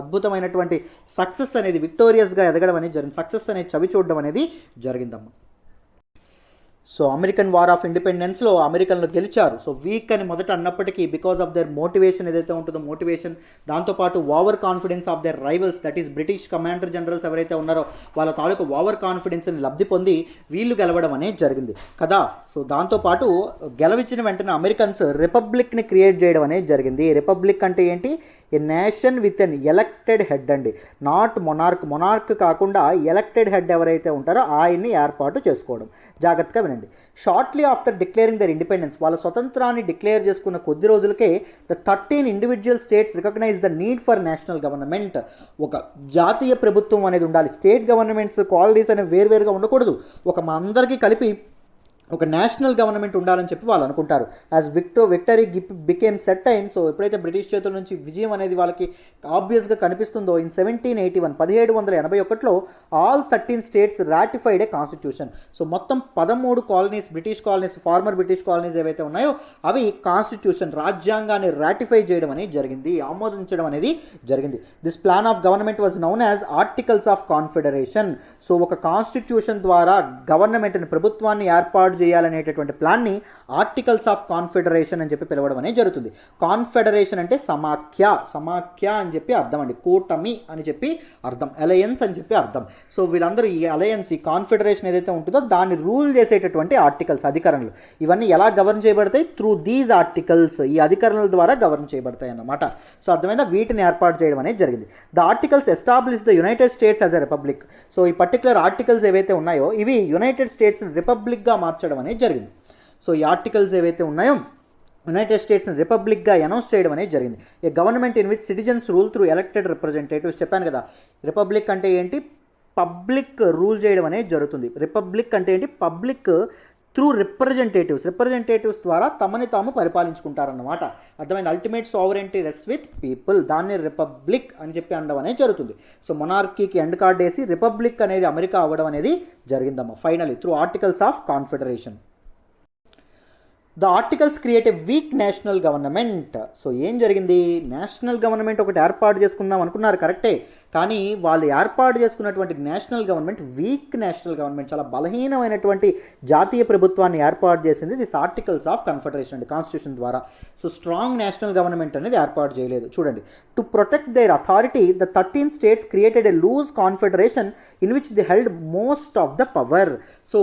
అద్భుతమైనటువంటి సక్సెస్ అనేది, విక్టోరియస్గా ఎదగడం అనేది జరిగింది, సక్సెస్ అనేది చవి చూడడం అనేది జరిగిందమ్మా. సో అమెరికన్ వార్ ఆఫ్ ఇండిపెండెన్స్లో అమెరికన్లు గెలిచారు. సో వీక్ అని మొదట అన్నప్పటికీ బికాస్ ఆఫ్ దేర్ మోటివేషన్ ఏదైతే ఉంటుందో, మోటివేషన్, దాంతోపాటు over confidence of their rivals, that is British commander generals ఎవరైతే ఉన్నారో వాళ్ళ తాలూకు ఓవర్ కాన్ఫిడెన్స్ని లబ్ధి పొంది వీళ్ళు గెలవడం అనేది జరిగింది కదా. సో దాంతోపాటు గెలవించిన వెంటనే అమెరికన్స్ రిపబ్లిక్ని క్రియేట్ చేయడం అనేది జరిగింది. రిపబ్లిక్ అంటే ఏంటి? A nation with an elected head అండి, నాట్ మొనార్క్ కాకుండా ఎలక్టెడ్ హెడ్ ఎవరైతే ఉంటారో ఆయన్ని ఏర్పాటు చేసుకోవడం. జాగ్రత్తగా వినండి. Shortly after declaring their independence, వాళ్ళ స్వతంత్రాన్ని డిక్లేర్ చేసుకున్న కొద్ది రోజులకే the 13 individual states recognize the need for national government. ఒక జాతీయ ప్రభుత్వం అనేది ఉండాలి. స్టేట్ గవర్నమెంట్స్, కాలనీస్ అనేవి వేరువేరుగా ఉండకూడదు. ఒక మా అందరికీ కలిపి ఒక నేషనల్ గవర్నమెంట్ ఉండాలని చెప్పి వాళ్ళు అనుకుంటారు. As victory became certain, so ఎప్పుడైతే బ్రిటిష్ చేతుల నుంచి విజయం అనేది వాళ్ళకి ఆబ్వియస్గా కనిపిస్తుందో, ఇన్ 1781 1781లో all 13 states ratified a constitution. So మొత్తం 13 colonies, British colonies, former British colonies ఏవైతే ఉన్నాయో అవి కాన్స్టిట్యూషన్, రాజ్యాంగాన్ని రాటిఫై చేయడం అనేది జరిగింది, ఆమోదించడం అనేది జరిగింది. This plan of government was noun as articles of confederation. So ఒక కాన్స్టిట్యూషన్ ద్వారా గవర్నమెంట్ని, ప్రభుత్వాన్ని ఏర్పాటు చేయాలనేటటువంటి ప్లాన్ని ఆర్టికల్స్ ఆఫ్ కాన్ఫెడరేషన్ అని చెప్పి పిలవడం అనేది జరుగుతుంది. కాన్ఫెడరేషన్ అంటే సమాఖ్య అని చెప్పి అర్థం అండి, కూటమి అని చెప్పి అర్థం, అలయన్స్ అని చెప్పి అర్థం. సో వీళ్ళందరూ ఈ అలయన్స్, ఈ కాన్ఫెడరేషన్ ఏదైతే ఉంటుందో దాన్ని రూల్ చేసేటటువంటి ఆర్టికల్స్, అధికరణలు, ఇవన్నీ ఎలా గవర్న్ చేయబడతాయి? త్రూ దీస్ ఆర్టికల్స్, ఈ అధికరణల ద్వారా గవర్న్ చేయబడతాయి అన్నమాట. సో అర్థమైందా? వీటిని ఏర్పాటు చేయడం అనేది జరిగింది. The articles establish the United states as a republic. So ఈ పర్టికులర్ ఆర్టికల్స్ ఏవైతే ఉన్నాయో ఇవి యునైటెడ్ స్టేట్స్ని రిపబ్లిక్గా మార్చడం అనేది జరిగింది. సో ఈ ఆర్టికల్స్ ఏవైతే ఉన్నాయో యునైటెడ్ స్టేట్స్ని రిపబ్లిక్గా అనౌన్స్ చేయడం అనేది జరిగింది. A government in which citizens rule through elected representatives. చెప్పాను కదా, రిపబ్లిక్ అంటే ఏంటి? పబ్లిక్ రూల్ చేయడం అనేది జరుగుతుంది. రిపబ్లిక్ అంటే ఏంటి? పబ్లిక్ త్రూ రిప్రజెంటేటివ్స్ ద్వారా తమని తాము పరిపాలించుకుంటారన్నమాట. అర్థమైంది? Ultimate sovereignty rest with people, దాన్ని రిపబ్లిక్ అని చెప్పి అనడం అనేది జరుగుతుంది. సో మొనార్కీకి ఎండ్ కార్డ్ వేసి రిపబ్లిక్ అనేది అమెరికా అవ్వడం అనేది జరిగిందమ్మా finally through articles of confederation. The articles create a week national government. So ఏం జరిగింది? నేషనల్ గవర్నమెంట్ ఒకటి ఏర్పాటు చేసుకుందాం అనుకున్నారు, కరెక్టే. కానీ వాళ్ళు ఏర్పాటు చేసుకున్నటువంటి national government weak national government, చాలా బలహీనమైనటువంటి జాతీయ ప్రభుత్వాన్ని ఏర్పాటు చేసింది దిస్ ఆర్టికల్స్ ఆఫ్ కన్ఫెడరేషన్ అండి, కాన్స్టిట్యూషన్ ద్వారా. సో స్ట్రాంగ్ నేషనల్ గవర్నమెంట్ అనేది ఏర్పాటు చేయలేదు. చూడండి, to protect their authority the 13 states created a loose confederation in which they held most of the power. So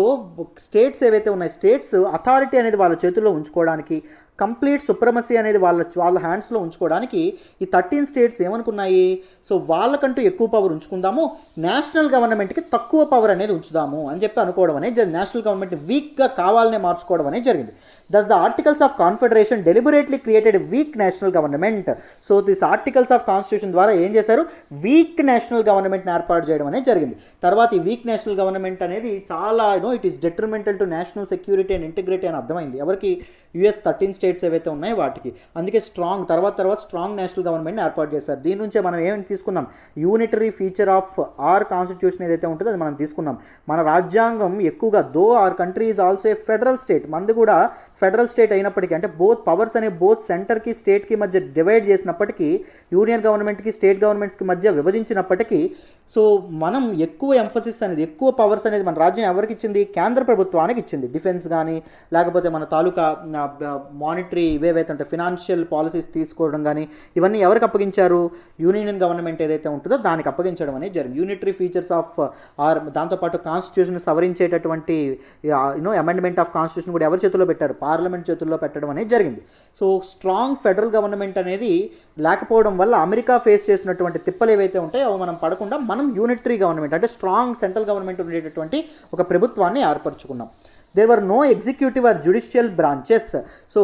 states ఏవైతే ఉన్నాయి, స్టేట్స్ అథారిటీ అనేది వాళ్ళ చేతుల్లో ఉంచుకోవడానికి, కంప్లీట్ సుప్రమసీ అనేది వాళ్ళ హ్యాండ్స్లో ఉంచుకోవడానికి ఈ 13 స్టేట్స్ ఏమనుకున్నాయి? సో వాళ్ళకంటూ ఎక్కువ పవర్ ఉంచుకుందాము, నేషనల్ గవర్నమెంట్కి తక్కువ పవర్ అనేది ఉంచుదాము అని చెప్పి అనుకోవడం అనేది, నేషనల్ గవర్నమెంట్ వీక్గా కావాలనే మార్చుకోవడం అనేది జరిగింది. Thus, the Articles of Confederation deliberately created a weak national government. So, this Articles of Constitution ద్వారా ఏం చేశారు? వీక్ నేషనల్ గవర్నమెంట్ని ఏర్పాటు చేయడం అనేది జరిగింది. తర్వాత ఈ వీక్ నేషనల్ గవర్నమెంట్ అనేది చాలా it is detrimental to national security and integrity అని అర్థమైంది ఎవరికి? US 13 స్టేట్స్ ఏవైతే ఉన్నాయో వాటికి. అందుకే తర్వాత స్ట్రాంగ్ నేషనల్ గవర్నమెంట్ని ఏర్పాటు చేశారు. దీని నుంచే మనం ఏమని తీసుకున్నాం? Unitary feature of our constitution ఏదైతే ఉంటుందో అది మనం తీసుకున్నాం. మన రాజ్యాంగం ఎక్కువగా though our country is also a federal state, మంది కూడా ఫెడరల్ స్టేట్ అయినప్పటికీ, అంటే బోత్ పవర్స్ అనే బోత్ సెంటర్కి స్టేట్కి మధ్య డివైడ్ చేసినప్పటికీ, యూనియన్ గవర్నమెంట్కి స్టేట్ గవర్నమెంట్స్కి మధ్య విభజించినప్పటికీ, సో మనం ఎక్కువ ఎంఫసిస్ అనేది, ఎక్కువ పవర్స్ అనేది మన రాజ్యం ఎవరికి ఇచ్చింది? కేంద్ర ప్రభుత్వానికి ఇచ్చింది. డిఫెన్స్ కానీ, లేకపోతే మన తాలూకా మానిటరీ ఇవేవైతే ఉంటాయి ఫినాన్షియల్ పాలసీస్ తీసుకోవడం కానీ, ఇవన్నీ ఎవరికి అప్పగించారు? యూనియన్ గవర్నమెంట్ ఏదైతే ఉంటుందో దానికి అప్పగించడం అనేది జరిగింది. యూనిటరీ ఫీచర్స్ ఆఫ్ ఆర్ దాంతోపాటు కాన్స్టిట్యూషన్ సవరించేటటువంటి అమెండ్మెంట్ ఆఫ్ కాన్స్టిట్యూషన్ కూడా ఎవరి చేతుల్లో పెట్టారు? పార్లమెంట్ చేతుల్లో పెట్టడం అనేది జరిగింది. సో స్ట్రాంగ్ ఫెడరల్ గవర్నమెంట్ అనేది లేకపోవడం వల్ల అమెరికా ఫేస్ చేసినటువంటి తిప్పలు ఏవైతే ఉంటాయో అవి మనం పడకుండా మనం యూనిటరీ గవర్నమెంట్ అంటే స్ట్రాంగ్ సెంట్రల్ గవర్నమెంట్ ఉండేటటువంటి ఒక ప్రభుత్వాన్ని ఏర్పరచుకున్నాం. There were no executive or judicial branches. So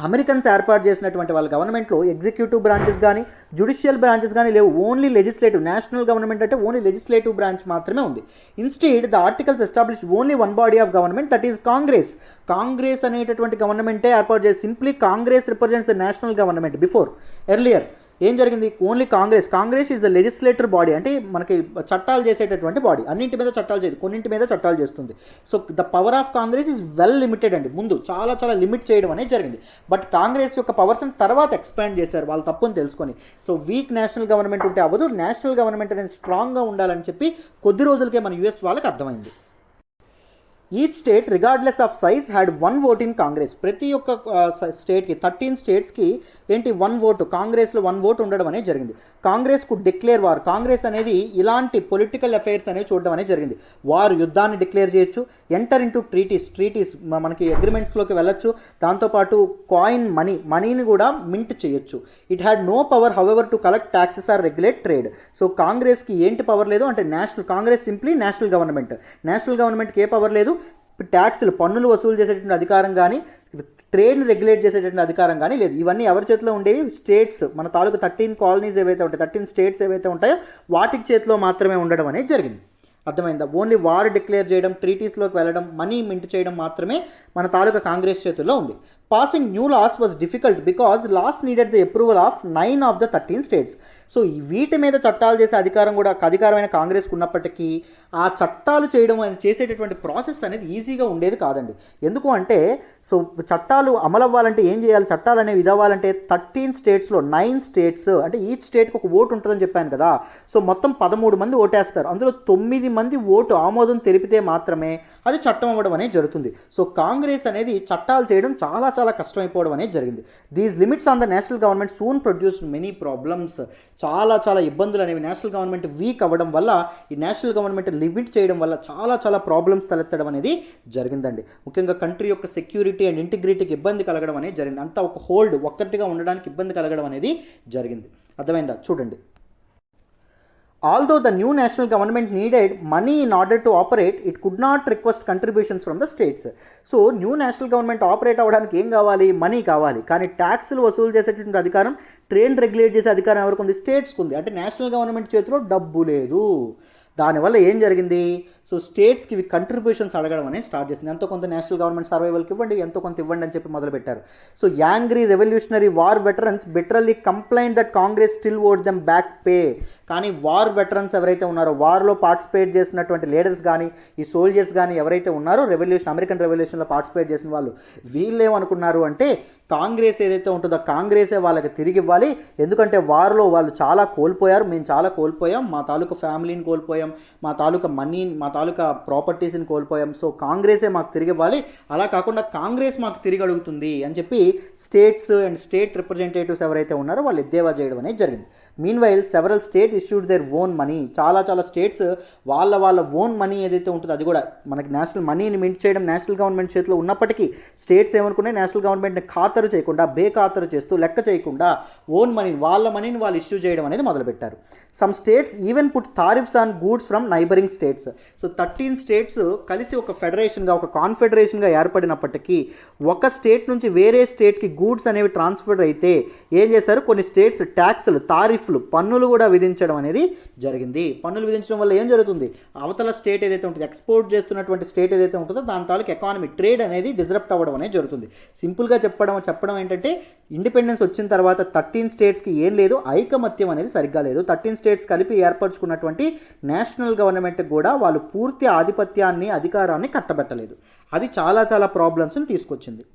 Americans ఏర్పాటు చేసినటువంటి వాళ్ళ గవర్నమెంట్లో ఎగ్జిక్యూటివ్ బ్రాంచెస్ కానీ జ్యుడిషియల్ బ్రాంచెస్ కానీ లేవు. ఓన్లీ లెజిస్లేటివ్, నేషనల్ గవర్నమెంట్ అంటే ఓన్లీ లెజిస్లేటివ్ బ్రాంచ్ మాత్రమే ఉంది. Instead the articles establish only one body of government, that is Congress. Congress అనేటటువంటి గవర్నమెంటే ఏర్పాటు చేసి, simply Congress represents the national government. Before earlier ఏం జరిగింది? Only Congress is the legislator body, అంటే మనకి చట్టాలు చేసేటటువంటి బాడీ. అన్నింటి మీద చట్టాలు చేయదు, కొన్నింటి మీద చట్టాలు చేస్తుంది. So the power of Congress is well limited అండి. ముందు చాలా లిమిట్ చేయడం అనేది జరిగింది. బట్ కాంగ్రెస్ యొక్క పవర్స్ని తర్వాత ఎక్స్పాండ్ చేశారు వాళ్ళు తప్పుని తెలుసుకొని. సో వీక్ నేషనల్ గవర్నమెంట్ ఉంటే అవ్వదు, నేషనల్ గవర్నమెంట్ అనేది స్ట్రాంగ్గా ఉండాలని చెప్పి కొద్ది రోజులకే మన US వాళ్ళకి అర్థమైంది. Each state regardless of size had one vote in Congress. ప్రతి ఒక్క స్టేట్కి 13 స్టేట్స్కి ఏంటి? 1 ఓటు, కాంగ్రెస్లో 1 ఓటు ఉండడం అనేది జరిగింది. కాంగ్రెస్కు డిక్లేర్ వార్, కాంగ్రెస్ అనేది ఇలాంటి పొలిటికల్ అఫైర్స్ అనేవి చూడడం అనేది జరిగింది. వారు యుద్ధాన్ని డిక్లేర్ చేయొచ్చు, ఎంటర్ ఇంటూ ట్రీటీస్ మనకి అగ్రిమెంట్స్లోకి వెళ్ళొచ్చు. దాంతోపాటు కాయిన్ మనీని కూడా మింట్ చేయొచ్చు. It had no power however to collect taxes or regulate trade. So కాంగ్రెస్కి ఏంటి పవర్ లేదు అంటే కాంగ్రెస్ సింప్లీ నేషనల్ గవర్నమెంట్కి ఏ పవర్ లేదు? ట్యాక్స్లు, పన్నులు వసూలు చేసేటువంటి అధికారం కానీ, ట్రేడ్ని రెగ్యులేట్ చేసేటువంటి అధికారం కానీ లేదు. ఇవన్నీ ఎవరి చేతిలో ఉండేవి? స్టేట్స్, మన తాలూకు 13 కాలనీస్ ఏవైతే ఉంటాయి, 13 స్టేట్స్ ఏవైతే ఉంటాయో వాటికి చేతిలో మాత్రమే ఉండడం అనేది జరిగింది. అర్థమైందా? ఓన్లీ వార్ డిక్లేర్ చేయడం, ట్రీటీస్లోకి వెళ్ళడం, మనీ మింట్ చేయడం మాత్రమే మన తాలూకా కాంగ్రెస్ చేతుల్లో ఉంది. Passing new laws was difficult because laws needed the approval of 9 of the 13 states. So వీటి మీద చట్టాలు చేసే అధికారమైన కాంగ్రెస్కి ఉన్నప్పటికీ ఆ చట్టాలు చేసేటటువంటి ప్రాసెస్ అనేది ఈజీగా ఉండేది కాదండి. ఎందుకు అంటే సో చట్టాలు అమలవ్వాలంటే ఏం చేయాలి, చట్టాలు అనేవి ఇదవ్వాలంటే 13 స్టేట్స్లో 9 స్టేట్స్ అంటే ఈచ్ స్టేట్కి ఒక ఓటు ఉంటుందని చెప్పాను కదా. సో మొత్తం 13 మంది ఓటేస్తారు. అందులో 9 మంది ఓటు ఆమోదం తెలిపితే మాత్రమే అది చట్టం అవ్వడం అనేది జరుగుతుంది. సో కాంగ్రెస్ అనేది చట్టాలు చేయడం చాలా చాలా కష్టమైపోవడం అనేది జరిగింది. These limits on the national government soon produced many problems. చాలా చాలా ఇబ్బందులు అనేవి నేషనల్ గవర్నమెంట్ వీక్ అవ్వడం వల్ల, ఈ నేషనల్ గవర్నమెంట్ లిమిట్ చేయడం వల్ల చాలా చాలా ప్రాబ్లమ్స్ తలెత్తడం అనేది జరిగిందండి. ముఖ్యంగా కంట్రీ యొక్క సెక్యూరిటీ అండ్ ఇంటిగ్రిటీకి ఇబ్బంది కలగడం అనేది జరిగింది. అంతా ఒక హోల్డ్ ఒక్కటిగా ఉండడానికి ఇబ్బంది కలగడం అనేది జరిగింది. అర్థమైందా? చూడండి. Although the new national government needed money in order to operate, it could not request contributions from the states. So new national government operate అవ్వడానికి ఏం కావాలి? మనీ కావాలి. కానీ ట్యాక్స్లు వసూలు చేసేటువంటి అధికారం, ట్రేడ్ రెగ్యులేట్ చేసే అధికారం ఎవరికి ఉంది? స్టేట్స్కి ఉంది. అంటే నేషనల్ గవర్నమెంట్ చేతిలో డబ్బు లేదు. దానివల్ల ఏం జరిగింది? సో స్టేట్స్కి ఇవి కంట్రిబ్యూషన్స్ అడగడం అనేది స్టార్ట్ చేసింది. ఎంతో కొంత నేషనల్ గవర్నమెంట్ సర్వైవల్కి ఇవ్వండి, ఎంతో కొంత ఇవ్వండి అని చెప్పి మొదలుపెట్టారు. So angry revolutionary war veterans bitterly complained that Congress still owed them back pay. కానీ వార్ వెటరన్స్ ఎవరైతే ఉన్నారో, వార్లో పార్టిసిపేట్ చేసినటువంటి లీడర్స్ కానీ, ఈ సోల్జర్స్ కానీ ఎవరైతే ఉన్నారో అమెరికన్ రెవల్యూషన్లో పార్టిసిపేట్ చేసిన వాళ్ళు, వీళ్ళు ఏమనుకున్నారు అంటే కాంగ్రెస్ ఏదైతే ఉంటుందో కాంగ్రెసే వాళ్ళకి తిరిగి ఇవ్వాలి. ఎందుకంటే వార్లో వాళ్ళు చాలా కోల్పోయారు, మేము చాలా కోల్పోయాం, మా తాలూకా ఫ్యామిలీని కోల్పోయాం, మా తాలూకా మనీ, మా తాలూకా ప్రాపర్టీస్ని కోల్పోయాం. సో కాంగ్రెసే మాకు తిరిగి ఇవ్వాలి, అలా కాకుండా కాంగ్రెస్ మాకు తిరిగి అడుగుతుంది అని చెప్పి స్టేట్స్ అండ్ స్టేట్ రిప్రజెంటేటివ్స్ ఎవరైతే ఉన్నారో వాళ్ళు ఎద్దేవా చేయడం అనేది జరిగింది. Meanwhile several state issued their own money. చాలా చాలా స్టేట్స్ వాళ్ళ ఓన్ మనీ ఏదైతే ఉంటుందో, అది కూడా మనకి నేషనల్ మనీని మింట్ చేయడం నేషనల్ గవర్నమెంట్ చేతిలో ఉన్నప్పటికీ స్టేట్స్ ఏమనుకున్నాయి, నేషనల్ గవర్నమెంట్ని ఖాతరు చేయకుండా, బేఖాతరు చేస్తూ, లెక్క చేయకుండా ఓన్ మనీని, వాళ్ళ మనీని వాళ్ళు ఇష్యూ చేయడం అనేది మొదలుపెట్టారు. Some states even put tariffs on goods from neighbouring states. So 13 states కలిసి ఒక ఫెడరేషన్గా, ఒక కాన్ఫెడరేషన్గా ఏర్పడినప్పటికీ ఒక స్టేట్ నుంచి వేరే స్టేట్కి గూడ్స్ అనేవి ట్రాన్స్ఫర్ అయితే ఏం చేశారు, కొన్ని స్టేట్స్ ట్యాక్స్లు, తారిఫ్లు, పన్నులు కూడా విధించడం అనేది జరిగింది. పన్నులు విధించడం వల్ల ఏం జరుగుతుంది, అవతల స్టేట్ ఏదైతే ఉంటుందో, ఎక్స్పోర్ట్ చేస్తున్నటువంటి స్టేట్ ఏదైతే ఉంటుందో దాని తాలూకు ఎకానమీ, ట్రేడ్ అనేది డిస్రప్ట్ అవ్వడం అనేది జరుగుతుంది. సింపుల్గా చెప్పడం ఏంటంటే ఇండిపెండెన్స్ వచ్చిన తర్వాత 13 స్టేట్స్కి ఏం లేదు, ఐకమత్యం అనేది సరిగ్గా లేదు. 13 స్టేట్స్ కలిపి ఏర్పరచుకున్నటువంటి నేషనల్ గవర్నమెంట్ కూడా వాళ్ళు పూర్తి ఆధిపత్యాన్ని, అధికారాన్ని కట్టబెట్టలేదు. అది చాలా చాలా ప్రాబ్లమ్స్ని తీసుకొచ్చింది.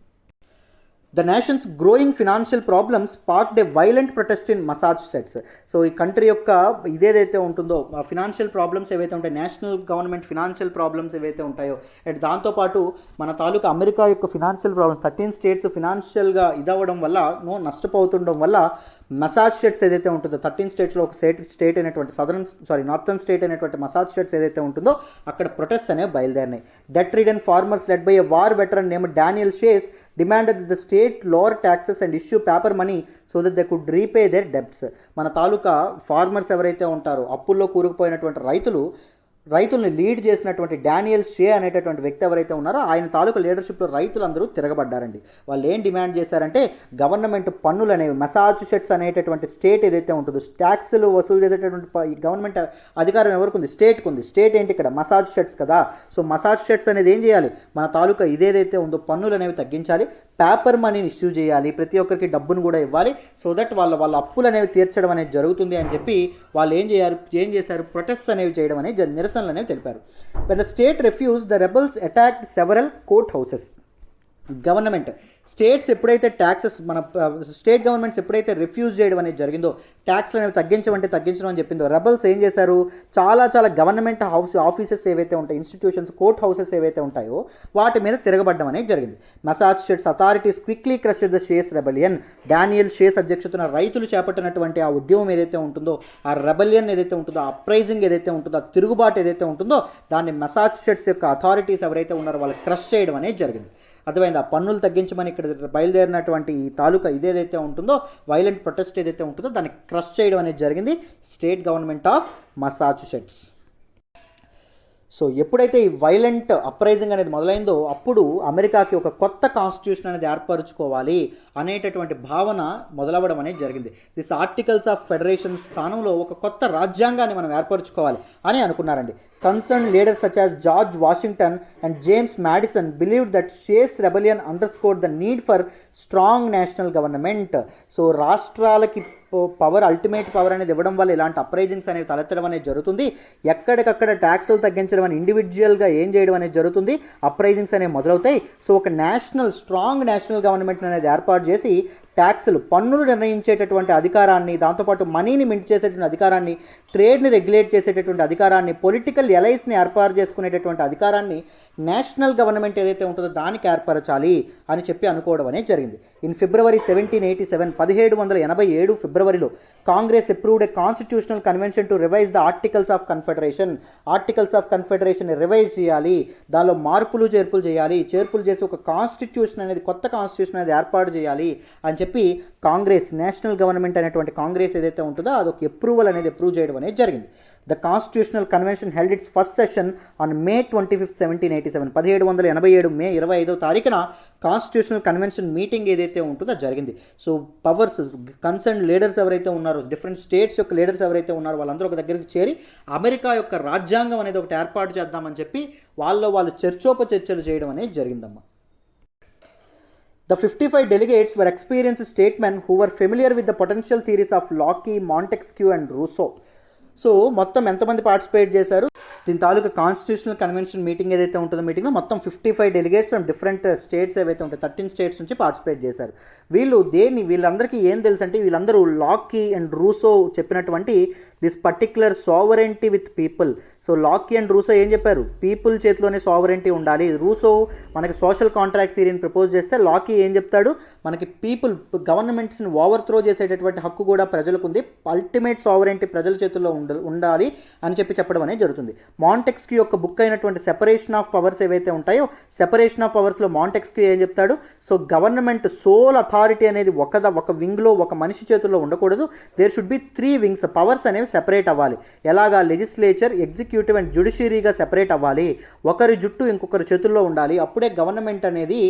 The nation's growing financial problems sparked a violent protest in Massachusetts. So ఈ కంట్రీ యొక్క ఇదేదైతే ఉంటుందో ఫినాన్షియల్ ప్రాబ్లమ్స్ ఏవైతే ఉంటాయో, నేషనల్ గవర్నమెంట్ ఫినాన్షియల్ ప్రాబ్లమ్స్ ఏవైతే ఉంటాయో, అండ్ దాంతోపాటు మన తాలూకా అమెరికా యొక్క ఫినాన్షియల్ ప్రాబ్లమ్స్, 13 స్టేట్స్ ఫినాన్షియల్గా ఇదవ్వడం వల్ల, నష్టపోతుండడం వల్ల మసాచుసెట్స్ ఏదైతే ఉంటుందో 13 స్టేట్స్లో ఒక స్టేట్ అయినటువంటి నార్థన్ స్టేట్ అయినటువంటి మసాచుసెట్స్ ఏదైతే ఉంటుందో అక్కడ ప్రొటెస్ట్ అనేవి బయలుదేరినాయి. Debt ridden farmers led by a war veteran named Daniel Shays demanded the state lower taxes and issue paper money so that they could repay their debts. మన తాలూకా farmers ఎవరైతే ఉంటారో, అప్పుల్లో కూరుకుపోయినటువంటి రైతుల్ని లీడ్ చేసినటువంటి డానియల్ షే అనేటటువంటి వ్యక్తి ఎవరైతే ఉన్నారో ఆయన తాలూకా లీడర్షిప్లో రైతులందరూ తిరగబడ్డారండి. వాళ్ళు ఏం డిమాండ్ చేశారంటే గవర్నమెంట్ పన్నులు అనేవి, మసాచుసెట్స్ అనేటటువంటి స్టేట్ ఏదైతే ఉంటుందో, ట్యాక్స్లు వసూలు చేసేటటువంటి గవర్నమెంట్ అధికారం ఎవరికి ఉంది, స్టేట్కి ఉంది. స్టేట్ ఏంటి ఇక్కడ, మసాచుసెట్స్ కదా. సో మసాచుసెట్స్ అనేది ఏం చేయాలి, మన తాలూకా ఇదేదైతే ఉందో పన్నులు అనేవి తగ్గించాలి, పేపర్ మనీని ఇష్యూ చేయాలి, ప్రతి ఒక్కరికి డబ్బును కూడా ఇవ్వాలి, సో దట్ వాళ్ళ అప్పులు అనేవి తీర్చడం అనేది జరుగుతుంది అని చెప్పి వాళ్ళు ఏం చేశారు, ప్రొటెస్ట్ అనేవి చేయడం అనేది, నిరసనలు అనేవి తెలిపారు. When the state refused, the rebels attacked several court houses. Government states ఎప్పుడైతే ట్యాక్సెస్, మన స్టేట్ గవర్నమెంట్స్ ఎప్పుడైతే రిఫ్యూజ్ చేయడం అనేది జరిగిందో, ట్యాక్స్లు అనేవి తగ్గించడం అని చెప్పిందో, రెబల్స్ ఏం చేశారు, చాలా గవర్నమెంట్ ఆఫీసెస్ ఏవైతే ఉంటాయి, ఇన్స్టిట్యూషన్స్, కోర్ట్ హౌసెస్ ఏవైతే ఉంటాయో వాటి మీద తిరగబడ్డం అనేది జరిగింది. Massachusetts authorities quickly crushed the Shays rebellion. Daniel Shays అధ్యక్షతన రైతులు చేపట్టినటువంటి ఆ ఉద్యమం ఏదైతే ఉంటుందో, ఆ రెబలియన్ ఏదైతే ఉంటుందో, ఆ అప్రైజింగ్ ఏదైతే ఉంటుందో, ఆ తిరుగుబాటు ఏదైతే ఉంటుందో దాన్ని మసాచుసెట్స్ యొక్క అథారిటీస్ ఎవరైతే ఉన్నారో వాళ్ళు క్రష్ చేయడం అనేది జరిగింది. అర్థమైంది. ఆ పన్నులు తగ్గించమని ఇక్కడ బయలుదేరినటువంటి ఈ తాలూకా ఇదేదైతే ఉంటుందో, వైలెంట్ ప్రొటెస్ట్ ఏదైతే ఉంటుందో దాన్ని క్రష్ చేయడం అనేది జరిగింది state government of Massachusetts. So ఎప్పుడైతే ఈ వైలెంట్ అప్రైజింగ్ అనేది మొదలైందో అప్పుడు అమెరికాకి ఒక కొత్త కాన్స్టిట్యూషన్ అనేది ఏర్పరచుకోవాలి అనేటటువంటి భావన మొదలవ్వడం అనేది జరిగింది. దిస్ ఆర్టికల్స్ ఆఫ్ ఫెడరేషన్ స్థానంలో ఒక కొత్త రాజ్యాంగాన్ని మనం ఏర్పరచుకోవాలి అని అనుకున్నారండి. Concern leaders such as George Washington and James Madison believed that Shays rebellion underscored the need for strong national government. So రాష్ట్రాలకి పవర్, అల్టిమేట్ పవర్ అనేది ఇవ్వడం వల్ల ఇలాంటి అప్రైజింగ్స్ అనేవి తలెత్తడం అనేది జరుగుతుంది. ఎక్కడికక్కడ ట్యాక్సులు తగ్గించడం అని ఇండివిజువల్గా ఏం చేయడం అనేది జరుగుతుంది, అప్రైజింగ్స్ అనేవి మొదలవుతాయి. సో ఒక స్ట్రాంగ్ నేషనల్ గవర్నమెంట్ అనేది ఏర్పాటు చేసి ట్యాక్సులు, పన్నులు నిర్ణయించేటటువంటి అధికారాన్ని, దాంతోపాటు మనీని మింట్ చేసేటువంటి అధికారాన్ని, ట్రేడ్ని రెగ్యులేట్ చేసేటటువంటి అధికారాన్ని, పొలిటికల్ ఎలైస్ని ఏర్పాటు చేసుకునేటటువంటి అధికారాన్ని నేషనల్ గవర్నమెంట్ ఏదైతే ఉంటుందో దానికి ఏర్పరచాలి అని చెప్పి అనుకోవడం అనేది జరిగింది. ఇన్ ఫిబ్రవరి 1787 1787 ఫిబ్రవరిలో Congress approved a constitutional convention to revise the articles of confederation revise చేయాలి, దానిలో మార్పులు చేర్పులు చేసి ఒక కాన్స్టిట్యూషన్ అనేది, కొత్త కాన్స్టిట్యూషన్ అనేది ఏర్పాటు చేయాలి అని చెప్పి కాంగ్రెస్, నేషనల్ గవర్నమెంట్ అనేటువంటి కాంగ్రెస్ ఏదైతే ఉంటుందో అదొక అప్రూవల్ అనేది అప్రూవ్ చేయడం అనేది జరిగింది. The constitutional convention held it's first session on May 25, 1787 1787 మే 25వ తారీఖున కాన్స్టిట్యూషనల్ కన్వెన్షన్ మీటింగ్ ఏదైతే ఉంటుందో జరిగింది. సో పవర్స్, కన్సర్న్ లీడర్స్ ఎవరైతే ఉన్నారో, డిఫరెంట్ స్టేట్స్ యొక్క లీడర్స్ ఎవరైతే ఉన్నారో వాళ్ళందరూ ఒక దగ్గరికి చేరి అమెరికా యొక్క రాజ్యాంగం అనేది ఒకటి ఏర్పాటు చేద్దామని చెప్పి వాళ్ళు చర్చోపచర్చలు చేయడం అనేది జరిగిందమ్మా. The 55 delegates were experienced statesmen who were familiar with the potential theories of Locke, Montesquieu and Rousseau. So మొత్తం ఎంతమంది పార్టిసిపేట్ చేశారు? దీని తాలూకా కాన్స్టిట్యూషనల్ కన్వెన్షన్ మీటింగ్ ఏదైతే ఉంటుందో మీటింగ్లో మొత్తం 55 డెలిగేట్స్ ఫ్రమ్ డిఫరెంట్ స్టేట్స్ ఏవైతే ఉంటాయి 13 స్టేట్స్ నుంచి పార్టిసిపేట్ చేశారు. వీళ్ళందరికీ ఏం తెలుసు అంటే, వీళ్ళందరూ లాకీ అండ్ రూసో చెప్పినటువంటి this particular sovereignty with people. So Locke and Rousseau ఏం చెప్పారు? పీపుల్ చేతిలోనే సావరెంటీ ఉండాలి. రూసో మనకి సోషల్ కాంట్రాక్ట్ థియరీని ప్రపోజ్ చేస్తే, లాకీ ఏం చెప్తాడు? మనకి గవర్నమెంట్స్ని ఓవర్ త్రో చేసేటటువంటి హక్కు కూడా ప్రజలకు ఉంది, అల్టిమేట్ సావరెంటీ ప్రజల చేతుల్లో ఉండాలి అని చెప్పడం అనేది జరుగుతుంది. మాంటెక్స్క్యూ యొక్క బుక్ అయినటువంటి సెపరేషన్ ఆఫ్ పవర్స్ ఏవైతే ఉంటాయో, సెపరేషన్ ఆఫ్ పవర్స్లో మాంటెక్స్క్యూ ఏం చెప్తాడు? సో గవర్నమెంట్ సోల్ అథారిటీ అనేది ఒక వింగ్లో, ఒక మనిషి చేతుల్లో ఉండకూడదు. There should be 3 wings. Powers అనేవి సెపరేట్ అవ్వాలి. ఎలాగా? లెజిస్లేచర్, ఎగ్జిక్యూటివ్ అండ్ జ్యుడిషియరీగా సెపరేట్ అవ్వాలి. ఒకరి జుట్టు ఇంకొకరి చేతుల్లో ఉండాలి. అప్పుడే గవర్నమెంట్ అనేది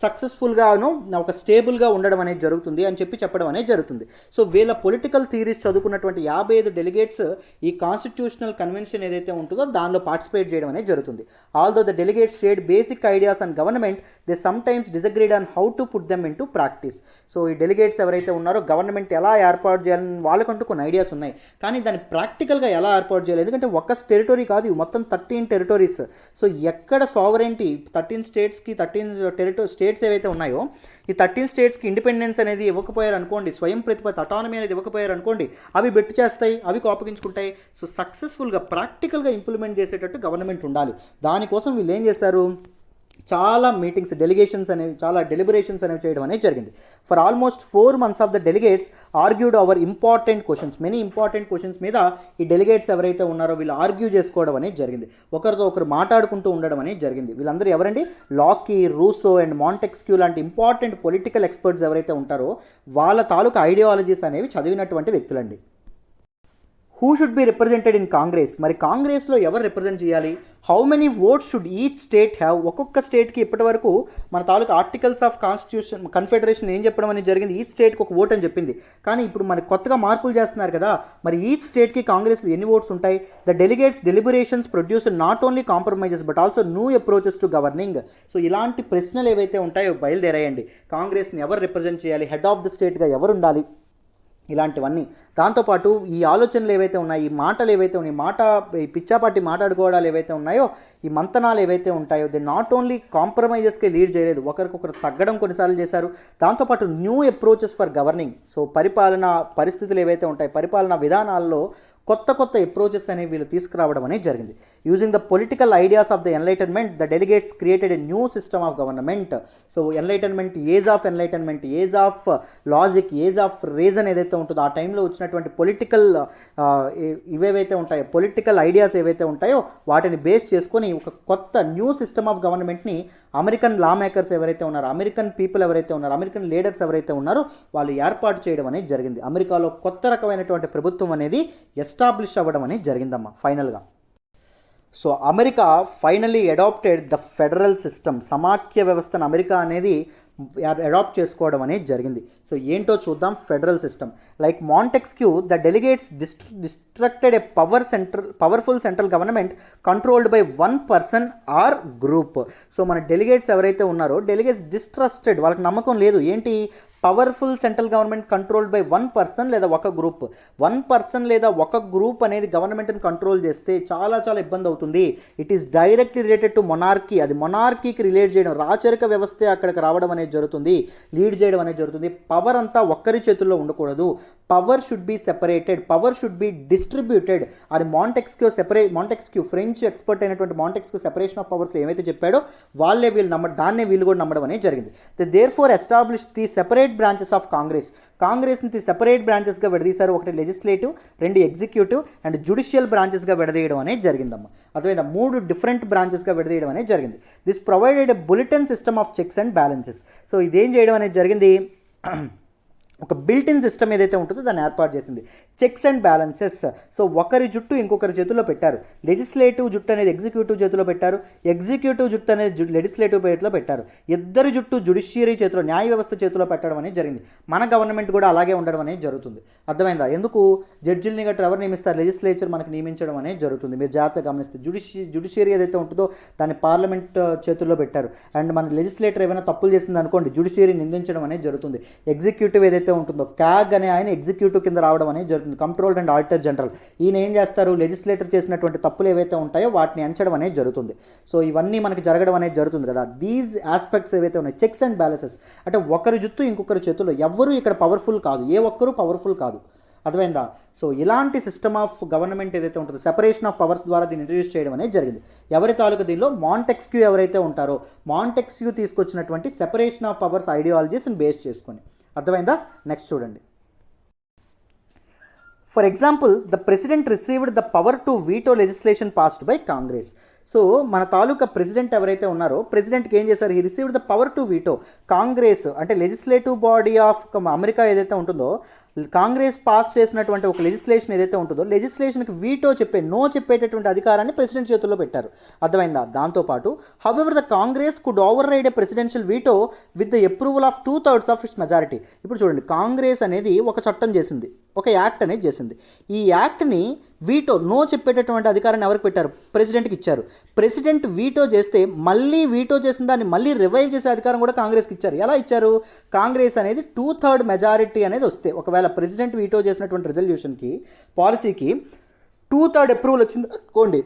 సక్సెస్ఫుల్గాను ఒక స్టేబుల్గా ఉండడం అనేది జరుగుతుంది అని చెప్పడం అనేది జరుగుతుంది. సో వీళ్ళ పొలిటికల్ థియరీస్ చదువుకున్నటువంటి 55 డెలిగేట్స్ ఈ కాన్స్టిట్యూషనల్ కన్వెన్షన్ ఏదైతే ఉంటుందో దానిలో పార్టిసిపేట్ చేయడం అనేది జరుగుతుంది. Although the delegates shared basic ideas on government, they sometimes disagreed on how to put them in to practice. So ఈ డెలిగేట్స్ ఎవరైతే ఉన్నారో గవర్నమెంట్ ఎలా ఏర్పాటు చేయాలని వాళ్ళకంటూ కొన్ని ఐడియాస్ ఉన్నాయి, కానీ దాన్ని ప్రాక్టికల్గా ఎలా ఏర్పాటు చేయాలి? ఎందుకంటే ఒక్క టెరిటరీ కాదు, ఇవి మొత్తం 13 టెరిటరీస్. సో ఎక్కడ సావరెంటీ 13 స్టేట్స్కి 13 స్టేట్స్ ఏవైతే ఉన్నాయో ఈ 13 స్టేట్స్కి ఇండిపెండెన్స్ అనేది ఇవ్వకపోయారు అనుకోండి, స్వయం ప్రతిపత్తి అటానమీ అనేది ఇవ్వకపోయారు అనుకోండి, అవి బెట్టు చేస్తాయి, అవి కోపగించుకుంటాయి. సో సక్సెస్ఫుల్గా ప్రాక్టికల్గా ఇంప్లిమెంట్ చేసేటట్టు గవర్నమెంట్ ఉండాలి. దానికోసం వీళ్ళు ఏం చేశారు? చాలా మీటింగ్స్, చాలా డెలిబరేషన్స్ అనేవి చేయడం అనేది జరిగింది. For almost 4 months of the delegates argued over many important questions మీద ఈ డెలిగేట్స్ ఎవరైతే ఉన్నారో వీళ్ళు ఆర్గ్యూ చేసుకోవడం అనేది జరిగింది. ఒకరితో ఒకరు మాట్లాడుకుంటూ ఉండడం అనేది జరిగింది. వీళ్ళందరూ ఎవరండి? లాకీ, రూసో అండ్ మాంటెక్స్క్యూ లాంటి ఇంపార్టెంట్ పొలిటికల్ ఎక్స్పర్ట్స్ ఎవరైతే ఉంటారో వాళ్ళ తాలూకా ఐడియాలజీస్ అనేవి చదివినటువంటి వ్యక్తులండి. Who should be represented in Congress? మరి కాంగ్రెస్లో ఎవరు రిప్రజెంట్ చేయాలి? How many votes should each state have? ఒక్కొక్క స్టేట్కి ఇప్పటి వరకు మన తాలూకా ఆర్టికల్స్ ఆఫ్ కన్ఫెడరేషన్ ఏం చెప్పడం అనేది జరిగింది? ఈచ్ స్టేట్కి ఒక ఓట్ అని చెప్పింది. కానీ ఇప్పుడు మనకి కొత్తగా మార్పులు చేస్తున్నారు కదా, మరి ఈచ్ స్టేట్కి కాంగ్రెస్లో ఎన్ని ఓట్స్ ఉంటాయి? The delegates deliberations produce not only compromises but also new approaches to governing. So ఇలాంటి ప్రశ్నలు ఏవైతే ఉంటాయో బయలుదేరాయండి. కాంగ్రెస్ని ఎవరు రిప్రజెంట్ చేయాలి? హెడ్ ఆఫ్ ద స్టేట్గా ఎవరు ఉండాలి? ఇలాంటివన్నీ. దాంతోపాటు ఈ ఆలోచనలు ఏవైతే ఉన్నాయి, ఈ మాటలు ఏవైతే ఉన్నాయి, ఈ పిచ్చాపాటి మాట్లాడుకోవడాలు ఏవైతే ఉన్నాయో, ఈ మంతనాలు ఏవైతే ఉంటాయో, దే నాట్ ఓన్లీ కాంప్రమైజెస్కే లీడ్ చేయలేదు, ఒకరికొకరు తగ్గడం కొన్నిసార్లు చేశారు. దాంతోపాటు new approaches for governing. So పరిపాలనా పరిస్థితులు ఏవైతే ఉంటాయి, పరిపాలనా విధానాల్లో కొత్త అప్రోచెస్ అనేవి వీళ్ళు తీసుకురావడం అనేది జరిగింది. Using the political ideas of the enlightenment, the delegates created a new system of government. So age of logic, age of reason ఏదైతే ఉంటుందో ఆ టైంలో వచ్చినటువంటి పొలిటికల్ ఇవేవైతే ఉంటాయో, పొలిటికల్ ఐడియాస్ ఏవైతే ఉంటాయో వాటిని బేస్ చేసుకొని ఒక కొత్త న్యూ సిస్టమ్ ఆఫ్ గవర్నమెంట్ని అమెరికన్ లా మేకర్స్ ఎవరైతే ఉన్నారో, అమెరికన్ పీపుల్ ఎవరైతే ఉన్నారో, అమెరికన్ లీడర్స్ ఎవరైతే ఉన్నారో వాళ్ళు ఏర్పాటు చేయడం అనేది జరిగింది. అమెరికాలో కొత్త రకమైనటువంటి ప్రభుత్వం అనేది ఎస్టాబ్లిష్ అవ్వడం అనేది జరిగిందమ్మా ఫైనల్గా. So America finally adopted the federal system. సమాఖ్య వ్యవస్థను అమెరికా అనేది అడాప్ట్ చేసుకోవడం అనేది జరిగింది. సో ఏంటో చూద్దాం. Federal system like Montesquieu the delegates distrusted a powerful central government controlled by one person or group. So మన డెలిగేట్స్ ఎవరైతే ఉన్నారో డెలిగేట్స్ డిస్ట్రస్టెడ్, వాళ్ళకి నమ్మకం లేదు. ఏంటి? Powerful central government controlled by one person లేదా ఒక గ్రూప్. వన్ పర్సన్ లేదా ఒక గ్రూప్ అనేది గవర్నమెంట్ని కంట్రోల్ చేస్తే చాలా చాలా ఇబ్బంది అవుతుంది. It is directly related to monarchy. అది మొనార్కీకి రిలేట్ చేయడం, రాచరిక వ్యవస్థే అక్కడికి రావడం అనేది జరుగుతుంది, లీడ్ చేయడం అనేది జరుగుతుంది. పవర్ అంతా ఒక్కరి చేతుల్లో ఉండకూడదు. Power should be separated, power should be distributed. అది మాంటెక్స్క్యూ ఫ్రెంచ్ ఎక్స్పర్ట్ అయినటువంటి మాంటెక్స్క్యూ సెపరేషన్ ఆఫ్ పవర్స్లో ఏమైతే చెప్పాడో దాన్నే వీళ్ళు కూడా నమ్మడం అనేది జరిగింది. Therefore establish the separate branches of కాంగ్రెస్ని సెపరేట్ బ్రాంచెస్గా విడదీశారు. ఒకటి లెజిస్లేటివ్, రెండు ఎగ్జిక్యూటివ్ అండ్ జుడిషియల్ బ్రాంచెస్గా విడదీయడం అనేది జరిగిందమ్మా. అదేవిధంగా 3 డిఫరెంట్ బ్రాంచెస్గా విడదీయడం అనేది జరిగింది. This provided a built-in system of checks and balances. So ఇదేం చేయడం అనేది జరిగింది, ఒక బిల్ట్-ఇన్ సిస్టమ్ ఏదైతే ఉంటుందో దాన్ని ఏర్పాటు చేసింది. Checks and balances. సో ఒకరి జుట్టు ఇంకొకరి చేతిలో పెట్టారు. లెజిస్లేటివ్ జుట్టు అనేది ఎగ్జిక్యూటివ్ చేతిలో పెట్టారు, ఎగ్జిక్యూటివ్ జుట్టు అనేది లెజిస్లేటివ్ చేతిలో పెట్టారు. ఇద్దరి జుట్టు జుడిషియరీ చేతిలో, న్యాయ వ్యవస్థ చేతిలో పెట్టడం అనేది జరిగింది. మన గవర్నమెంట్ కూడా అలాగే ఉండడం అనేది జరుగుతుంది. అర్థమైందా? ఎందుకు జడ్జిల్ని గట్రా ఎవరు నియమిస్తారు? లెజిస్లేచర్ మనకు నియమించడం అనేది జరుగుతుంది. మీరు జాగ్రత్తగా గమనిస్తే జుడిషియరీ ఏదైతే ఉంటుందో దాన్ని పార్లమెంట్ చేతుల్లో పెట్టారు. అండ్ మన లెజిస్లేటర్ ఏమైనా తప్పులు చేసింది అనుకోండి, జుడిషియరీ నిందించడం అనేది జరుగుతుంది. ఎగ్జిక్యూటివ్ ఏదైతే ఉంటుందో క్యాగ్ అనే ఆయన ఎగ్జిక్యూటివ్ కింద రావడం అనేది జరుగుతుంది. కంట్రోల్డ్ అండ్ ఆడిటర్ జనరల్ ఈయన ఏం చేస్తారు? లెజిస్లేటర్ చేసినటువంటి తప్పులు ఏవైతే ఉంటాయో వాటిని ఎంచడం అనేది జరుగుతుంది. సో ఇవన్నీ మనకి జరగడం అనేది జరుగుతుంది కదా. దీస్ ఆస్పెక్ట్స్ ఏవైతే ఉన్నాయి, చెక్స్ అండ్ బ్యాలెన్సెస్, అంటే ఒకరి జుత్తు ఇంకొకరి చేతుల్లో, ఎవ్వరూ ఇక్కడ పవర్ఫుల్ కాదు, ఏ ఒక్కరూ పవర్ఫుల్ కాదు. అర్థమైందా? సో ఇలాంటి సిస్టమ్ ఆఫ్ గవర్నమెంట్ ఏదైతే ఉంటుందో సెపరేషన్ ఆఫ్ పవర్స్ ద్వారా దీన్ని ఇంట్రడ్యూస్ చేయడం అనేది జరిగింది. ఎవరి తాలూకు దీనిలో మాంటెక్స్క్యూ ఎవరైతే ఉంటారో మాంటెక్స్క్యూ తీసుకొచ్చినటువంటి సెపరేషన్ ఆఫ్ పవర్స్ ఐడియాలజీస్ని బేస్ చేసుకొని. అర్థమైందా? నెక్స్ట్ చూడండి. For example, the president received the power to veto legislation passed by Congress. So మన తాలూకా ప్రెసిడెంట్ ఎవరైతే ఉన్నారో ప్రెసిడెంట్కి ఏం చేశారు? He received the power to veto. Congress అంటే లెజిస్లేటివ్ బాడీ ఆఫ్ అమెరికా ఏదైతే ఉంటుందో, కాంగ్రెస్ పాస్ చేసినటువంటి ఒక లెజిస్లేషన్ ఏదైతే ఉంటుందో లెజిస్లేషన్కి వీటో నో చెప్పేటటువంటి అధికారాన్ని ప్రెసిడెంట్ చేతుల్లో పెట్టారు. అర్థమైందా? దాంతోపాటు however the Congress could override a presidential veto with the approval of 2/3 of its majority. ఇప్పుడు చూడండి, కాంగ్రెస్ అనేది ఒక చట్టం చేసింది, ఒక యాక్ట్ అనేది చేసింది. ఈ యాక్ట్ని వీటో, నో చెప్పేటటువంటి అధికారాన్ని ఎవరికి పెట్టారు? ప్రెసిడెంట్కి ఇచ్చారు. ప్రెసిడెంట్ వీటో చేస్తే మళ్ళీ వీటో చేసిన దాన్ని మళ్ళీ రివైవ్ చేసే అధికారం కూడా కాంగ్రెస్కి ఇచ్చారు. ఎలా ఇచ్చారు? కాంగ్రెస్ అనేది 2/3 మెజారిటీ అనేది వస్తే, ఒకవేళ ప్రెసిడెంట్ వీటో చేసినటువంటి రెజల్యూషన్కి, పాలసీకి 2/3 అప్రూవల్ వచ్చింది అనుకోండి,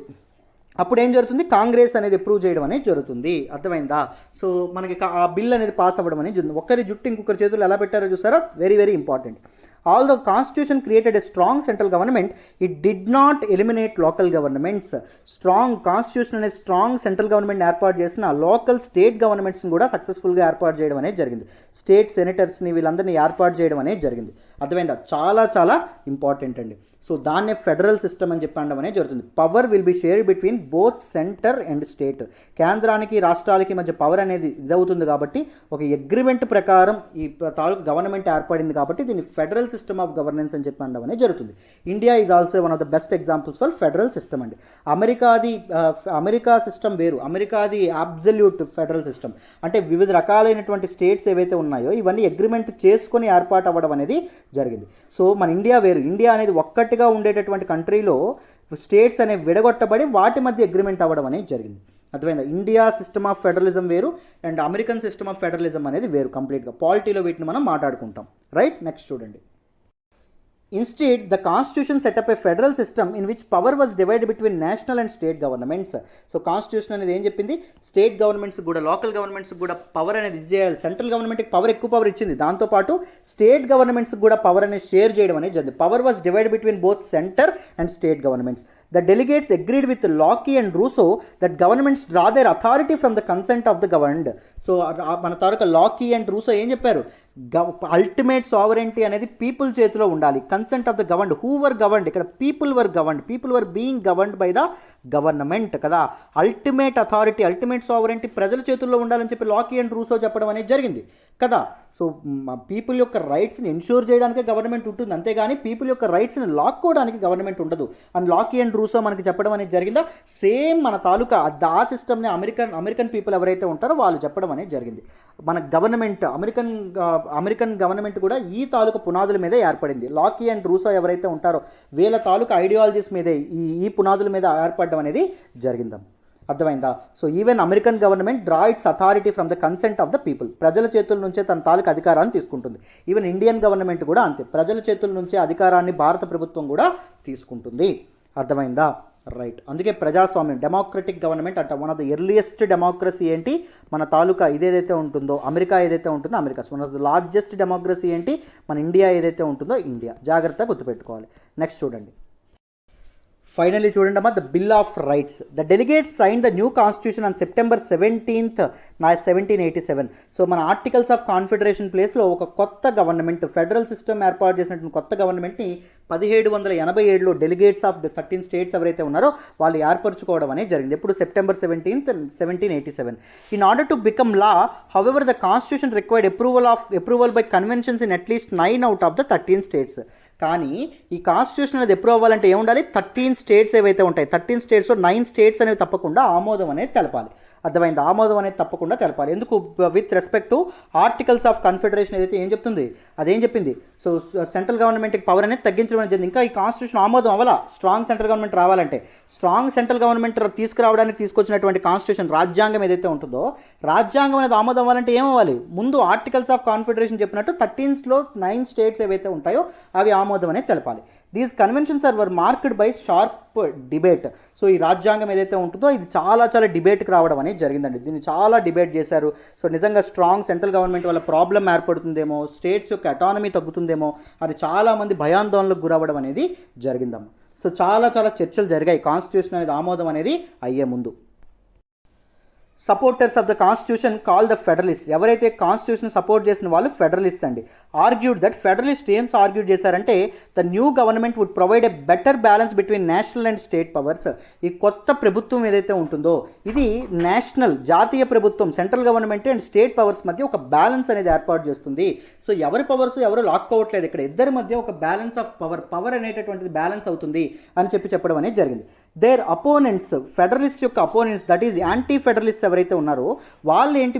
అప్పుడు ఏం జరుగుతుంది? కాంగ్రెస్ అనేది అప్రూవ్ చేయడం అనేది జరుగుతుంది. అర్థమైందా? సో మనకి ఆ బిల్ అనేది పాస్ అవ్వడం అనేది జరుగుతుంది. ఒకరి జుట్టు ఇంకొకరి చేతులు ఎలా పెట్టారో చూసారా? Very very important. All the constitution created a strong central government, it did not eliminate local governments. Constitution అనేది స్ట్రాంగ్ సెంట్రల్ గవర్నమెంట్ ఏర్పాటు చేసిన లోకల్ స్టేట్ గవర్నమెంట్స్ని కూడా సక్సెస్ఫుల్గా ఏర్పాటు చేయడం అనేది జరిగింది. స్టేట్ సెనేటర్స్ని వీళ్ళందరినీ ఏర్పాటు చేయడం అనేది జరిగింది. అర్థమైందా? చాలా చాలా ఇంపార్టెంట్ అండి. సో దాన్నే ఫెడరల్ సిస్టమ్ అని చెప్పడం అనేది జరుగుతుంది. Power will be share between both centre and state. కేంద్రానికి రాష్ట్రాలకి మధ్య పవర్ అనేది ఇదవుతుంది కాబట్టి ఒక అగ్రిమెంట్ ప్రకారం ఈ తాలూకు గవర్నమెంట్ ఏర్పడింది కాబట్టి దీన్ని ఫెడరల్ సిస్టమ్ ఆఫ్ గవర్నెన్స్ అని చెప్పడం అనేది జరుగుతుంది. India is also one of the best examples for federal system అండి. అమెరికా సిస్టమ్ వేరు, అమెరికాది అబ్జల్యూట్ ఫెడరల్ సిస్టమ్. అంటే వివిధ రకాలైనటువంటి స్టేట్స్ ఏవైతే ఉన్నాయో ఇవన్నీ అగ్రిమెంట్ చేసుకొని ఏర్పాటు అవ్వడం అనేది జరిగింది. సో మన ఇండియా వేరు. ఇండియా అనేది ఒక్కటిగా ఉండేటటువంటి కంట్రీలో స్టేట్స్ అనేవి విడగొట్టబడి వాటి మధ్య అగ్రిమెంట్ అవ్వడం అనేది జరిగింది. అర్థమైందా? ఇండియా సిస్టమ్ ఆఫ్ ఫెడరలిజం వేరు and American system of federalism అనేది వేరు కంప్లీట్గా. పాలిటీలో వీటిని మనం మాట్లాడుకుంటాం. రైట్? నెక్స్ట్ చూడండి. Instead, the constitution set up a federal system in which power was divided between national and state governments. So constitution అనేది ఏం చెప్పింది? స్టేట్ గవర్నమెంట్స్ కూడా, లోకల్ గవర్నమెంట్స్ కూడా పవర్ అనేది చేయాలి. సెంట్రల్ గవర్నమెంట్కి ఎక్కువ పవర్ ఇచ్చింది. దాంతోపాటు స్టేట్ గవర్నమెంట్స్ కూడా పవర్ అనేది షేర్ చేయడం అనేది జరిగింది. Power was divided between both centre and state governments. The delegates agreed with Locke and Rousseau that governments draw their authority from the consent of the governed. So మన తాలూకా Lockie and Rousseau ఏం చెప్పారు? Ultimate sovereignty అనేది people చేతిలో ఉండాలి. Consent of the governed. Who were governed? ఇక్కడ people were governed. People were being governed by the government కదా. Ultimate authority, ultimate sovereignty ప్రజల చేతుల్లో ఉండాలని చెప్పి లాకీ అండ్ రూసో చెప్పడం అనేది జరిగింది. కదా. సో పీపుల్ యొక్క రైట్స్ని ఎన్ష్యూర్ చేయడానికి గవర్నమెంట్ ఉంటుంది, అంతేగాని పీపుల్ యొక్క రైట్స్ని లాక్కోవడానికి గవర్నమెంట్ ఉండదు. అండ్ లాకీ అండ్ రూసో మనకి చెప్పడం అనేది జరిగిందా, సేమ్ మన తాలూకా ఆ సిస్టమ్ని అమెరికన్ పీపుల్ ఎవరైతే ఉంటారో వాళ్ళు చెప్పడం అనేది జరిగింది. మన గవర్నమెంట్ అమెరికన్ గవర్నమెంట్ కూడా ఈ తాలూకా పునాదుల మీద ఏర్పడింది. లాకీ అండ్ రూసో ఎవరైతే ఉంటారో వీళ్ళ తాలూకా ఐడియాలజీస్ మీదే ఈ పునాదుల మీద ఏర్పడడం అనేది జరిగిందా. అర్థమైందా. So even American government draw it's authority from the consent of the people, ప్రజల చేతుల నుంచే తన తాలూకు అధికారాన్ని తీసుకుంటుంది. ఈవెన్ ఇండియన్ గవర్నమెంట్ కూడా అంతే, ప్రజల చేతుల నుంచే అధికారాన్ని భారత ప్రభుత్వం కూడా తీసుకుంటుంది. అర్థమైందా, రైట్. అందుకే ప్రజాస్వామ్యం, డెమోక్రటిక్ గవర్నమెంట్ అంట. One of the earliest democracy ఏంటి, మన తాలూకా ఇదేదైతే ఉంటుందో అమెరికా ఏదైతే ఉంటుందో America. One of the largest democracy ఏంటి, మన ఇండియా ఏదైతే ఉంటుందో ఇండియా. జాగ్రత్తగా గుర్తుపెట్టుకోవాలి. నెక్స్ట్ చూడండి, ఫైనల్లీ చూడండి అమ్మా, the bill of rights. The delegates sign the new constitution on September 17th, 1787. So మన ఆర్టికల్స్ ఆఫ్ కాన్ఫెడరేషన్ ప్లేస్లో ఒక కొత్త గవర్నమెంట్, ఫెడరల్ సిస్టమ్ ఏర్పాటు చేసినటువంటి కొత్త గవర్నమెంట్ని 1787లో డెలిగేట్స్ ఆఫ్ ద 13 స్టేట్స్ ఎవరైతే ఉన్నారో వాళ్ళు ఏర్పరచుకోవడం అనేది జరిగింది. ఎప్పుడు September 17th, 1787. In order to become law, however the constitution required approval by conventions in at least 9 out of the 13 states. కానీ ఈ కాన్స్టిట్యూషన్ అనేది అప్రూవ్ అవ్వాలంటే ఏముండాలి, 13 స్టేట్స్ ఏవైతే ఉంటాయి 13 స్టేట్స్లో 9 స్టేట్స్ అనేవి తప్పకుండా ఆమోదం అనేది తెలపాలి. అర్థమైంది, ఆమోదం అనేది తప్పకుండా తెలపాలి. ఎందుకు, with respect to articles of confederation ఏదైతే ఏం చెప్తుంది, అదేం చెప్పింది, సో సెంట్రల్ గవర్నమెంట్కి పవర్ అనేది తగ్గించడం అనేది జరిగింది. ఇంకా ఈ కాన్స్టిట్యూషన్ ఆమోదం అవ్వాలా, స్ట్రాంగ్ సెంట్రల్ గవర్నమెంట్ రావాలంటే. స్ట్రాంగ్ సెంట్రల్ గవర్నమెంట్ తీసుకురావడానికి తీసుకొచ్చినటువంటి కాన్స్టిట్యూషన్, రాజ్యాంగం ఏదైతే ఉంటుందో రాజ్యాంగం అనేది ఆమోదం అవ్వాలంటే ఏమవ్వాలి, ముందు ఆర్టికల్స్ ఆఫ్ కాన్ఫెడరేషన్ చెప్పినట్టు 13లో 9 స్టేట్స్ ఏవైతే ఉంటాయో అవి ఆమోదం అనేది తెలపాలి. These conventions were marked by sharp debate. So ఈ రాజ్యాంగం ఏదైతే ఉంటుందో ఇది చాలా డిబేట్కి రావడం అనేది జరిగిందండి. దీన్ని చాలా డిబేట్ చేశారు. సో నిజంగా స్ట్రాంగ్ సెంట్రల్ గవర్నమెంట్ వల్ల ప్రాబ్లం ఏర్పడుతుందేమో, స్టేట్స్ యొక్క అటానమీ తగ్గుతుందేమో అని చాలామంది భయాందోళనకు గురవ్వడం అనేది జరిగిందమ్మా. సో చాలా చర్చలు జరిగాయి కాన్స్టిట్యూషన్ అనేది ఆమోదం అనేది అయ్యే ముందు. Supporters of the constitution call the federalist. ఎవరైతే కాన్స్టిట్యూషన్ సపోర్ట్ చేసిన వాళ్ళు ఫెడరలిస్ట్ అండి. Argued that, federalist aims argued చేశారంటే the new government would provide a better balance between national and state powers. ఈ కొత్త ప్రభుత్వం ఏదైతే ఉంటుందో ఇది నేషనల్, జాతీయ ప్రభుత్వం, central government and state powers మధ్య ఒక బ్యాలెన్స్ అనేది ఏర్పాటు చేస్తుంది. సో ఎవరి పవర్స్ ఎవరు లాక్కోవట్లేదు, ఇక్కడ ఇద్దరి మధ్య ఒక బ్యాలెన్స్ ఆఫ్ పవర్ అనేటటువంటిది బ్యాలెన్స్ అవుతుంది అని చెప్పడం అనేది జరిగింది. దేర్ అపోనెంట్స్, ఫెడరలిస్ట్ యొక్క opponents, that is anti federalist ఎవరైతే ఉన్నారో వాళ్ళేం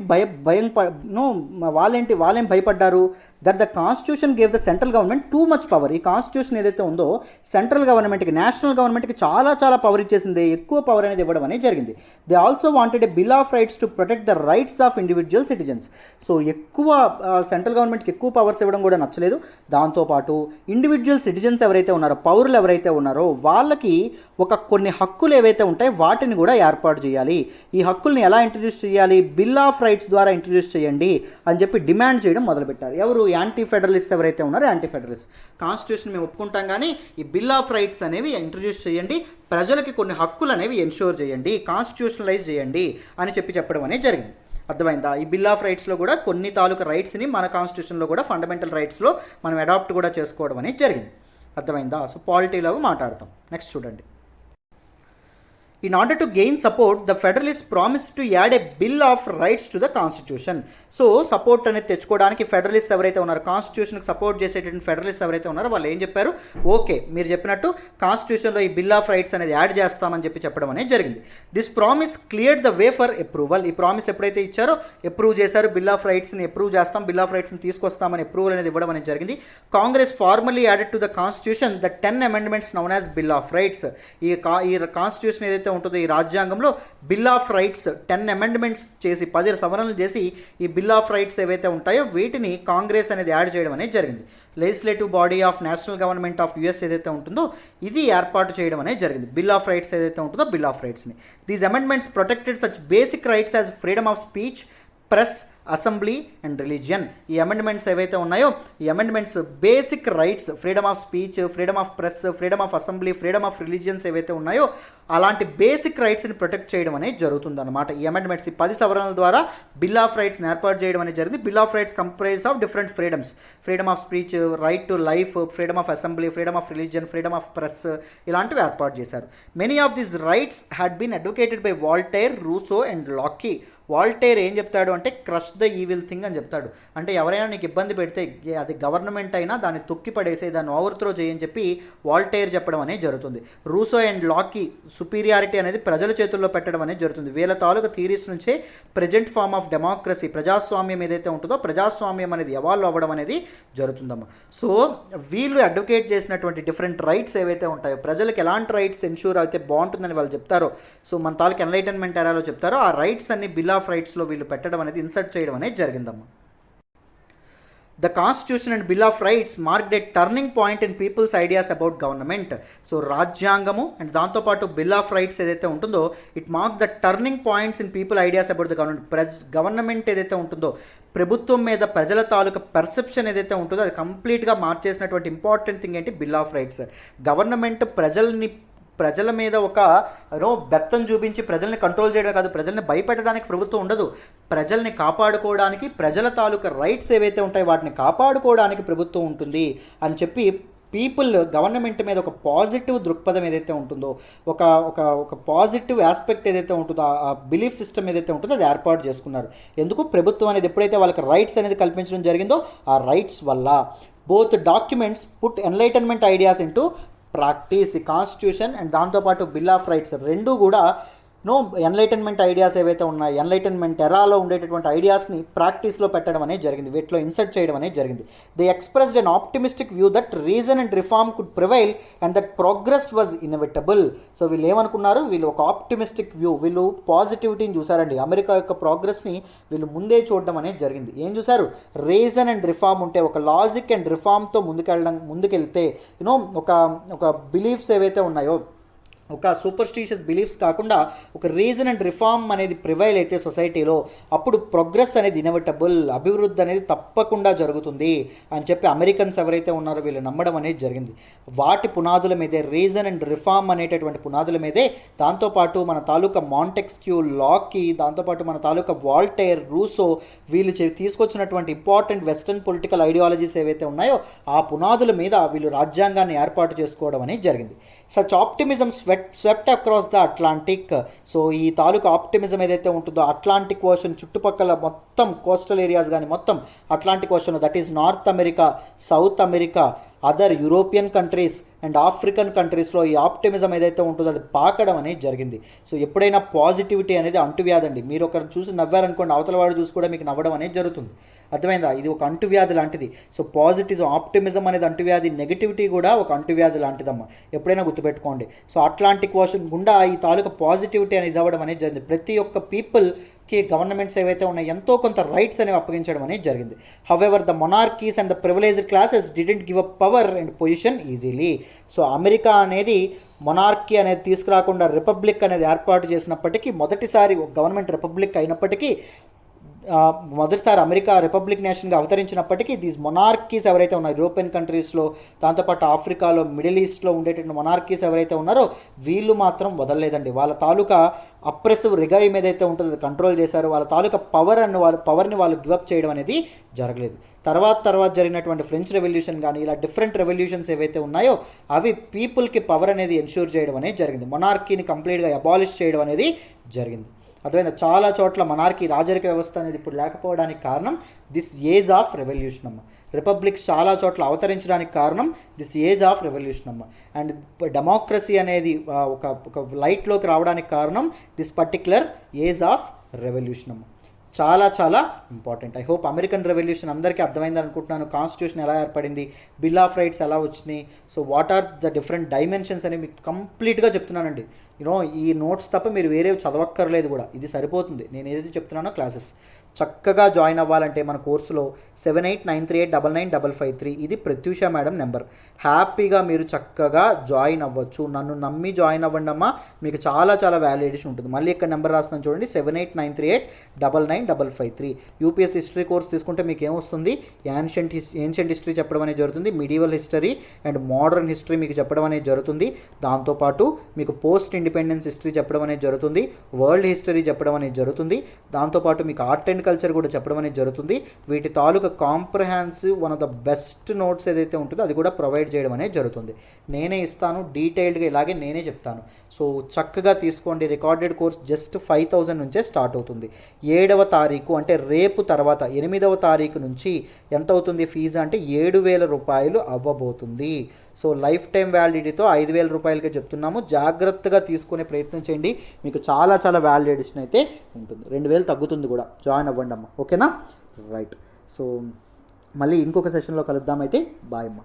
భయపడ్డారు, that the constitution gave the central government too much power. ఈ కాన్స్టిట్యూషన్ ఏదైతే ఉందో సెంట్రల్ గవర్నమెంట్కి, నేషనల్ గవర్నమెంట్కి చాలా పవర్ ఇచ్చేసింది, ఎక్కువ పవర్ అనేది ఇవ్వడం అనేది జరిగింది. They also wanted a bill of rights to protect the rights of individual citizens. So ఎక్కువ సెంట్రల్ గవర్నమెంట్కి ఎక్కువ పవర్స్ ఇవ్వడం కూడా నచ్చలేదు. దాంతోపాటు ఇండివిజువల్ సిటిజన్స్ ఎవరైతే ఉన్నారో, పౌరులు ఎవరైతే ఉన్నారో వాళ్ళకి కొన్ని హక్కులు ఏవైతే ఉంటాయో వాటిని కూడా ఏర్పాటు చేయాలి. ఈ హక్కుల్ని ఎలా ఇంట్రడ్యూస్ చేయాలి, బిల్ ఆఫ్ రైట్స్ ద్వారా ఇంట్రడ్యూస్ చేయండి అని చెప్పి డిమాండ్ చేయడం మొదలుపెట్టారు. ఎవరు, యాంటీ ఫెడరలిస్ట్ ఎవరైతే ఉన్నారో యాంటీ ఫెడరలిస్ట్. కాన్స్టిట్యూషన్ మేము ఒప్పుకుంటాం కానీ ఈ బిల్ ఆఫ్ రైట్స్ అనేవి ఇంట్రడ్యూస్ చేయండి, ప్రజలకి కొన్ని హక్కులు అనేవి ఎన్ష్యూర్ చేయండి, కాన్స్టిట్యూషనలైజ్ చేయండి అని చెప్పడం అనేది జరిగింది. అర్థమైందా. ఈ బిల్ ఆఫ్ రైట్స్లో కూడా కొన్ని తాలూకా రైట్స్ని మన కాన్స్టిట్యూషన్లో కూడా ఫండమెంటల్ రైట్స్లో మనం అడాప్ట్ కూడా చేసుకోవడం అనేది జరిగింది. అర్థమైందా. సో పాలిటీలో మాట్లాడతాం. నెక్స్ట్ చూడండి. In order to gain support, the Federalists promised to add a Bill of Rights to the Constitution. So support అనేది తెచ్చుకోవడానికి ఫెడరలిస్ట్ ఎవరైతే ఉన్నారో, కాన్స్టిట్యూషన్కి సపోర్ట్ చేసేటువంటి ఫెడరలిస్ట్ ఎవరైతే ఉన్నారో వాళ్ళు ఏం చెప్పారు, ఓకే మీరు చెప్పినట్టు కాన్స్టిట్యూషన్లో ఈ బిల్ ఆఫ్ రైట్స్ అనేది యాడ్ చేస్తామని చెప్పడం అనేది జరిగింది. This promise cleared the way for approval. ఈ ప్రామిస్ ఎప్పుడైతే ఇచ్చారో అప్రూవ్ చేశారు, బిల్ ఆఫ్ రైట్స్ని అప్రూవ్ చేస్తాం, బిల్ ఆఫ్ రైట్స్ని తీసుకొస్తామని అప్రూవల్ అనేది ఇవ్వడం అనేది జరిగింది. Congress formally added to the constitution the 10 amendments known as bill of rights. ఈ కాన్స్టిట్యూషన్ ఏదైతే ఉంటుందో ఈ రాజ్యాంగంలో బిల్ ఆఫ్ రైట్స్ 10 amendments చేసి 10 సవరణలు చేసి ఈ బిల్ ఆఫ్ రైట్స్ ఏవైతే ఉంటాయో వీటిని కాంగ్రెస్ అనేది యాడ్ చేయడం అనేది జరిగింది. Legislative body of national government of US ఏదైతే ఉంటుందో ఇది ఏర్పాటు చేయడం అనేది జరిగింది. బిల్ ఆఫ్ రైట్స్ ఏదైతే ఉంటుందో బిల్ ఆఫ్ రైట్స్ని. These amendments protected such basic rights as freedom of speech, press, assembly and religion. ఈ అమెండ్మెంట్స్ ఏవైతే ఉన్నాయో ఈ amendments basic rights, freedom of speech, freedom of press, freedom of assembly, freedom of religions ఏవైతే ఉన్నాయో అలాంటి basic రైట్స్ని protect చేయడం అనేది జరుగుతుందన్నమాట. ఈ అమెండ్మెంట్స్, ఈ 10 సవరణల ద్వారా బిల్ ఆఫ్ రైట్స్ని ఏర్పాటు చేయడం అనేది జరిగింది. Bill of rights comprise of different freedoms, freedom of speech, right to life, freedom of assembly, freedom of religion, freedom of press ఇలాంటివి ఏర్పాటు చేశారు. Many of these rights had been advocated by Voltaire, Rousseau and Locke. Voltaire ఏం చెప్తాడు అంటే crush the evil thing అని చెప్తాడు. అంటే ఎవరైనా నీకు ఇబ్బంది పెడితే అది గవర్నమెంట్ అయినా దాన్ని తొక్కి పడేసే, దాన్ని ఓవర్త్రో చేయని చెప్పి వాల్టైర్ చెప్పడం అనేది జరుగుతుంది. రూసో అండ్ లాకీ సుపీరియారిటీ అనేది ప్రజల చేతుల్లో పెట్టడం అనేది జరుగుతుంది. వీళ్ళ తాలూకా థీరీస్ నుంచే ప్రజెంట్ ఫార్మ్ ఆఫ్ డెమోక్రసీ, ప్రజాస్వామ్యం ఏదైతే ఉంటుందో ప్రజాస్వామ్యం అనేది ఎవాల్వ్ అవ్వడం అనేది జరుగుతుందమ్మా. సో వీళ్ళు అడ్వకేట్ చేసినటువంటి డిఫరెంట్ రైట్స్ ఏవైతే ఉంటాయో, ప్రజలకు ఎలాంటి రైట్స్ ఎన్ష్యూర్ అయితే బాగుంటుందని వాళ్ళు చెప్తారో, సో మన తాలూకు ఎన్లైటన్మెంట్ ఎరాలో చెప్తారో ఆ రైట్స్ అన్ని బిల్ ఆఫ్ రైట్స్లో వీళ్ళు పెట్టడం అనేది, ఇన్సర్ట్ చేయడం అనేది జరిగిందమ్మా. The constitution and bill of rights marked a turning point in people's ideas about government. So రాజ్యాంగము అండ్ దాంతోపాటు బిల్ ఆఫ్ రైట్స్ ఏదైతే ఉంటుందో it mark the turning points in people ideas about the government. Government ఏదైతే ఉంటుందో, ప్రభుత్వం మీద ప్రజల తాలూకా perception ఏదైతే ఉంటుందో అది కంప్లీట్గా మార్చేసినటువంటి ఇంపార్టెంట్ థింగ్ ఏంటి, బిల్ ఆఫ్ రైట్స్. గవర్నమెంట్ ప్రజల మీద ఒక బెత్తం చూపించి ప్రజల్ని కంట్రోల్ చేయడం కాదు, ప్రజల్ని భయపెట్టడానికి ప్రభుత్వం ఉండదు. ప్రజల్ని కాపాడుకోవడానికి, ప్రజల తాలూకా రైట్స్ ఏవైతే ఉంటాయో వాటిని కాపాడుకోవడానికి ప్రభుత్వం ఉంటుంది అని చెప్పి పీపుల్ గవర్నమెంట్ మీద ఒక పాజిటివ్ దృక్పథం ఏదైతే ఉంటుందో, ఒక ఒక ఒక పాజిటివ్ ఆస్పెక్ట్ ఏదైతే ఉంటుందో, ఆ బిలీఫ్ సిస్టమ్ ఏదైతే ఉంటుందో అది ఏర్పాటు చేసుకున్నారు. ఎందుకు, ప్రభుత్వం అనేది ఎప్పుడైతే వాళ్ళకి రైట్స్ అనేది కల్పించడం జరిగిందో ఆ రైట్స్ వల్ల. Both documents put enlightenment ideas into practice. ఈ కాన్స్టిట్యూషన్ అండ్ దాంతోపాటు బిల్ ఆఫ్ రైట్స్ రెండు కూడా ఎన్లైటన్మెంట్ ఐడియాస్ ఏవైతే ఉన్నాయో, ఎన్లైటన్మెంట్ ఎరాలో ఉండేటటువంటి ఐడియాస్ని ప్రాక్టీస్లో పెట్టడం అనేది జరిగింది, వీటిలో ఇన్సర్ట్ చేయడం అనేది జరిగింది. They expressed an optimistic view that reason and reform could prevail and that progress was inevitable. So వీళ్ళు ఏమనుకున్నారు, వీళ్ళు ఒక ఆప్టిమిస్టిక్ వ్యూ, వీళ్ళు పాజిటివిటీని చూసారండి. అమెరికా యొక్క ప్రోగ్రెస్ని వీళ్ళు ముందే చూడడం అనేది జరిగింది. ఏం చూసారు, రీజన్ అండ్ రిఫార్మ్ ఉంటే, ఒక లాజిక్ అండ్ రిఫార్మ్తో ముందుకెళ్తే ఒక బిలీఫ్స్ ఏవైతే ఉన్నాయో, ఒక సూపర్స్టిషియస్ బిలీఫ్స్ కాకుండా ఒక రీజన్ అండ్ రిఫార్మ్ అనేది ప్రివైల్ అయితే సొసైటీలో, అప్పుడు ప్రోగ్రెస్ అనేది ఇన్ఎవిటబుల్, అభివృద్ధి అనేది తప్పకుండా జరుగుతుంది అని చెప్పి అమెరికన్స్ ఎవరైతే ఉన్నారో వీళ్ళు నమ్మడం అనేది జరిగింది. వాటి పునాదుల మీదే, రీజన్ అండ్ రిఫార్మ్ అనేటటువంటి పునాదుల మీదే, దాంతోపాటు మన తాలూకా మాంటెక్స్క్యూ, లాకీ, దాంతోపాటు మన తాలూకా వాల్టైర్, రూసో వీళ్ళు తీసుకొచ్చినటువంటి ఇంపార్టెంట్ వెస్టర్న్ పొలిటికల్ ఐడియాలజీస్ ఏవైతే ఉన్నాయో ఆ పునాదుల మీద వీళ్ళు రాజ్యాంగాన్ని ఏర్పాటు చేసుకోవడం అనేది జరిగింది. Such optimism swept across the Atlantic. So ఈ తాలూకా ఆప్టిమిజం ఏదైతే ఉంటుందో అట్లాంటిక్ ఓషన్ చుట్టుపక్కల మొత్తం కోస్టల్ ఏరియాస్ కానీ మొత్తం Atlantic ocean, that is north America, South America, other European countries and African కంట్రీస్లో ఈ ఆప్టిమిజం ఏదైతే ఉంటుందో అది పాకడం అనేది జరిగింది. సో ఎప్పుడైనా పాజిటివిటీ అనేది అంటువ్యాధండి. మీరు ఒకరు చూసి నవ్వారనుకోండి, అవతల వాడు చూసి కూడా మీకు నవ్వడం అనేది జరుగుతుంది. అర్థమైందా, ఇది ఒక అంటువ్యాధి లాంటిది. సో పాజిటిజం, ఆప్టిమిజం అనేది అంటువ్యాధి, నెగిటివిటీ కూడా ఒక అంటువ్యాధి లాంటిదమ్మా, ఎప్పుడైనా గుర్తుపెట్టుకోండి. సో అట్లాంటిక్ ఓషన్ గుండా ఈ తాలూకా పాజిటివిటీ అనేది అవ్వడం అనేది జరిగింది. ప్రతి ఒక్క పీపుల్కి గవర్నమెంట్స్ ఏవైతే ఉన్నాయో ఎంతో కొంత రైట్స్ అనేవి అప్పగించడం అనేది జరిగింది. However the monarchies and the privileged classes didn't give up power and position easily. So America అనేది మొనార్కీ అనేది తీసుకురాకుండా రిపబ్లిక్ అనేది ఏర్పాటు చేసినప్పటికీ, మొదటిసారి గవర్నమెంట్ రిపబ్లిక్ అయినప్పటికీ, మొదటిసారి అమెరికా రిపబ్లిక్ నేషన్గా అవతరించినప్పటికీ దీస్ మొనార్కీస్ ఎవరైతే ఉన్నారో యూరోపియన్ కంట్రీస్లో, దాంతోపాటు ఆఫ్రికాలో, మిడిల్ ఈస్ట్లో ఉండేటువంటి మొనార్కీస్ ఎవరైతే ఉన్నారో వీళ్ళు మాత్రం వదలలేదండి. వాళ్ళ తాలూకా అప్రెసివ్ రిగైమ్ ఏదైతే ఉంటుందో కంట్రోల్ చేశారో, వాళ్ళ తాలూకా పవర్ని వాళ్ళు గివప్ చేయడం అనేది జరగలేదు. తర్వాత జరిగినటువంటి ఫ్రెంచ్ రెవల్యూషన్ కానీ ఇలా డిఫరెంట్ రెవల్యూషన్స్ ఏవైతే ఉన్నాయో అవి పీపుల్కి పవర్ అనేది ఎన్ష్యూర్ చేయడం అనేది జరిగింది. మొనార్కీని కంప్లీట్గా అబాలిష్ చేయడం అనేది జరిగింది. అర్థమైందా, చాలా చోట్ల మొనార్కీ, రాజరిక వ్యవస్థ అనేది ఇప్పుడు లేకపోవడానికి కారణం దిస్ ఏజ్ ఆఫ్ రెవల్యూషన్ అమ్మ. రిపబ్లిక్స్ చాలా చోట్ల అవతరించడానికి కారణం దిస్ ఏజ్ ఆఫ్ రెవల్యూషన్ అమ్మ. అండ్ డెమోక్రసీ అనేది ఒక లైట్లోకి రావడానికి కారణం this particular age of revolution అమ్మ. చాలా important. I hope American revolution అందరికీ అర్థమైంది అనుకుంటున్నాను. కాన్స్టిట్యూషన్ ఎలా ఏర్పడింది, బిల్ ఆఫ్ రైట్స్ ఎలా వచ్చినాయి, so what are the different dimensions అని మీకు కంప్లీట్గా చెప్తున్నానండి. ఈ నోట్స్ తప్ప మీరు వేరే చదవక్కర్లేదు కూడా, ఇది సరిపోతుంది. నేను ఏదైతే చెప్తున్నానో క్లాసెస్ చక్కగా జాయిన్ అవ్వాలంటే మన కోర్సులో 7893899553 ఇది ప్రత్యూష మేడం నెంబర్. హ్యాపీగా మీరు చక్కగా జాయిన్ అవ్వచ్చు. నన్ను నమ్మి జాయిన్ అవ్వండి అమ్మా, మీకు చాలా వాల్యుయేషన్ ఉంటుంది. మళ్ళీ ఇక్కడ నెంబర్ రాస్తున్నాను చూడండి, 7893899553. యూపీఎస్ హిస్టరీ కోర్స్ తీసుకుంటే మీకు ఏమొస్తుంది, ఏన్షియంట్ హిస్టరీ చెప్పడం అనేది జరుగుతుంది, medieval history and modern history మీకు చెప్పడం అనేది జరుగుతుంది. దాంతోపాటు మీకు పోస్ట్ ఇండిపెండెన్స్ హిస్టరీ చెప్పడం అనేది జరుగుతుంది, వరల్డ్ హిస్టరీ చెప్పడం అనేది జరుగుతుంది. దాంతోపాటు మీకు ఆర్ట్ అండ్ అగ్రికల్చర్ కూడా చెప్పడం అనేది జరుగుతుంది. వీటి తాలూకా comprehensive one of the best notes ఏదైతే ఉంటుందో అది కూడా ప్రొవైడ్ చేయడం అనేది జరుగుతుంది. నేనే ఇస్తాను డీటెయిల్డ్గా, ఇలాగే నేనే చెప్తాను. సో చక్కగా తీసుకోండి. రికార్డెడ్ కోర్స్ జస్ట్ 5,000 నుంచే స్టార్ట్ అవుతుంది. 7వ తారీఖు అంటే రేపు తర్వాత 8వ తారీఖు నుంచి ఎంత అవుతుంది ఫీజు అంటే 7,000 రూపాయలు అవ్వబోతుంది. సో లైఫ్ టైం వ్యాలిడిటీతో 5,000 రూపాయలకే చెప్తున్నాము. జాగ్రత్తగా తీసుకునే ప్రయత్నం చేయండి. మీకు చాలా చాలా వాల్యూ ఎడిషన్ అయితే ఉంటుంది. 2,000 తగ్గుతుంది కూడా. జాయిన్ అవ్వండి అమ్మ. ఓకేనా? రైట్. సో మళ్ళీ ఇంకొక సెషన్లో కలుద్దాం. అయితే బాయ్ అమ్మ.